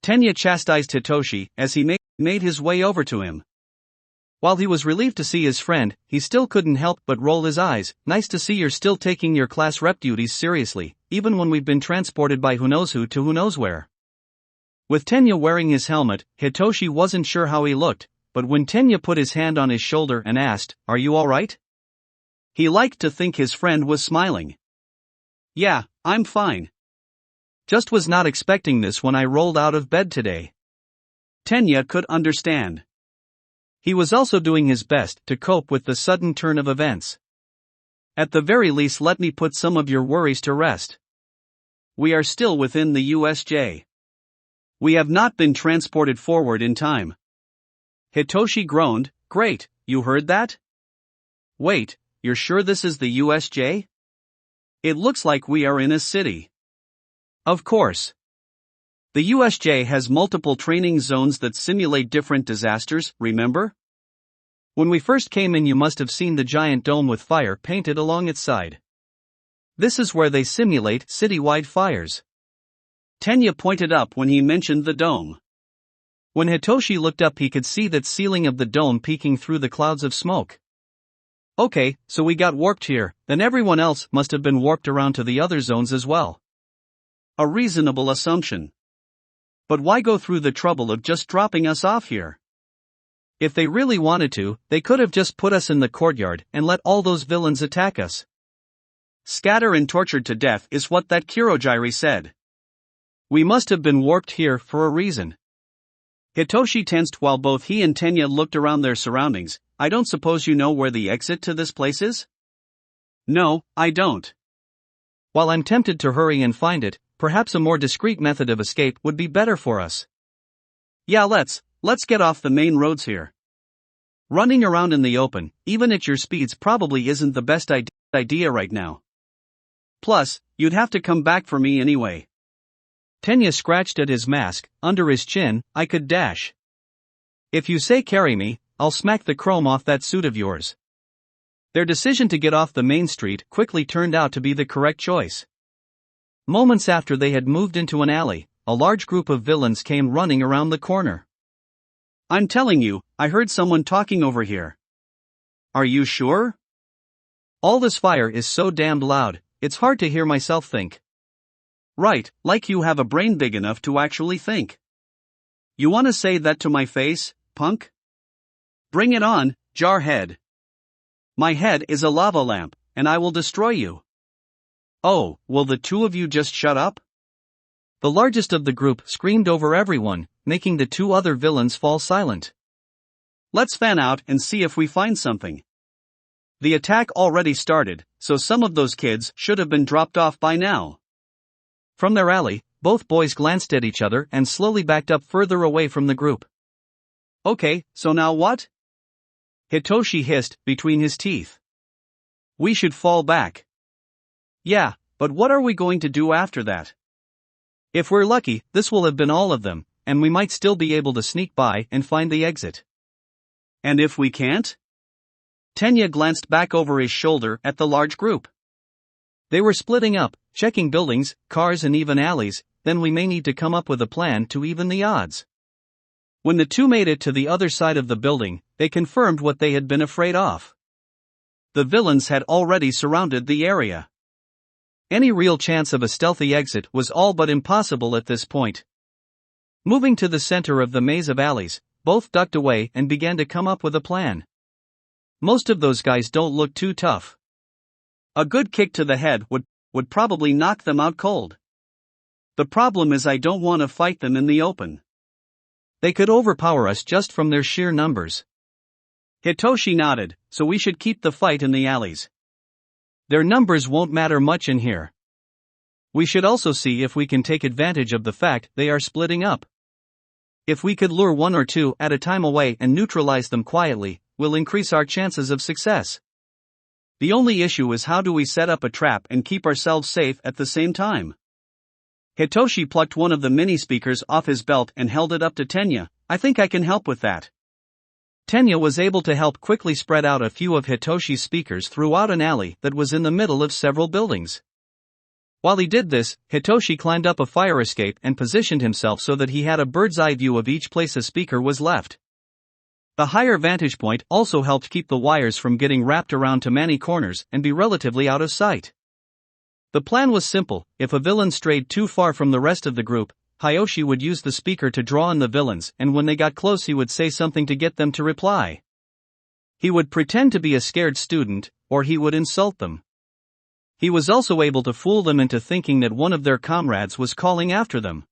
[SPEAKER 1] Tenya chastised Hitoshi as he made his way over to him. While he was relieved to see his friend, he still couldn't help but roll his eyes. Nice to see you're still taking your class rep duties seriously, even when we've been transported by who knows who to who knows where. With Tenya wearing his helmet, Hitoshi wasn't sure how he looked, but when Tenya put his hand on his shoulder and asked, "Are you alright?" He liked to think his friend was smiling. Yeah, I'm fine. Just was not expecting this when I rolled out of bed today. Tenya could understand. He was also doing his best to cope with the sudden turn of events. At the very least, let me put some of your worries to rest. We are still within the USJ. We have not been transported forward in time. Hitoshi groaned. Great, you heard that? Wait, you're sure this is the USJ? It looks like we are in a city. Of course. The USJ has multiple training zones that simulate different disasters, remember? When we first came in, you must have seen the giant dome with fire painted along its side. This is where they simulate citywide fires. Tenya pointed up when he mentioned the dome. When Hitoshi looked up, he could see that ceiling of the dome peeking through the clouds of smoke. Okay, so we got warped here, then everyone else must have been warped around to the other zones as well. A reasonable assumption. But why go through the trouble of just dropping us off here? If they really wanted to, they could have just put us in the courtyard and let all those villains attack us. Scatter and tortured to death is what that Kurogiri said. We must have been warped here for a reason. Hitoshi tensed while both he and Tenya looked around their surroundings. I don't suppose you know where the exit to this place is? No, I don't. While I'm tempted to hurry and find it, perhaps a more discreet method of escape would be better for us. Yeah, let's get off the main roads here. Running around in the open, even at your speeds, probably isn't the best idea right now. Plus, you'd have to come back for me anyway. Tenya scratched at his mask. Under his chin, I could dash. If you say carry me, I'll smack the chrome off that suit of yours. Their decision to get off the main street quickly turned out to be the correct choice. Moments after they had moved into an alley, a large group of villains came running around the corner. I'm telling you, I heard someone talking over here. Are you sure? All this fire is so damned loud, it's hard to hear myself think. Right, like you have a brain big enough to actually think. You want to say that to my face, punk? Bring it on, Jarhead. My head is a lava lamp, and I will destroy you. Oh, will the two of you just shut up? The largest of the group screamed over everyone, making the two other villains fall silent. Let's fan out and see if we find something. The attack already started, so some of those kids should have been dropped off by now. From their alley, both boys glanced at each other and slowly backed up further away from the group. Okay, so now what? Hitoshi hissed between his teeth. We should fall back. Yeah, but what are we going to do after that? If we're lucky, this will have been all of them, and we might still be able to sneak by and find the exit. And if we can't? Tenya glanced back over his shoulder at the large group. They were splitting up, checking buildings, cars and even alleys. Then we may need to come up with a plan to even the odds. When the two made it to the other side of the building, they confirmed what they had been afraid of. The villains had already surrounded the area. Any real chance of a stealthy exit was all but impossible at this point. Moving to the center of the maze of alleys, both ducked away and began to come up with a plan. Most of those guys don't look too tough. A good kick to the head would probably knock them out cold. The problem is I don't want to fight them in the open. They could overpower us just from their sheer numbers. Hitoshi nodded, so we should keep the fight in the alleys. Their numbers won't matter much in here. We should also see if we can take advantage of the fact they are splitting up. If we could lure one or two at a time away and neutralize them quietly, we'll increase our chances of success. The only issue is how do we set up a trap and keep ourselves safe at the same time? Hitoshi plucked one of the mini-speakers off his belt and held it up to Tenya. I think I can help with that. Tenya was able to help quickly spread out a few of Hitoshi's speakers throughout an alley that was in the middle of several buildings. While he did this, Hitoshi climbed up a fire escape and positioned himself so that he had a bird's-eye view of each place a speaker was left. The higher vantage point also helped keep the wires from getting wrapped around to many corners and be relatively out of sight. The plan was simple: if a villain strayed too far from the rest of the group, Hiyoshi would use the speaker to draw in the villains, and when they got close he would say something to get them to reply. He would pretend to be a scared student, or he would insult them. He was also able to fool them into thinking that one of their comrades was calling after them.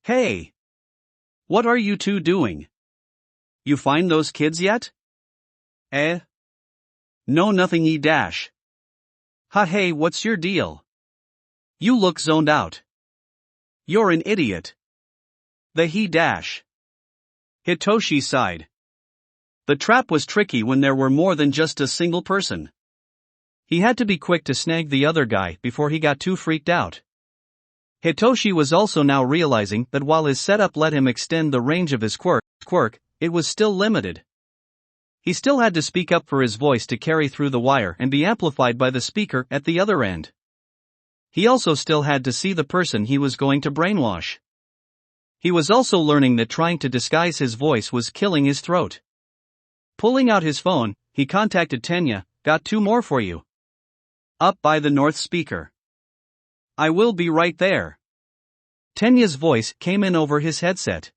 [SPEAKER 1] Hey! What are you two doing? You find those kids yet? No, nothing. Ha, hey, what's your deal? You look zoned out. You're an idiot. Hitoshi sighed. The trap was tricky when there were more than just a single person. He had to be quick to snag the other guy before he got too freaked out. Hitoshi was also now realizing that while his setup let him extend the range of his quirk, it was still limited. He still had to speak up for his voice to carry through the wire and be amplified by the speaker at the other end. He also still had to see the person he was going to brainwash. He was also learning that trying to disguise his voice was killing his throat. Pulling out his phone, he contacted Tenya. Got two more for you. Up by the north speaker. I will be right there. Tenya's voice came in over his headset.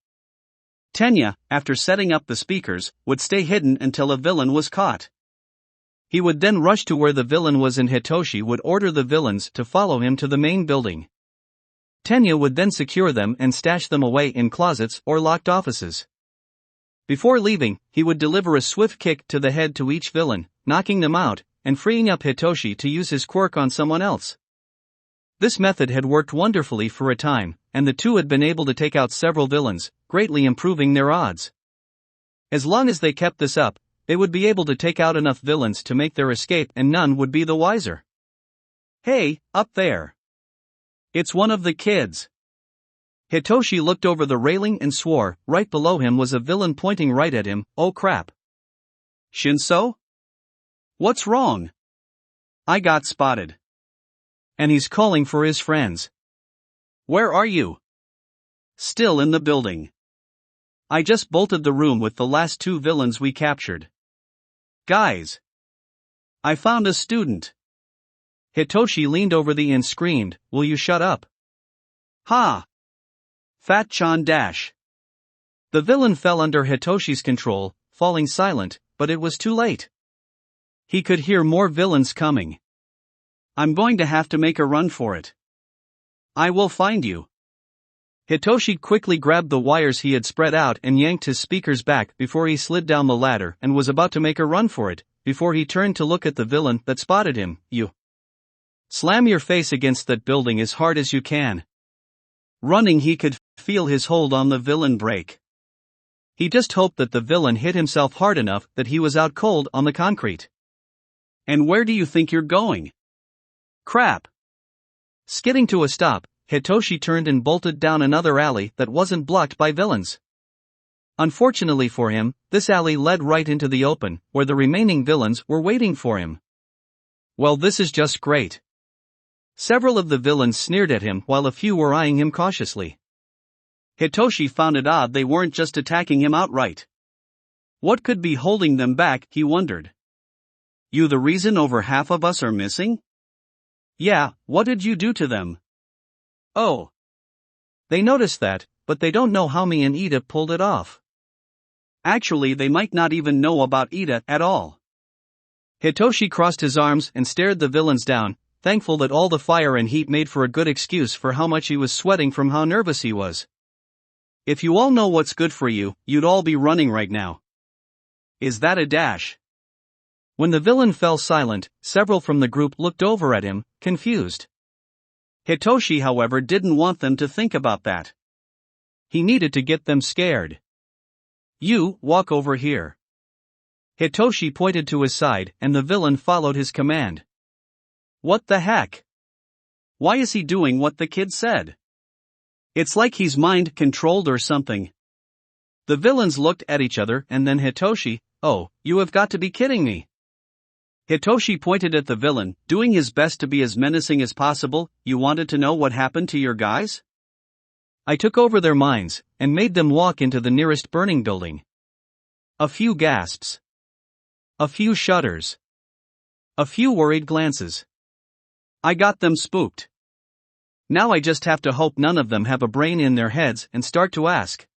[SPEAKER 1] Tenya, after setting up the speakers, would stay hidden until a villain was caught. He would then rush to where the villain was and Hitoshi would order the villains to follow him to the main building. Tenya would then secure them and stash them away in closets or locked offices. Before leaving, he would deliver a swift kick to the head to each villain, knocking them out, and freeing up Hitoshi to use his quirk on someone else. This method had worked wonderfully for a time, and the two had been able to take out several villains, greatly improving their odds. As long as they kept this up, they would be able to take out enough villains to make their escape and none would be the wiser. Hey, up there! It's one of the kids! Hitoshi looked over the railing and swore. Right below him was a villain pointing right at him. Oh crap! Shinso? What's wrong? I got spotted. And he's calling for his friends. Where are you? Still in the building. I just bolted the room with the last two villains we captured. Guys! I found a student. Hitoshi leaned over the and screamed, will you shut up? Ha! Fat-chan dash. The villain fell under Hitoshi's control, falling silent, but it was too late. He could hear more villains coming. I'm going to have to make a run for it. I will find you. Hitoshi quickly grabbed the wires he had spread out and yanked his speakers back before he slid down the ladder and was about to make a run for it, before he turned to look at the villain that spotted him. You slam your face against that building as hard as you can. Running, he could feel his hold on the villain break. He just hoped that the villain hit himself hard enough that he was out cold on the concrete. And where do you think you're going? Crap! Skidding to a stop, Hitoshi turned and bolted down another alley that wasn't blocked by villains. Unfortunately for him, this alley led right into the open, where the remaining villains were waiting for him. Well, this is just great. Several of the villains sneered at him while a few were eyeing him cautiously. Hitoshi found it odd they weren't just attacking him outright. What could be holding them back, he wondered. You the reason over half of us are missing? Yeah, what did you do to them? Oh. They noticed that, but they don't know how me and Iida pulled it off. Actually, they might not even know about Iida at all. Hitoshi crossed his arms and stared the villains down, thankful that all the fire and heat made for a good excuse for how much he was sweating from how nervous he was. If you all know what's good for you, you'd all be running right now. Is that a dash? When the villain fell silent, several from the group looked over at him, confused. Hitoshi, however, didn't want them to think about that. He needed to get them scared. You, walk over here. Hitoshi pointed to his side, and the villain followed his command. What the heck? Why is he doing what the kid said? It's like he's mind-controlled or something. The villains looked at each other and then Hitoshi. Oh, you have got to be kidding me. Hitoshi pointed at the villain, doing his best to be as menacing as possible. You wanted to know what happened to your guys? I took over their minds, and made them walk into the nearest burning building. A few gasps. A few shudders. A few worried glances. I got them spooked. Now I just have to hope none of them have a brain in their heads and start to ask.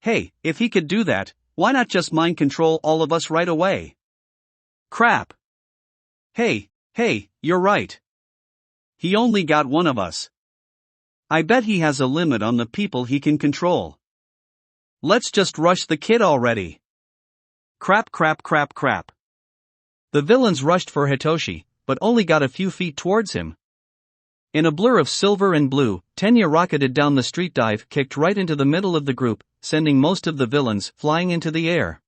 [SPEAKER 1] Hey, if he could do that, why not just mind control all of us right away? Crap. Hey, you're right. He only got one of us. I bet he has a limit on the people he can control. Let's just rush the kid already. Crap. The villains rushed for Hitoshi, but only got a few feet towards him. In a blur of silver and blue, Tenya rocketed down the street, dive kicked right into the middle of the group, sending most of the villains flying into the air.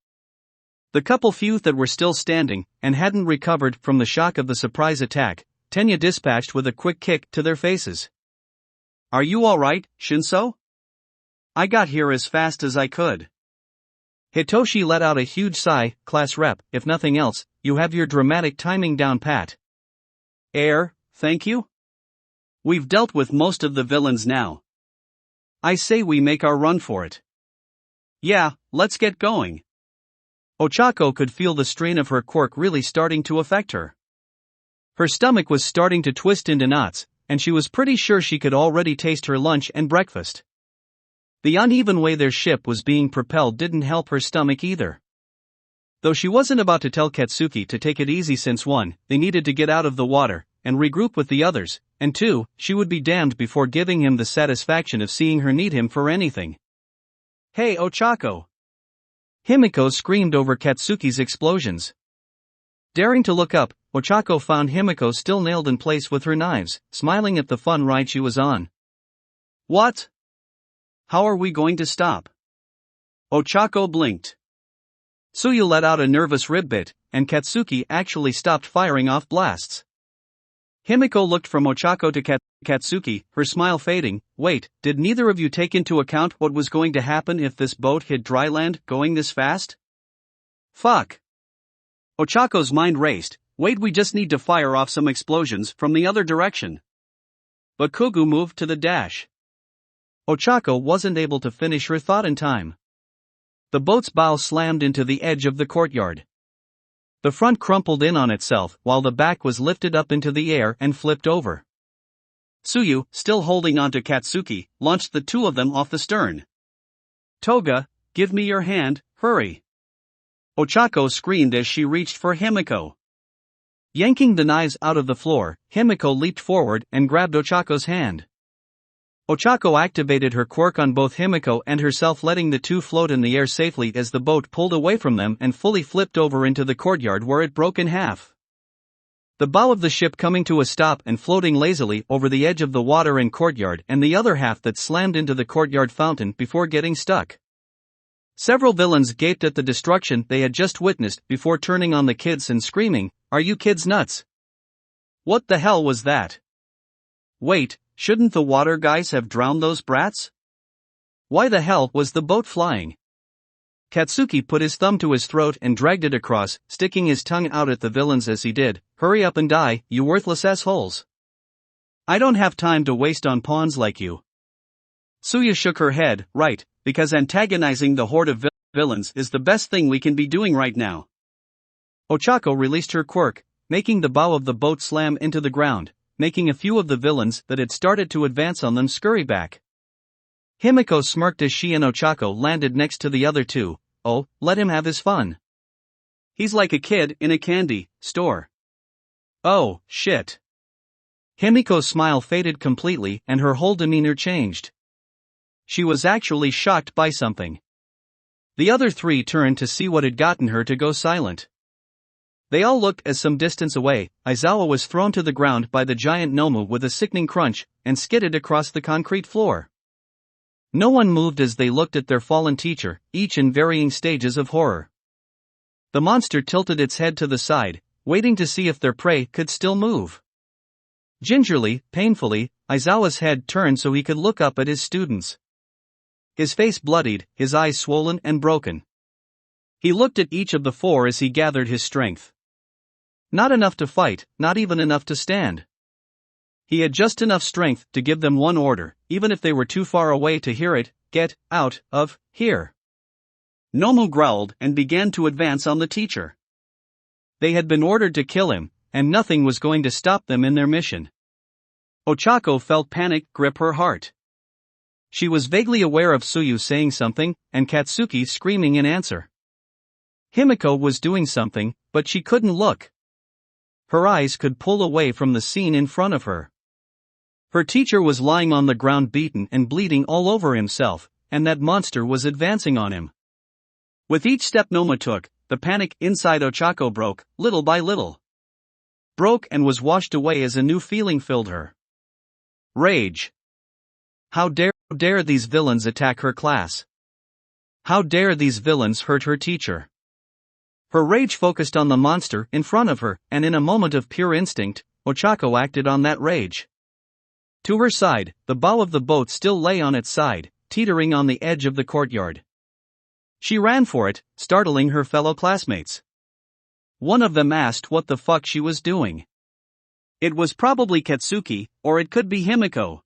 [SPEAKER 1] The couple few that were still standing, and hadn't recovered from the shock of the surprise attack, Tenya dispatched with a quick kick to their faces. Are you alright, Shinso? I got here as fast as I could. Hitoshi let out a huge sigh. Class rep, if nothing else, you have your dramatic timing down pat. Thank you? We've dealt with most of the villains now. I say we make our run for it. Yeah, let's get going. Ochako could feel the strain of her quirk really starting to affect her. Her stomach was starting to twist into knots, and she was pretty sure she could already taste her lunch and breakfast. The uneven way their ship was being propelled didn't help her stomach either. Though she wasn't about to tell Katsuki to take it easy since 1, they needed to get out of the water and regroup with the others, and 2, she would be damned before giving him the satisfaction of seeing her need him for anything. Hey Ochako! Himiko screamed over Katsuki's explosions. Daring to look up, Ochako found Himiko still nailed in place with her knives, smiling at the fun ride she was on. What? How are we going to stop? Ochako blinked. Tsuyu let out a nervous ribbit, and Katsuki actually stopped firing off blasts. Himiko looked from Ochako to Katsuki, her smile fading. Wait, did neither of you take into account what was going to happen if this boat hit dry land going this fast? Fuck. Ochako's mind raced. Wait, we just need to fire off some explosions from the other direction. Bakugou moved to the dash. Ochako wasn't able to finish her thought in time. The boat's bow slammed into the edge of the courtyard. The front crumpled in on itself while the back was lifted up into the air and flipped over. Tsuyu, still holding onto Katsuki, launched the two of them off the stern. Toga, give me your hand, hurry! Ochako screamed as she reached for Himiko. Yanking the knives out of the floor, Himiko leaped forward and grabbed Ochako's hand. Ochako activated her quirk on both Himiko and herself, letting the two float in the air safely as the boat pulled away from them and fully flipped over into the courtyard where it broke in half. The bow of the ship coming to a stop and floating lazily over the edge of the water and courtyard, and the other half that slammed into the courtyard fountain before getting stuck. Several villains gaped at the destruction they had just witnessed before turning on the kids and screaming, "Are you kids nuts? What the hell was that? Wait, Shouldn't the water guys have drowned those brats? Why the hell was the boat flying? Katsuki put his thumb to his throat and dragged it across, sticking his tongue out at the villains as he did. Hurry up and die, you worthless assholes. I don't have time to waste on pawns like you. Suya shook her head. Right, because antagonizing the horde of villains is the best thing we can be doing right now. Ochako released her quirk, making the bow of the boat slam into the ground, making a few of the villains that had started to advance on them scurry back. Himiko smirked as she and Ochako landed next to the other two. Oh, let him have his fun. He's like a kid in a candy store. Oh, shit. Himiko's smile faded completely and her whole demeanor changed. She was actually shocked by something. The other three turned to see what had gotten her to go silent. They all looked as some distance away. Aizawa was thrown to the ground by the giant Nomu with a sickening crunch and skidded across the concrete floor. No one moved as they looked at their fallen teacher, each in varying stages of horror. The monster tilted its head to the side, waiting to see if their prey could still move. Gingerly, painfully, Aizawa's head turned so he could look up at his students. His face bloodied, his eyes swollen and broken. He looked at each of the four as he gathered his strength. Not enough to fight, not even enough to stand. He had just enough strength to give them one order, even if they were too far away to hear it: get out of here. Nomu growled and began to advance on the teacher. They had been ordered to kill him, and nothing was going to stop them in their mission. Ochako felt panic grip her heart. She was vaguely aware of Suyu saying something, and Katsuki screaming in answer. Himiko was doing something, but she couldn't look. Her eyes could pull away from the scene in front of her. Her teacher was lying on the ground beaten and bleeding all over himself, and that monster was advancing on him. With each step Noma took, the panic inside Ochako broke, little by little. Broke and was washed away as a new feeling filled her. Rage. How dare these villains attack her class? How dare these villains hurt her teacher? Her rage focused on the monster in front of her, and in a moment of pure instinct, Ochako acted on that rage. To her side, the bow of the boat still lay on its side, teetering on the edge of the courtyard. She ran for it, startling her fellow classmates. One of them asked what the fuck she was doing. It was probably Katsuki, or it could be Himiko.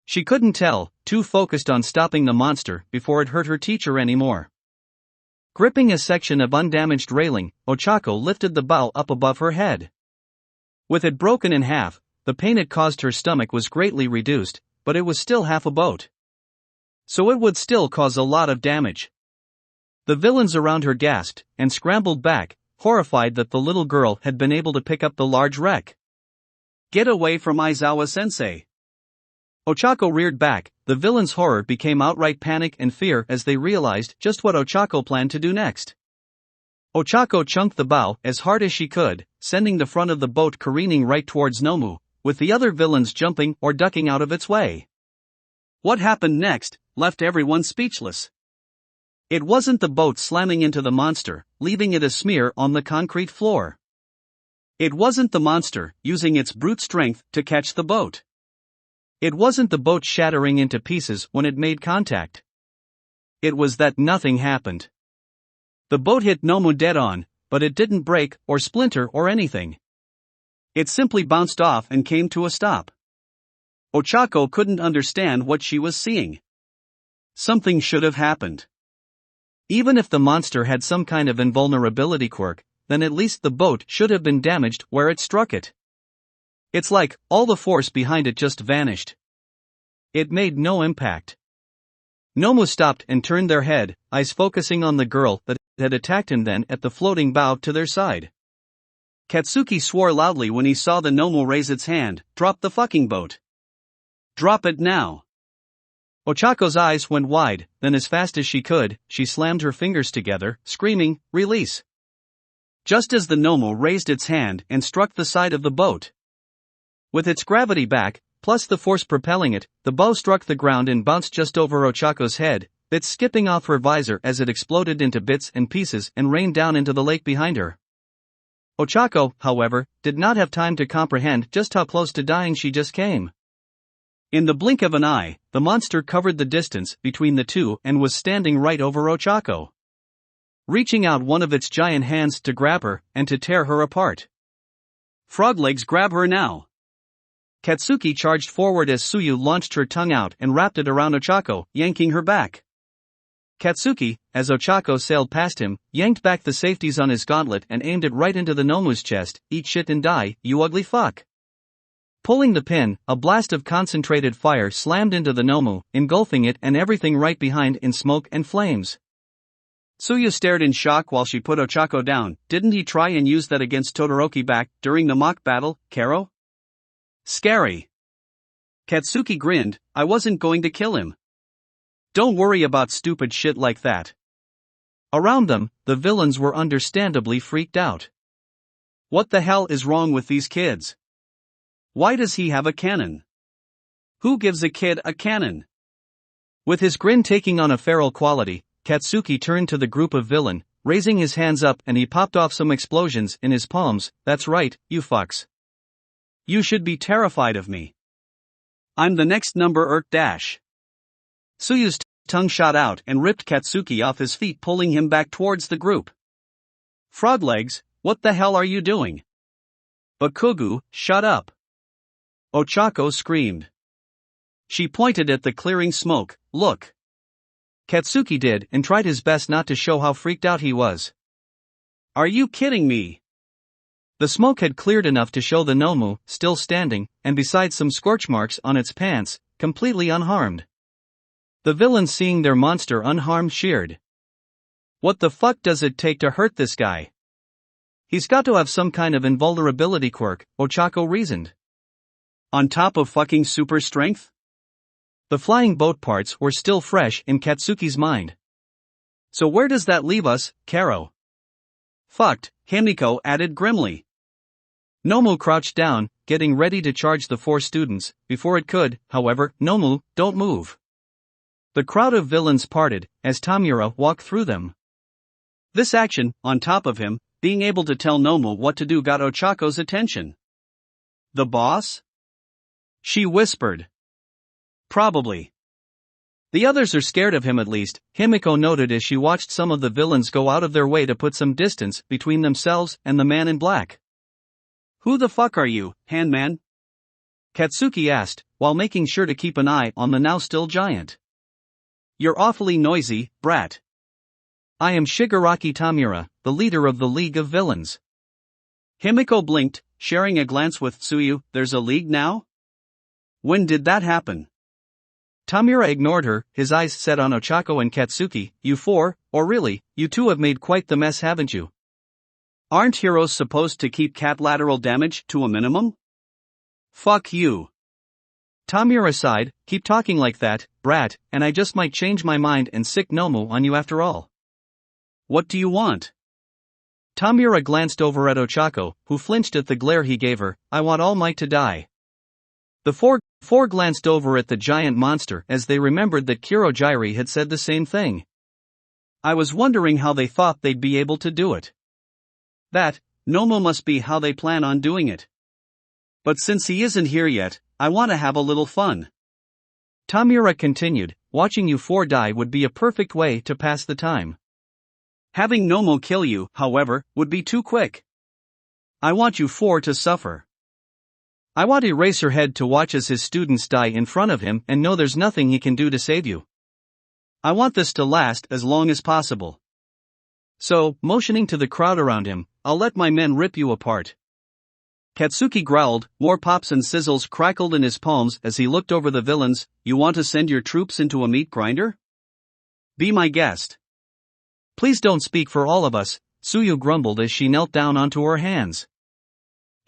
[SPEAKER 1] She couldn't tell, too focused on stopping the monster before it hurt her teacher anymore. Gripping a section of undamaged railing, Ochako lifted the bow up above her head. With it broken in half, the pain it caused her stomach was greatly reduced, but it was still half a boat. So it would still cause a lot of damage. The villains around her gasped, and scrambled back, horrified that the little girl had been able to pick up the large wreck. Get away from Aizawa-sensei! Ochako reared back. The villains' horror became outright panic and fear as they realized just what Ochako planned to do next. Ochako chunked the bow as hard as she could, sending the front of the boat careening right towards Nomu, with the other villains jumping or ducking out of its way. What happened next left everyone speechless. It wasn't the boat slamming into the monster, leaving it a smear on the concrete floor. It wasn't the monster using its brute strength to catch the boat. It wasn't the boat shattering into pieces when it made contact. It was that nothing happened. The boat hit Nomu dead on, but it didn't break or splinter or anything. It simply bounced off and came to a stop. Ochako couldn't understand what she was seeing. Something should have happened. Even if the monster had some kind of invulnerability quirk, then at least the boat should have been damaged where it struck it. It's like all the force behind it just vanished. It made no impact. Nomu stopped and turned their head, eyes focusing on the girl that had attacked him, then at the floating bow to their side. Katsuki swore loudly when he saw the Nomu raise its hand. Drop the fucking boat. Drop it now. Ochako's eyes went wide, then as fast as she could, she slammed her fingers together, screaming, release. Just as the Nomu raised its hand and struck the side of the boat. With its gravity back, plus the force propelling it, the bow struck the ground and bounced just over Ochako's head, bits skipping off her visor as it exploded into bits and pieces and rained down into the lake behind her. Ochako, however, did not have time to comprehend just how close to dying she just came. In the blink of an eye, the monster covered the distance between the two and was standing right over Ochako, reaching out one of its giant hands to grab her and to tear her apart. Frog legs, grab her now! Katsuki charged forward as Tsuyu launched her tongue out and wrapped it around Ochako, yanking her back. Katsuki, as Ochako sailed past him, yanked back the safeties on his gauntlet and aimed it right into the Nomu's chest. Eat shit and die, you ugly fuck! Pulling the pin, a blast of concentrated fire slammed into the Nomu, engulfing it and everything right behind in smoke and flames. Tsuyu stared in shock while she put Ochako down. Didn't he try and use that against Todoroki back during the mock battle, Kero? Scary. Katsuki grinned. I wasn't going to kill him. Don't worry about stupid shit like that. Around them, the villains were understandably freaked out. What the hell is wrong with these kids? Why does he have a cannon? Who gives a kid a cannon? With his grin taking on a feral quality, Katsuki turned to the group of villain, raising his hands up, and he popped off some explosions in his palms. That's right, you fucks. You should be terrified of me. I'm the next number dash. Tsuyu's tongue shot out and ripped Katsuki off his feet, pulling him back towards the group. Frog legs, what the hell are you doing? Bakugou, shut up! Ochako screamed. She pointed at the clearing smoke. Look. Katsuki did and tried his best not to show how freaked out he was. Are you kidding me? The smoke had cleared enough to show the Nomu, still standing, and besides some scorch marks on its pants, completely unharmed. The villains, seeing their monster unharmed, cheered. What the fuck does it take to hurt this guy? He's got to have some kind of invulnerability quirk, Ochako reasoned. On top of fucking super strength? The flying boat parts were still fresh in Katsuki's mind. So where does that leave us, Kero? Fucked, Himiko added grimly. Nomu crouched down, getting ready to charge the four students. Before it could, however, Nomu, don't move. The crowd of villains parted as Tamura walked through them. This action, on top of him being able to tell Nomu what to do, got Ochako's attention. The boss? She whispered. Probably. The others are scared of him at least, Himiko noted as she watched some of the villains go out of their way to put some distance between themselves and the man in black. Who the fuck are you, Handman? Katsuki asked, while making sure to keep an eye on the now still giant. You're awfully noisy, brat. I am Shigaraki Tamura, the leader of the League of Villains. Himiko blinked, sharing a glance with Tsuyu. There's a league now? When did that happen? Tamura ignored her, his eyes set on Ochako and Katsuki. You four, or really, you two have made quite the mess, haven't you? Aren't heroes supposed to keep collateral damage to a minimum? Fuck you. Tamura sighed, keep talking like that, brat, and I just might change my mind and sick Nomu on you after all. What do you want? Tamura glanced over at Ochako, who flinched at the glare he gave her. I want All Might to die. The four glanced over at the giant monster as they remembered that Kurojiiri had said the same thing. I was wondering how they thought they'd be able to do it. That, Nomu, must be how they plan on doing it. But since he isn't here yet, I want to have a little fun. Tamura continued, watching you four die would be a perfect way to pass the time. Having Nomu kill you, however, would be too quick. I want you four to suffer. I want Eraserhead to watch as his students die in front of him and know there's nothing he can do to save you. I want this to last as long as possible. So, motioning to the crowd around him, I'll let my men rip you apart. Katsuki growled, more pops and sizzles crackled in his palms as he looked over the villains. You want to send your troops into a meat grinder? Be my guest. Please don't speak for all of us, Tsuyu grumbled as she knelt down onto her hands.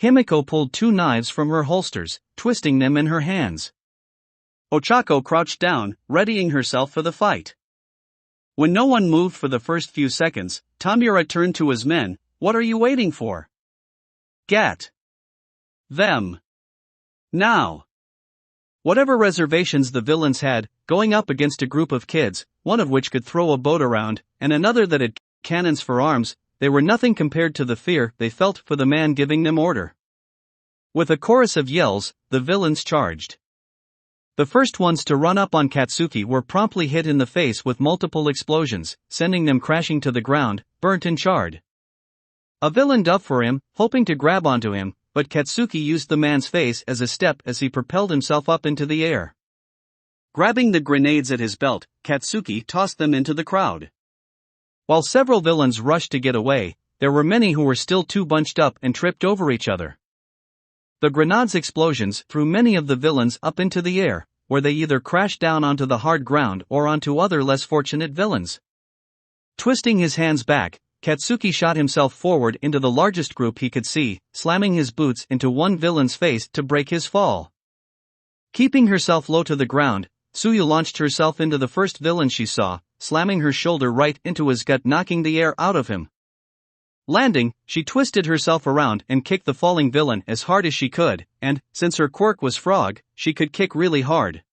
[SPEAKER 1] Himiko pulled two knives from her holsters, twisting them in her hands. Ochako crouched down, readying herself for the fight. When no one moved for the first few seconds, Tamura turned to his men. What are you waiting for? Get them. Now. Whatever reservations the villains had, going up against a group of kids, one of which could throw a boat around, and another that had cannons for arms, they were nothing compared to the fear they felt for the man giving them order. With a chorus of yells, the villains charged. The first ones to run up on Katsuki were promptly hit in the face with multiple explosions, sending them crashing to the ground, burnt and charred. A villain dove for him, hoping to grab onto him, but Katsuki used the man's face as a step as he propelled himself up into the air. Grabbing the grenades at his belt, Katsuki tossed them into the crowd. While several villains rushed to get away, there were many who were still too bunched up and tripped over each other. The grenades' explosions threw many of the villains up into the air, where they either crashed down onto the hard ground or onto other less fortunate villains. Twisting his hands back, Katsuki shot himself forward into the largest group he could see, slamming his boots into one villain's face to break his fall. Keeping herself low to the ground, Tsuyu launched herself into the first villain she saw, slamming her shoulder right into his gut, knocking the air out of him. Landing, she twisted herself around and kicked the falling villain as hard as she could, and, since her quirk was frog, she could kick really hard.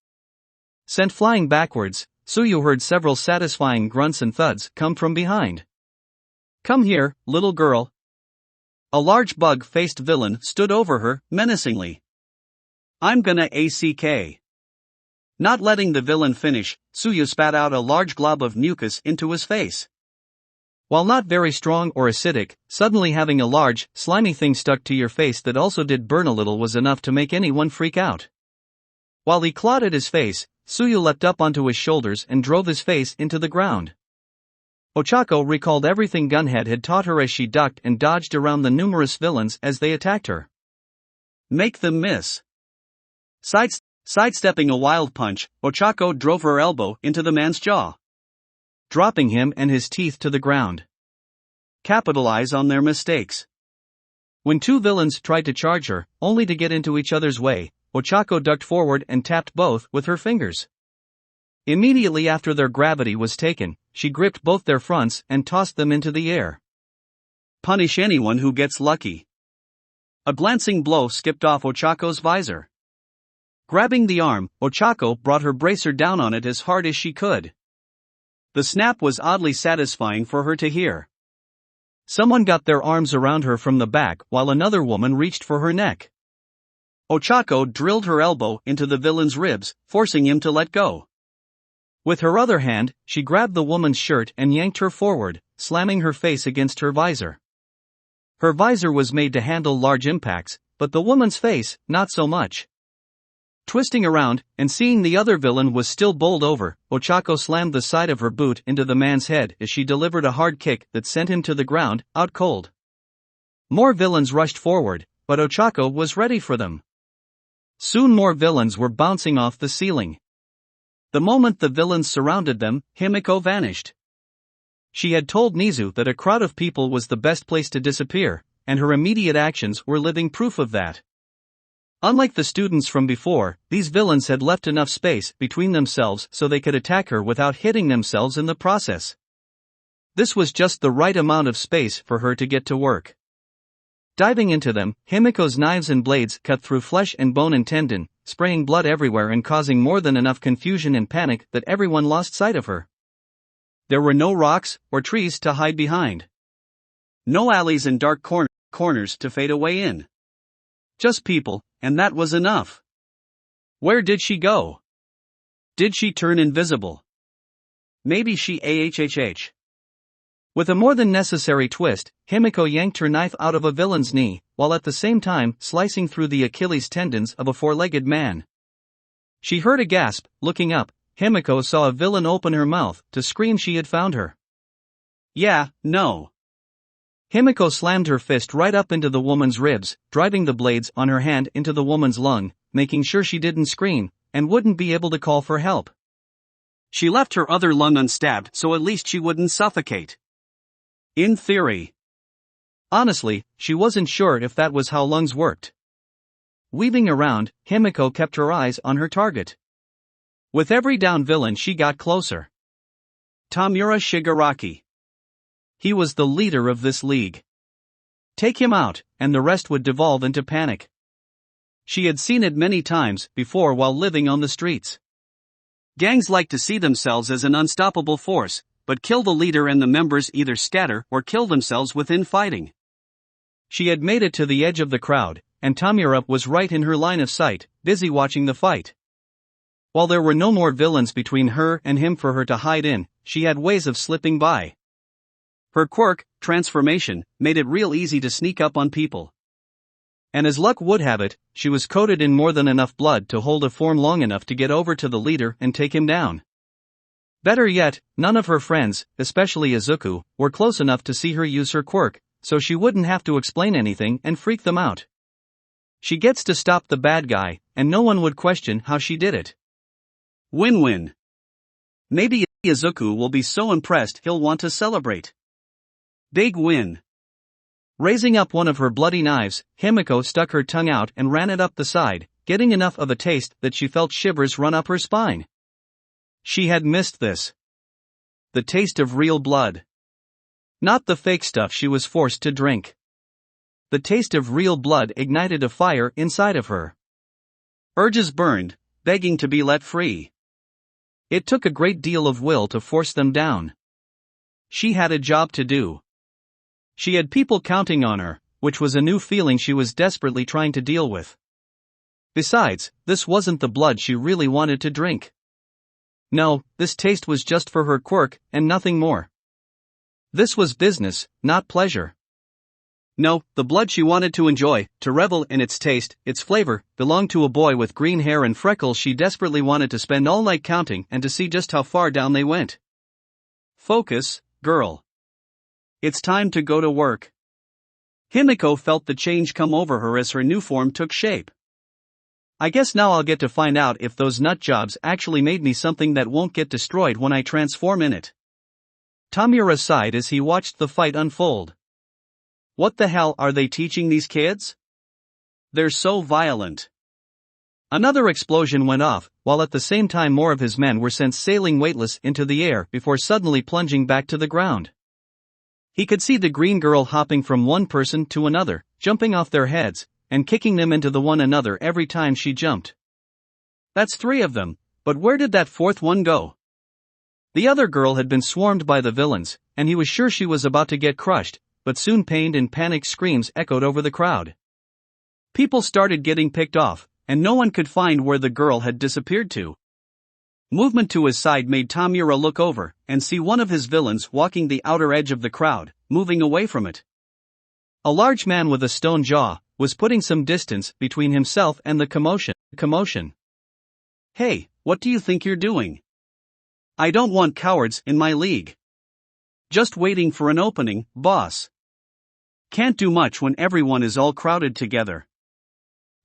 [SPEAKER 1] Sent flying backwards, Tsuyu heard several satisfying grunts and thuds come from behind. "Come here, little girl." A large bug-faced villain stood over her, menacingly. "I'm gonna ack." Not letting the villain finish, Tsuyu spat out a large glob of mucus into his face. While not very strong or acidic, suddenly having a large, slimy thing stuck to your face that also did burn a little was enough to make anyone freak out. While he clawed at his face, Tsuyu leapt up onto his shoulders and drove his face into the ground. Ochako recalled everything Gunhead had taught her as she ducked and dodged around the numerous villains as they attacked her. Make them miss. Sidestepping a wild punch, Ochako drove her elbow into the man's jaw, dropping him and his teeth to the ground. Capitalize on their mistakes. When two villains tried to charge her, only to get into each other's way, Ochako ducked forward and tapped both with her fingers. Immediately after their gravity was taken, she gripped both their fronts and tossed them into the air. Punish anyone who gets lucky. A glancing blow skipped off Ochako's visor. Grabbing the arm, Ochako brought her bracer down on it as hard as she could. The snap was oddly satisfying for her to hear. Someone got their arms around her from the back while another woman reached for her neck. Ochako drilled her elbow into the villain's ribs, forcing him to let go. With her other hand, she grabbed the woman's shirt and yanked her forward, slamming her face against her visor. Her visor was made to handle large impacts, but the woman's face, not so much. Twisting around, and seeing the other villain was still bowled over, Ochako slammed the side of her boot into the man's head as she delivered a hard kick that sent him to the ground, out cold. More villains rushed forward, but Ochako was ready for them. Soon more villains were bouncing off the ceiling. The moment the villains surrounded them, Himiko vanished. She had told Nizu that a crowd of people was the best place to disappear, and her immediate actions were living proof of that. Unlike the students from before, these villains had left enough space between themselves so they could attack her without hitting themselves in the process. This was just the right amount of space for her to get to work. Diving into them, Himiko's knives and blades cut through flesh and bone and tendon, spraying blood everywhere and causing more than enough confusion and panic that everyone lost sight of her. There were no rocks or trees to hide behind. No alleys and dark corners to fade away in. Just people, and that was enough. Where did she go? Did she turn invisible? Maybe she ahhh. With a more than necessary twist, Himiko yanked her knife out of a villain's knee, while at the same time slicing through the Achilles tendons of a four-legged man. She heard a gasp. Looking up, Himiko saw a villain open her mouth to scream she had found her. Yeah, no. Himiko slammed her fist right up into the woman's ribs, driving the blades on her hand into the woman's lung, making sure she didn't scream, and wouldn't be able to call for help. She left her other lung unstabbed so at least she wouldn't suffocate. In theory. Honestly, she wasn't sure if that was how lungs worked. Weaving around, Himiko kept her eyes on her target. With every down villain she got closer. Tamura Shigaraki. He was the leader of this league. Take him out, and the rest would devolve into panic. She had seen it many times before while living on the streets. Gangs like to see themselves as an unstoppable force, but kill the leader and the members either scatter or kill themselves within fighting. She had made it to the edge of the crowd, and Tamura was right in her line of sight, busy watching the fight. While there were no more villains between her and him for her to hide in, she had ways of slipping by. Her quirk, transformation, made it real easy to sneak up on people. And as luck would have it, she was coated in more than enough blood to hold a form long enough to get over to the leader and take him down. Better yet, none of her friends, especially Izuku, were close enough to see her use her quirk, so she wouldn't have to explain anything and freak them out. She gets to stop the bad guy, and no one would question how she did it. Win-win. Maybe Izuku will be so impressed he'll want to celebrate. Big win. Raising up one of her bloody knives, Himiko stuck her tongue out and ran it up the side, getting enough of a taste that she felt shivers run up her spine. She had missed this. The taste of real blood. Not the fake stuff she was forced to drink. The taste of real blood ignited a fire inside of her. Urges burned, begging to be let free. It took a great deal of will to force them down. She had a job to do. She had people counting on her, which was a new feeling she was desperately trying to deal with. Besides, this wasn't the blood she really wanted to drink. No, this taste was just for her quirk, and nothing more. This was business, not pleasure. No, the blood she wanted to enjoy, to revel in its taste, its flavor, belonged to a boy with green hair and freckles she desperately wanted to spend all night counting and to see just how far down they went. Focus, girl. It's time to go to work. Himiko felt the change come over her as her new form took shape. I guess now I'll get to find out if those nut jobs actually made me something that won't get destroyed when I transform in it. Tamura sighed as he watched the fight unfold. What the hell are they teaching these kids? They're so violent. Another explosion went off, while at the same time more of his men were sent sailing weightless into the air before suddenly plunging back to the ground. He could see the green girl hopping from one person to another, jumping off their heads, and kicking them into the one another every time she jumped. That's 3 of them, but where did that 4th one go? The other girl had been swarmed by the villains, and he was sure she was about to get crushed, but soon pained and panicked screams echoed over the crowd. People started getting picked off, and no one could find where the girl had disappeared to. Movement to his side made Tamura look over and see one of his villains walking the outer edge of the crowd, moving away from it. A large man with a stone jaw was putting some distance between himself and the commotion. Hey, what do you think you're doing? I don't want cowards in my league. Just waiting for an opening, boss. Can't do much when everyone is all crowded together.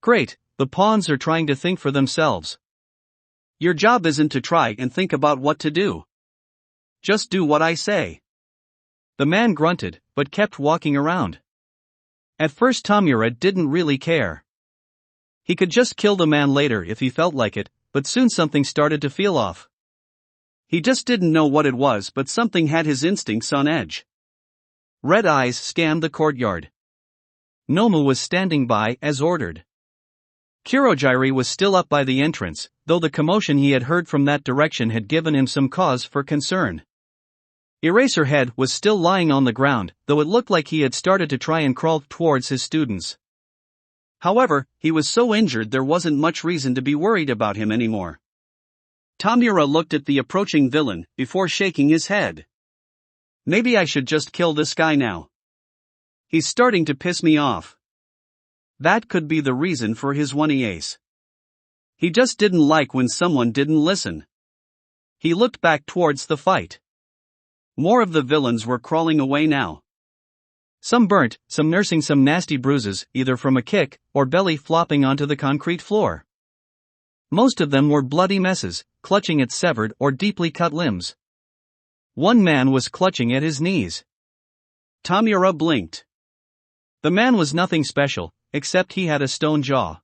[SPEAKER 1] Great, the pawns are trying to think for themselves. Your job isn't to try and think about what to do. Just do what I say. The man grunted, but kept walking around. At first Tamura didn't really care. He could just kill the man later if he felt like it, but soon something started to feel off. He just didn't know what it was, but something had his instincts on edge. Red eyes scanned the courtyard. Nomu was standing by as ordered. Kurogiri was still up by the entrance, though the commotion he had heard from that direction had given him some cause for concern. Eraserhead was still lying on the ground, though it looked like he had started to try and crawl towards his students. However, he was so injured there wasn't much reason to be worried about him anymore. Tamura looked at the approaching villain before shaking his head. Maybe I should just kill this guy now. He's starting to piss me off. That could be the reason for his one ace. He just didn't like when someone didn't listen. He looked back towards the fight. More of the villains were crawling away now. Some burnt, some nursing some nasty bruises, either from a kick or belly flopping onto the concrete floor. Most of them were bloody messes, clutching at severed or deeply cut limbs. One man was clutching at his knees. Tamura blinked. The man was nothing special, except he had a stone jaw.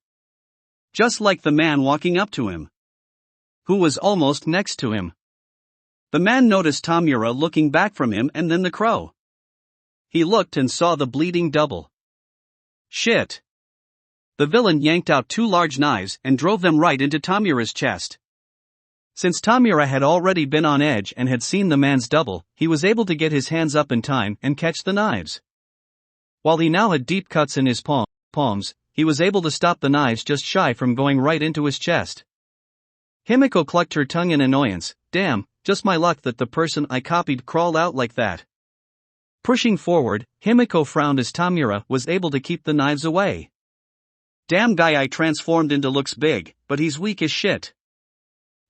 [SPEAKER 1] Just like the man walking up to him, who was almost next to him. The man noticed Tamura looking back from him and then the crow. He looked and saw the bleeding double. Shit! The villain yanked out 2 large knives and drove them right into Tamura's chest. Since Tamura had already been on edge and had seen the man's double, he was able to get his hands up in time and catch the knives. While he now had deep cuts in his palms, he was able to stop the knives just shy from going right into his chest. Himiko clucked her tongue in annoyance. Damn, just my luck that the person I copied crawled out like that. Pushing forward, Himiko frowned as Tamura was able to keep the knives away. Damn guy I transformed into looks big, but he's weak as shit.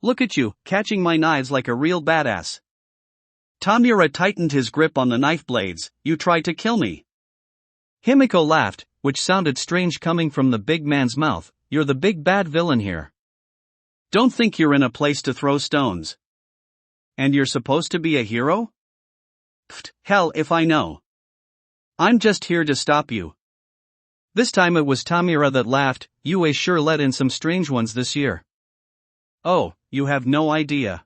[SPEAKER 1] Look at you, catching my knives like a real badass. Tamura tightened his grip on the knife blades. You tried to kill me. Himiko laughed, which sounded strange coming from the big man's mouth. You're the big bad villain here. Don't think you're in a place to throw stones. And you're supposed to be a hero? Pfft, hell if I know. I'm just here to stop you. This time it was Tamura that laughed. You sure let in some strange ones this year. Oh, you have no idea.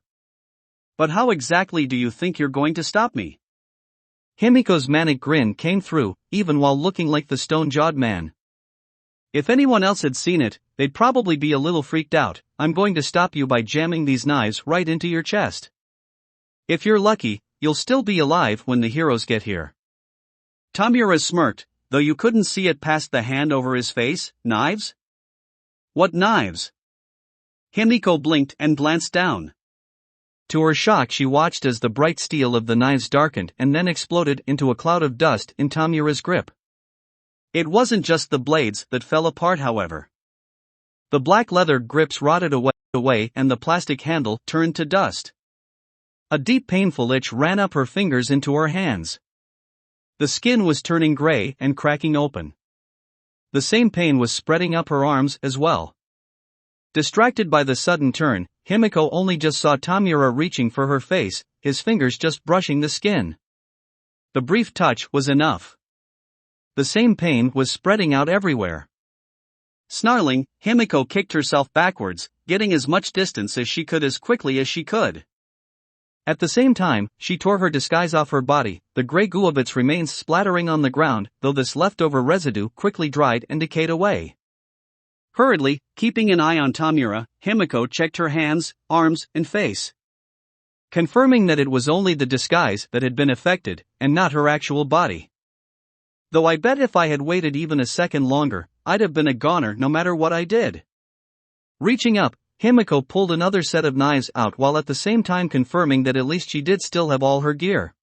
[SPEAKER 1] But how exactly do you think you're going to stop me? Himiko's manic grin came through, even while looking like the stone-jawed man. If anyone else had seen it, they'd probably be a little freaked out. I'm going to stop you by jamming these knives right into your chest. If you're lucky, you'll still be alive when the heroes get here. Tamura smirked, though you couldn't see it past the hand over his face. Knives? What knives? Himiko blinked and glanced down. To her shock, she watched as the bright steel of the knives darkened and then exploded into a cloud of dust in Tamura's grip. It wasn't just the blades that fell apart, however. The black leather grips rotted away and the plastic handle turned to dust. A deep painful itch ran up her fingers into her hands. The skin was turning gray and cracking open. The same pain was spreading up her arms as well. Distracted by the sudden turn, Himiko only just saw Tamura reaching for her face, his fingers just brushing the skin. The brief touch was enough. The same pain was spreading out everywhere. Snarling, Himiko kicked herself backwards, getting as much distance as she could as quickly as she could. At the same time, she tore her disguise off her body, the gray goo of its remains splattering on the ground, though this leftover residue quickly dried and decayed away. Hurriedly, keeping an eye on Tamura, Himiko checked her hands, arms, and face. Confirming that it was only the disguise that had been affected, and not her actual body. Though I bet if I had waited even a second longer, I'd have been a goner no matter what I did. Reaching up, Himiko pulled another set of knives out while at the same time confirming that at least she did still have all her gear.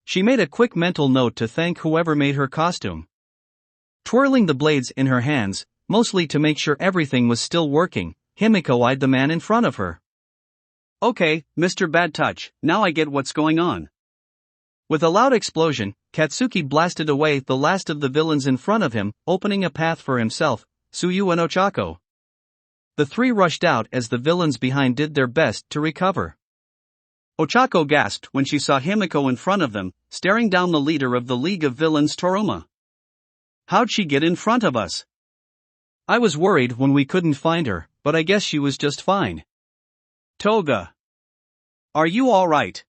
[SPEAKER 1] She made a quick mental note to thank whoever made her costume. Twirling the blades in her hands, mostly to make sure everything was still working, Himiko eyed the man in front of her. Okay, Mr. Bad Touch, now I get what's going on. With a loud explosion, Katsuki blasted away the last of the villains in front of him, opening a path for himself, Tsuyu and Ochako. The three rushed out as the villains behind did their best to recover. Ochako gasped when she saw Himiko in front of them, staring down the leader of the League of Villains, Toruma. How'd she get in front of us? I was worried when we couldn't find her, but I guess she was just fine. Toga. Are you alright?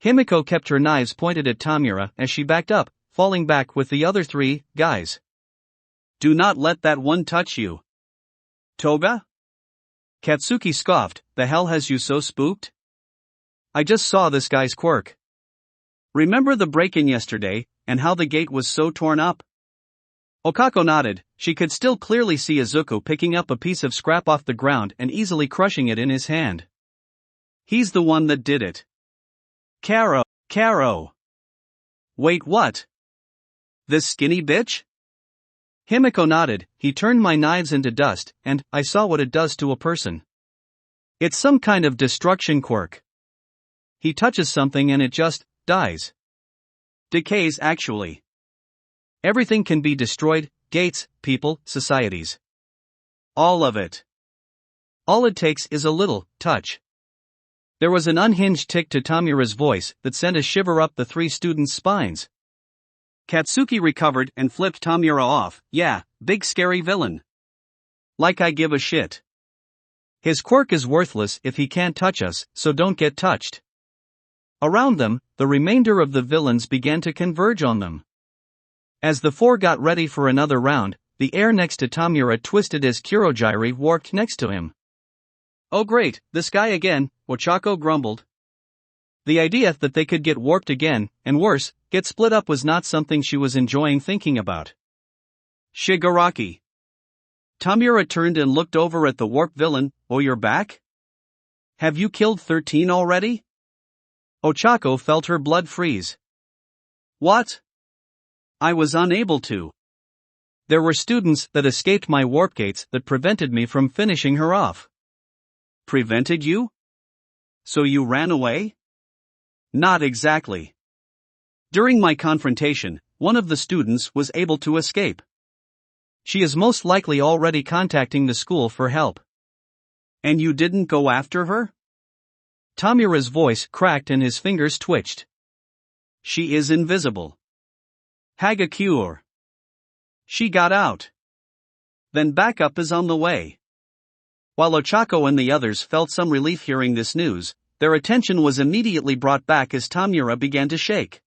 [SPEAKER 1] Himiko kept her knives pointed at Tamura as she backed up, falling back with the other three guys. Do not let that one touch you. Toga? Katsuki scoffed, the hell has you so spooked? I just saw this guy's quirk. Remember the break-in yesterday, and how the gate was so torn up? Ochako nodded. She could still clearly see Izuku picking up a piece of scrap off the ground and easily crushing it in his hand. He's the one that did it. Karo. Wait, what? This skinny bitch? Himiko nodded. He turned my knives into dust, and I saw what it does to a person. It's some kind of destruction quirk. He touches something and it just dies. Decays, actually. Everything can be destroyed, gates, people, societies. All of it. All it takes is a little touch. There was an unhinged tick to Tamura's voice that sent a shiver up the three students' spines. Katsuki recovered and flipped Tamura off. Yeah, big scary villain. Like I give a shit. His quirk is worthless if he can't touch us, so don't get touched. Around them, the remainder of the villains began to converge on them. As the four got ready for another round, the air next to Tamura twisted as Kurogiri warped next to him. Oh great, this guy again, Ochako grumbled. The idea that they could get warped again, and worse, get split up was not something she was enjoying thinking about. Shigaraki. Tamura turned and looked over at the warp villain. Oh, you're back? Have you killed 13 already? Ochako felt her blood freeze. What? I was unable to. There were students that escaped my warp gates that prevented me from finishing her off. Prevented you? So you ran away? Not exactly. During my confrontation, one of the students was able to escape. She is most likely already contacting the school for help. And you didn't go after her? Tamura's voice cracked and his fingers twitched. She is invisible. Hagakure. She got out. Then backup is on the way. While Ochako and the others felt some relief hearing this news, their attention was immediately brought back as Tamura began to shake.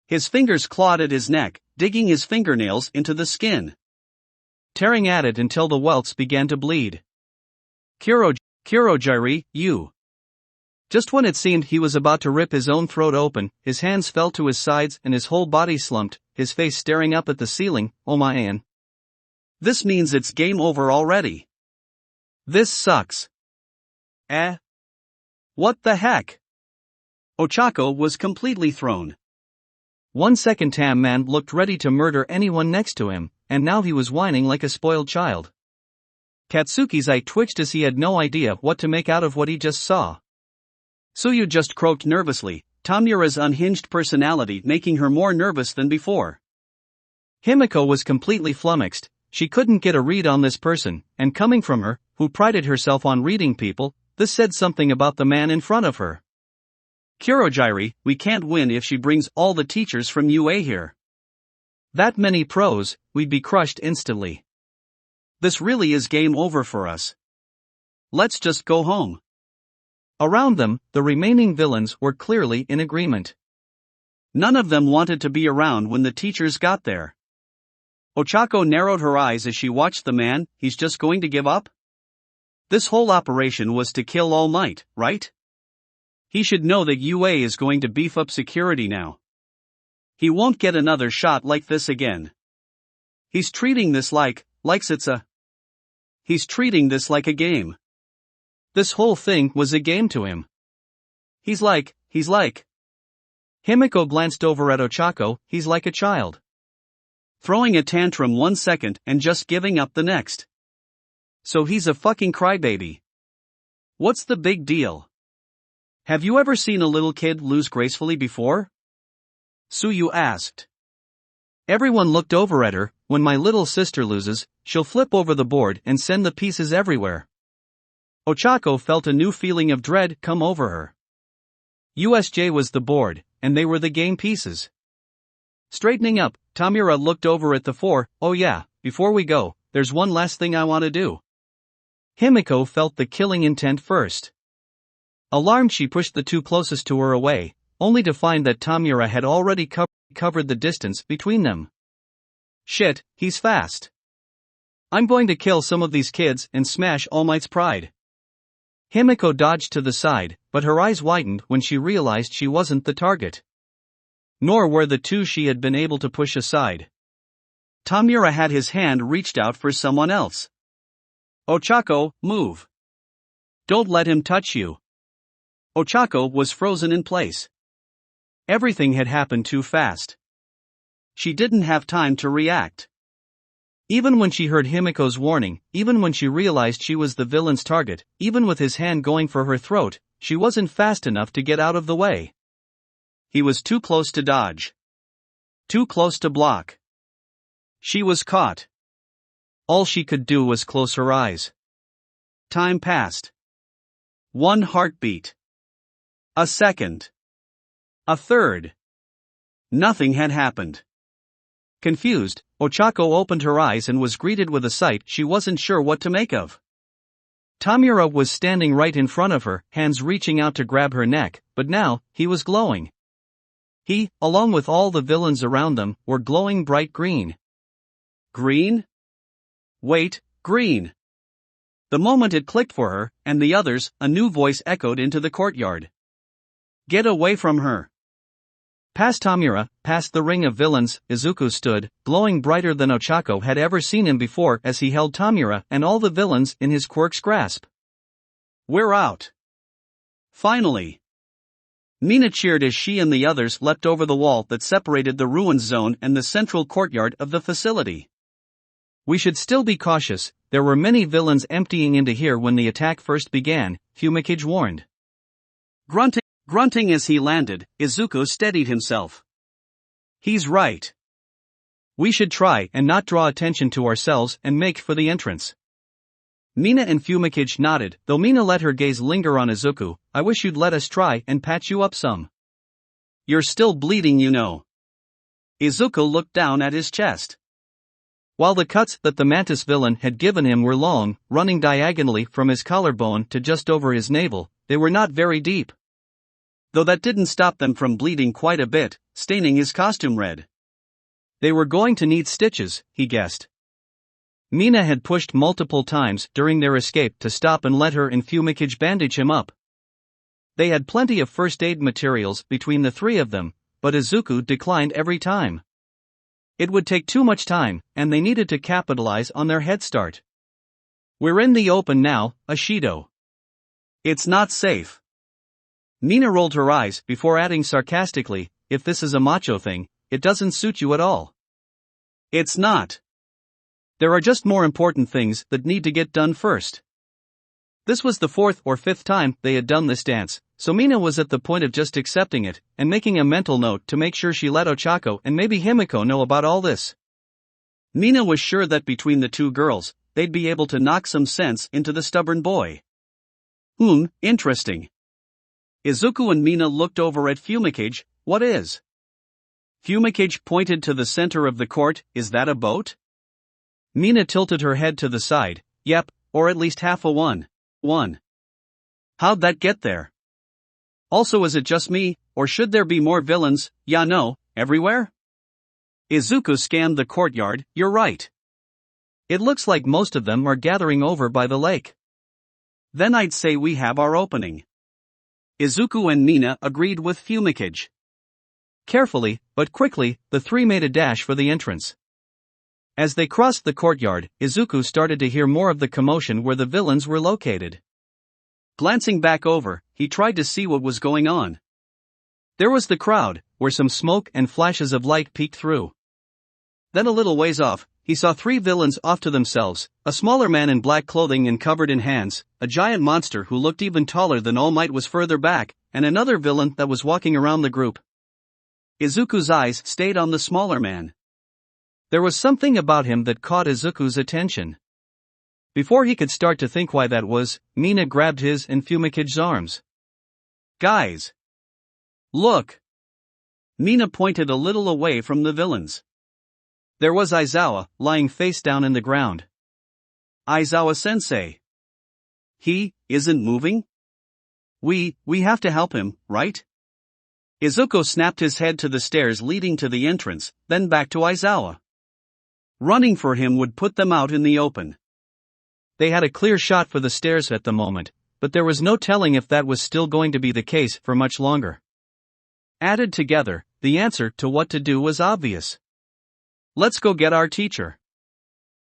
[SPEAKER 1] His fingers clawed at his neck, digging his fingernails into the skin, tearing at it until the welts began to bleed. Kurojiri, you. Just when it seemed he was about to rip his own throat open, his hands fell to his sides and his whole body slumped, his face staring up at the ceiling. Oh man. This means it's game over already. This sucks. What the heck? Ochako was completely thrown. 1 second Tam Man looked ready to murder anyone next to him, and now he was whining like a spoiled child. Katsuki's eye twitched as he had no idea what to make out of what he just saw. Suyu just croaked nervously, Tamura's unhinged personality making her more nervous than before. Himiko was completely flummoxed. She couldn't get a read on this person, and coming from her, who prided herself on reading people, this said something about the man in front of her. Kurojiri, we can't win if she brings all the teachers from UA here. That many pros, we'd be crushed instantly. This really is game over for us. Let's just go home. Around them, the remaining villains were clearly in agreement. None of them wanted to be around when the teachers got there. Ochako narrowed her eyes as she watched the man. He's just going to give up? This whole operation was to kill All Might, right? He should know that UA is going to beef up security now. He won't get another shot like this again. He's treating this like He's treating this like a game. This whole thing was a game to him. He's like. Himiko glanced over at Ochako. He's like a child. Throwing a tantrum 1 second and just giving up the next. So he's a fucking crybaby. What's the big deal? Have you ever seen a little kid lose gracefully before? Suyu asked. Everyone looked over at her. When my little sister loses, she'll flip over the board and send the pieces everywhere. Ochako felt a new feeling of dread come over her. USJ was the board, and they were the game pieces. Straightening up, Tamura looked over at the four. Oh yeah, before we go, there's one last thing I want to do. Himiko felt the killing intent first. Alarmed, she pushed the two closest to her away, only to find that Tamura had already covered the distance between them. Shit, he's fast. I'm going to kill some of these kids and smash All Might's pride. Himiko dodged to the side, but her eyes widened when she realized she wasn't the target. Nor were the two she had been able to push aside. Tamura had his hand reached out for someone else. Ochako, move. Don't let him touch you. Ochako was frozen in place. Everything had happened too fast. She didn't have time to react. Even when she heard Himiko's warning, even when she realized she was the villain's target, even with his hand going for her throat, she wasn't fast enough to get out of the way. He was too close to dodge. Too close to block. She was caught. All she could do was close her eyes. Time passed. 1 heartbeat. A second. A third. Nothing had happened. Confused, Ochako opened her eyes and was greeted with a sight she wasn't sure what to make of. Tamura was standing right in front of her, hands reaching out to grab her neck, but now, he was glowing. He, along with all the villains around them, were glowing bright green. Green? Wait, green. The moment it clicked for her, and the others, a new voice echoed into the courtyard. Get away from her. Past Tamura, past the ring of villains, Izuku stood, glowing brighter than Ochako had ever seen him before as he held Tamura and all the villains in his quirk's grasp. "We're out. Finally." Mina cheered as she and the others leapt over the wall that separated the ruins zone and the central courtyard of the facility. "We should still be cautious, there were many villains emptying into here when the attack first began," Fumikage warned. Grunting as he landed, Izuku steadied himself. "He's right. We should try and not draw attention to ourselves and make for the entrance." Mina and Fumikage nodded, though Mina let her gaze linger on Izuku. "I wish you'd let us try and patch you up some. You're still bleeding, you know." Izuku looked down at his chest. While the cuts that the mantis villain had given him were long, running diagonally from his collarbone to just over his navel, they were not very deep. Though that didn't stop them from bleeding quite a bit, staining his costume red. They were going to need stitches, he guessed. Mina had pushed multiple times during their escape to stop and let her and Fumikage bandage him up. They had plenty of first aid materials between the three of them, but Izuku declined every time. It would take too much time, and they needed to capitalize on their head start. "We're in the open now, Ashido. It's not safe." Mina rolled her eyes before adding sarcastically, "If this is a macho thing, it doesn't suit you at all." "It's not. There are just more important things that need to get done first." This was the fourth or fifth time they had done this dance, so Mina was at the point of just accepting it, and making a mental note to make sure she let Ochako and maybe Himiko know about all this. Mina was sure that between the two girls, they'd be able to knock some sense into the stubborn boy. Interesting. Izuku and Mina looked over at Fumikage. "What is?" Fumikage pointed to the center of the court. "Is that a boat?" Mina tilted her head to the side. "Yep, or at least half a one. How'd that get there? Also, is it just me, or should there be more villains, everywhere?" Izuku scanned the courtyard. "You're right. It looks like most of them are gathering over by the lake." "Then I'd say we have our opening." Izuku and Mina agreed with Fumikage. Carefully, but quickly, the three made a dash for the entrance. As they crossed the courtyard, Izuku started to hear more of the commotion where the villains were located. Glancing back over, he tried to see what was going on. There was the crowd, where some smoke and flashes of light peeked through. Then a little ways off, he saw three villains off to themselves, a smaller man in black clothing and covered in hands, a giant monster who looked even taller than All Might was further back, and another villain that was walking around the group. Izuku's eyes stayed on the smaller man. There was something about him that caught Izuku's attention. Before he could start to think why that was, Mina grabbed his and Fumikage's arms. "Guys! Look!" Mina pointed a little away from the villains. There was Aizawa, lying face down in the ground. "Aizawa-sensei. He isn't moving? We have to help him, right?" Izuku snapped his head to the stairs leading to the entrance, then back to Aizawa. Running for him would put them out in the open. They had a clear shot for the stairs at the moment, but there was no telling if that was still going to be the case for much longer. Added together, the answer to what to do was obvious. "Let's go get our teacher."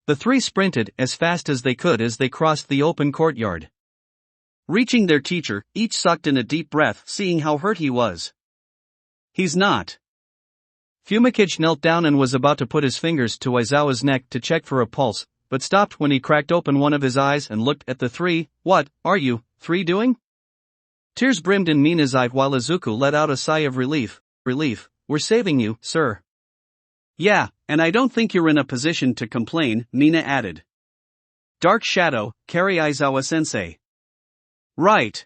[SPEAKER 1] The three sprinted as fast as they could as they crossed the open courtyard. Reaching their teacher, each sucked in a deep breath, seeing how hurt he was. "He's not." Fumikage knelt down and was about to put his fingers to Aizawa's neck to check for a pulse, but stopped when he cracked open one of his eyes and looked at the three. "What are you three doing?" Tears brimmed in Mina's eye while Izuku let out a sigh of relief. "We're saving you, sir." "Yeah, and I don't think you're in a position to complain," Mina added. "Dark Shadow, carry Aizawa-sensei." "Right."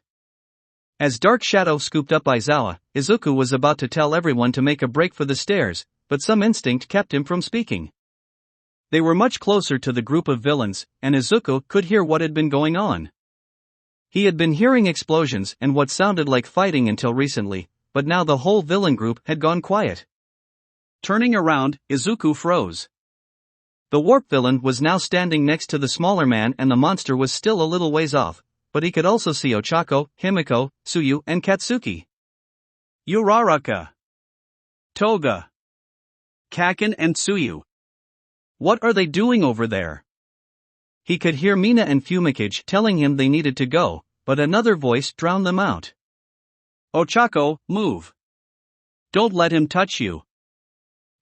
[SPEAKER 1] As Dark Shadow scooped up Aizawa, Izuku was about to tell everyone to make a break for the stairs, but some instinct kept him from speaking. They were much closer to the group of villains, and Izuku could hear what had been going on. He had been hearing explosions and what sounded like fighting until recently, but now the whole villain group had gone quiet. Turning around, Izuku froze. The warp villain was now standing next to the smaller man and the monster was still a little ways off, but he could also see Ochako, Himiko, Tsuyu and Katsuki. "Uraraka! Toga, Kaken and Tsuyu. What are they doing over there? He could hear Mina and Fumikage telling him they needed to go, but another voice drowned them out. Ochako, move. Don't let him touch you.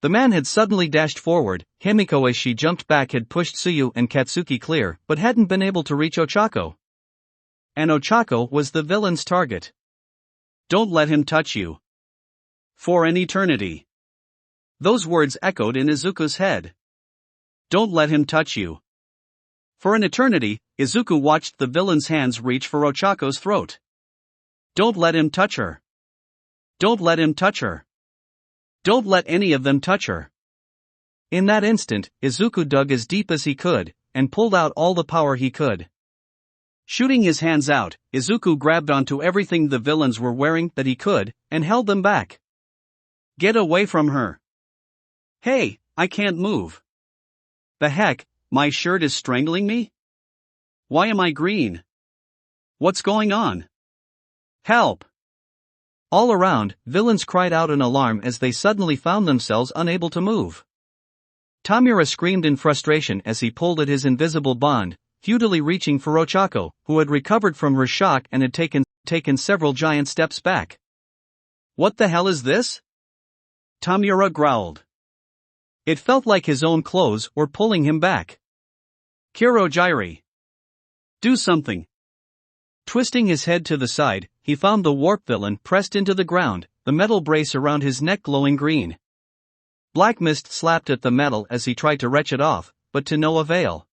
[SPEAKER 1] The man had suddenly dashed forward. Himiko, as she jumped back, had pushed Tsuyu and Katsuki clear, but hadn't been able to reach Ochako. And Ochako was the villain's target. Don't let him touch you. For an eternity. Those words echoed in Izuku's head. Don't let him touch you. For an eternity, Izuku watched the villain's hands reach for Ochako's throat. Don't let him touch her. Don't let him touch her. Don't let any of them touch her. In that instant, Izuku dug as deep as he could, and pulled out all the power he could. Shooting his hands out, Izuku grabbed onto everything the villains were wearing that he could, and held them back. Get away from her. Hey, I can't move. The heck, my shirt is strangling me? Why am I green? What's going on? Help! All around, villains cried out in alarm as they suddenly found themselves unable to move. Tamura screamed in frustration as he pulled at his invisible bond, futilely reaching for Ochako, who had recovered from her shock and had taken several giant steps back. What the hell is this? Tamura growled. It felt like his own clothes were pulling him back. Kurogiri. Do something. Twisting his head to the side, he found the warp villain pressed into the ground, the metal brace around his neck glowing green. Black mist slapped at the metal as he tried to wrench it off, but to no avail.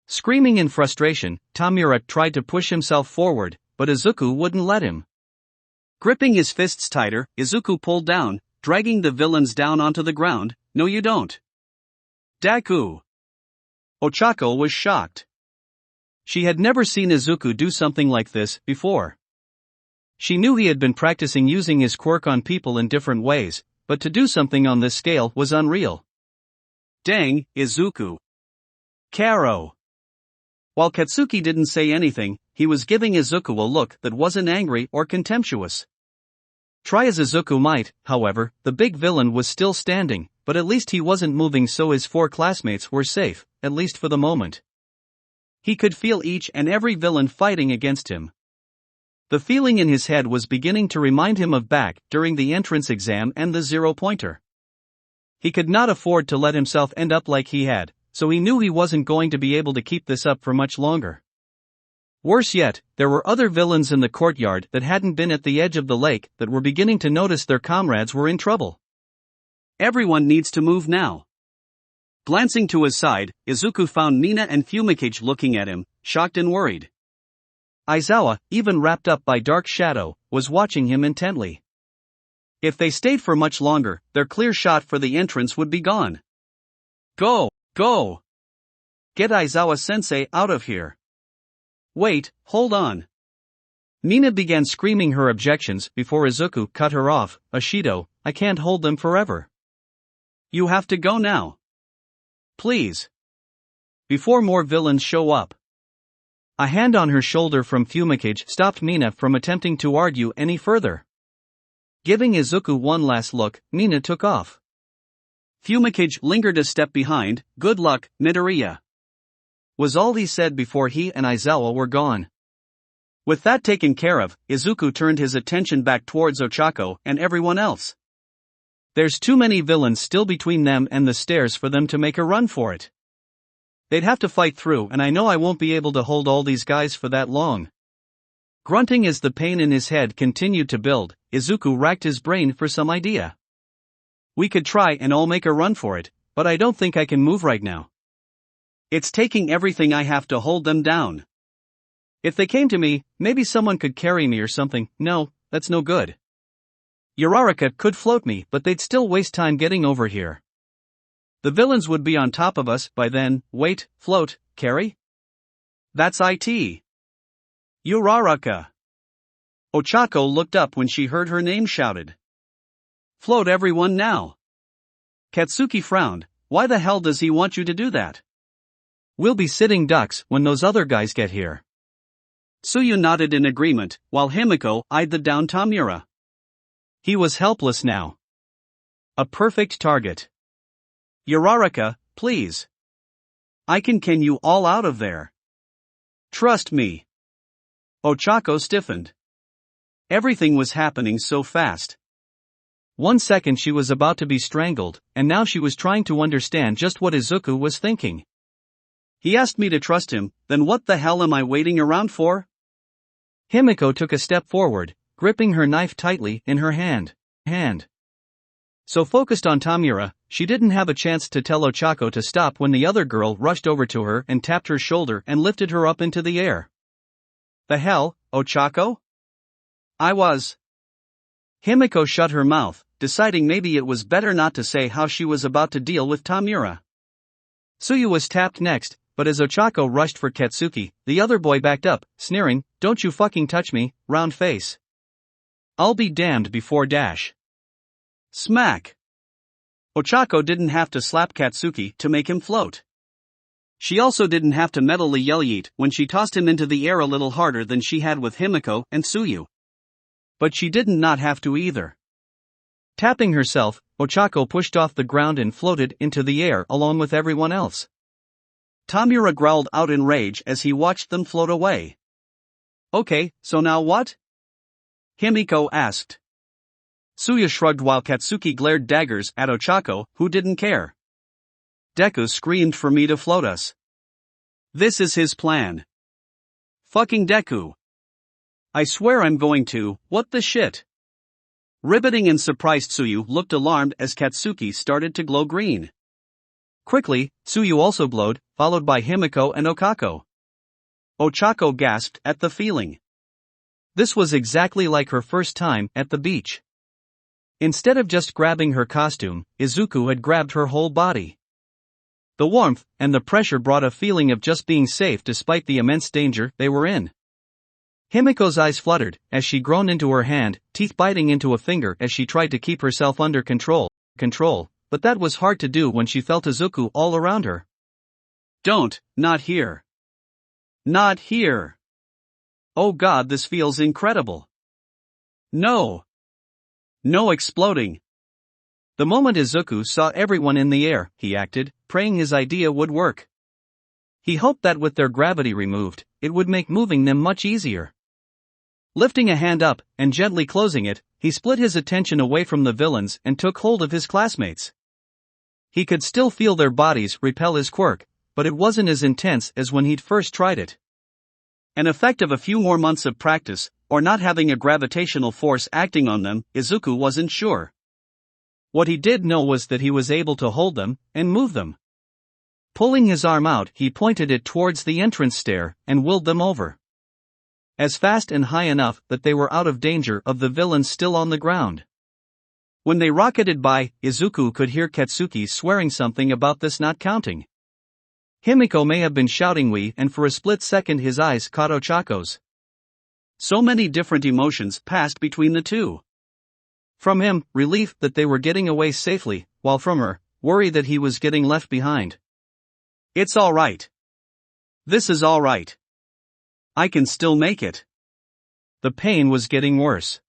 [SPEAKER 1] Screaming in frustration, Tamura tried to push himself forward, but Izuku wouldn't let him. Gripping his fists tighter, Izuku pulled down, dragging the villains down onto the ground. No, you don't. Deku. Ochako was shocked. She had never seen Izuku do something like this before. She knew he had been practicing using his quirk on people in different ways, but to do something on this scale was unreal. Dang, Izuku. Karo. While Katsuki didn't say anything, he was giving Izuku a look that wasn't angry or contemptuous. Try as Izuku might, however, the big villain was still standing, but at least he wasn't moving, so his four classmates were safe, at least for the moment. He could feel each and every villain fighting against him. The feeling in his head was beginning to remind him of back during the entrance exam and the 0-pointer. He could not afford to let himself end up like he had, so he knew he wasn't going to be able to keep this up for much longer. Worse yet, there were other villains in the courtyard that hadn't been at the edge of the lake that were beginning to notice their comrades were in trouble. Everyone needs to move now. Glancing to his side, Izuku found Mina and Fumikage looking at him, shocked and worried. Aizawa, even wrapped up by dark shadow, was watching him intently. If they stayed for much longer, their clear shot for the entrance would be gone. Go! Go! Get Aizawa-sensei out of here. Wait, hold on. Mina began screaming her objections before Izuku cut her off. Ashido, I can't hold them forever. You have to go now. Please. Before more villains show up. A hand on her shoulder from Fumikage stopped Mina from attempting to argue any further. Giving Izuku one last look, Mina took off. Fumikage lingered a step behind. Good luck, Midoriya. Was all he said before he and Aizawa were gone. With that taken care of, Izuku turned his attention back towards Ochako and everyone else. There's too many villains still between them and the stairs for them to make a run for it. They'd have to fight through, and I know I won't be able to hold all these guys for that long. Grunting as the pain in his head continued to build, Izuku racked his brain for some idea. We could try and all make a run for it, but I don't think I can move right now. It's taking everything I have to hold them down. If they came to me, maybe someone could carry me or something. No, that's no good. Uraraka could float me, but they'd still waste time getting over here. The villains would be on top of us by then. Wait, float, carry? That's it. Uraraka. Ochako looked up when she heard her name shouted. Float everyone now. Katsuki frowned. Why the hell does he want you to do that? We'll be sitting ducks when those other guys get here. Tsuyu nodded in agreement, while Himiko eyed the down Tamura. He was helpless now. A perfect target. Uraraka, please. I can you all out of there. Trust me. Ochako stiffened. Everything was happening so fast. 1 second she was about to be strangled, and now she was trying to understand just what Izuku was thinking. He asked me to trust him, then what the hell am I waiting around for? Himiko took a step forward, gripping her knife tightly in her hand. So focused on Tamura, she didn't have a chance to tell Ochako to stop when the other girl rushed over to her and tapped her shoulder and lifted her up into the air. The hell, Ochako? I was. Himiko shut her mouth, deciding maybe it was better not to say how she was about to deal with Tamura. Tsuyu was tapped next, but as Ochako rushed for Katsuki, the other boy backed up, sneering, "Don't you fucking touch me, round face. I'll be damned before dash." Smack! Ochako didn't have to slap Katsuki to make him float. She also didn't have to mentally yell yeet when she tossed him into the air a little harder than she had with Himiko and Tsuyu. But she didn't not have to either. Tapping herself, Ochako pushed off the ground and floated into the air along with everyone else. Tamura growled out in rage as he watched them float away. Okay, so now what? Himiko asked. Tsuyu shrugged while Katsuki glared daggers at Ochako, who didn't care. Deku screamed for me to float us. This is his plan. Fucking Deku. I swear I'm going to, what the shit? Riveting and surprised Tsuyu looked alarmed as Katsuki started to glow green. Quickly, Tsuyu also glowed, followed by Himiko and Okako. Ochako gasped at the feeling. This was exactly like her first time at the beach. Instead of just grabbing her costume, Izuku had grabbed her whole body. The warmth and the pressure brought a feeling of just being safe despite the immense danger they were in. Himiko's eyes fluttered as she groaned into her hand, teeth biting into a finger as she tried to keep herself under control, but that was hard to do when she felt Izuku all around her. Don't, not here. Not here. Oh god, this feels incredible. No. No exploding. The moment Izuku saw everyone in the air, he acted, praying his idea would work. He hoped that with their gravity removed, it would make moving them much easier. Lifting a hand up and gently closing it, he split his attention away from the villains and took hold of his classmates. He could still feel their bodies repel his quirk, but it wasn't as intense as when he'd first tried it. An effect of a few more months of practice, or not having a gravitational force acting on them, Izuku wasn't sure. What he did know was that he was able to hold them and move them. Pulling his arm out, he pointed it towards the entrance stair and willed them over. As fast and high enough that they were out of danger of the villains still on the ground. When they rocketed by, Izuku could hear Katsuki swearing something about this not counting. Himiko may have been shouting "we," and for a split second his eyes caught Ochako's. So many different emotions passed between the two. From him, relief that they were getting away safely, while from her, worry that he was getting left behind. It's alright. This is alright. I can still make it. The pain was getting worse.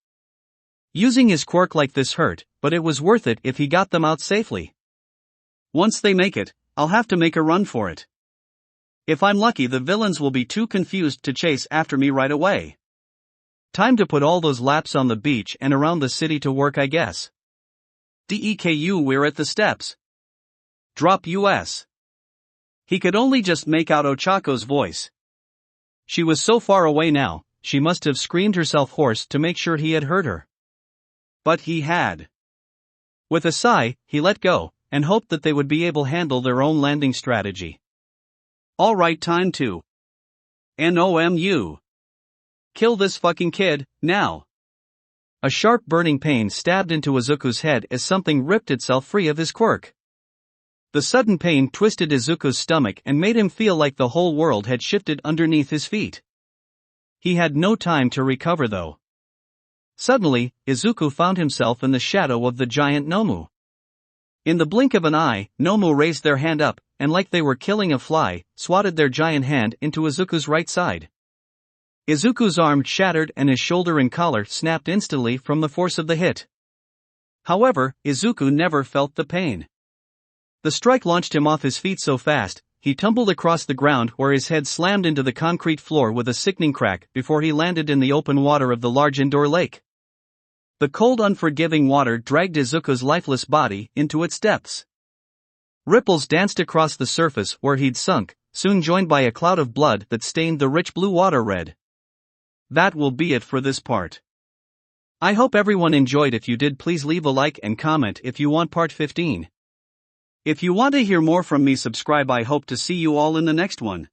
[SPEAKER 1] Using his quirk like this hurt, but it was worth it if he got them out safely. Once they make it, I'll have to make a run for it. If I'm lucky, the villains will be too confused to chase after me right away. Time to put all those laps on the beach and around the city to work, I guess. Deku, we're at the steps. Drop US. He could only just make out Ochako's voice. She was so far away now, she must have screamed herself hoarse to make sure he had heard her. But he had. With a sigh, he let go, and hoped that they would be able to handle their own landing strategy. Alright, time to NOMU. Kill this fucking kid, now. A sharp burning pain stabbed into Izuku's head as something ripped itself free of his quirk. The sudden pain twisted Izuku's stomach and made him feel like the whole world had shifted underneath his feet. He had no time to recover though. Suddenly, Izuku found himself in the shadow of the giant Nomu. In the blink of an eye, Nomu raised their hand up, and like they were killing a fly, swatted their giant hand into Izuku's right side. Izuku's arm shattered and his shoulder and collar snapped instantly from the force of the hit. However, Izuku never felt the pain. The strike launched him off his feet so fast, he tumbled across the ground where his head slammed into the concrete floor with a sickening crack before he landed in the open water of the large indoor lake. The cold, unforgiving water dragged Izuku's lifeless body into its depths. Ripples danced across the surface where he'd sunk, soon joined by a cloud of blood that stained the rich blue water red. That will be it for this part. I hope everyone enjoyed. If you did, please leave a like and comment if you want part 15. If you want to hear more from me, subscribe. I hope to see you all in the next one.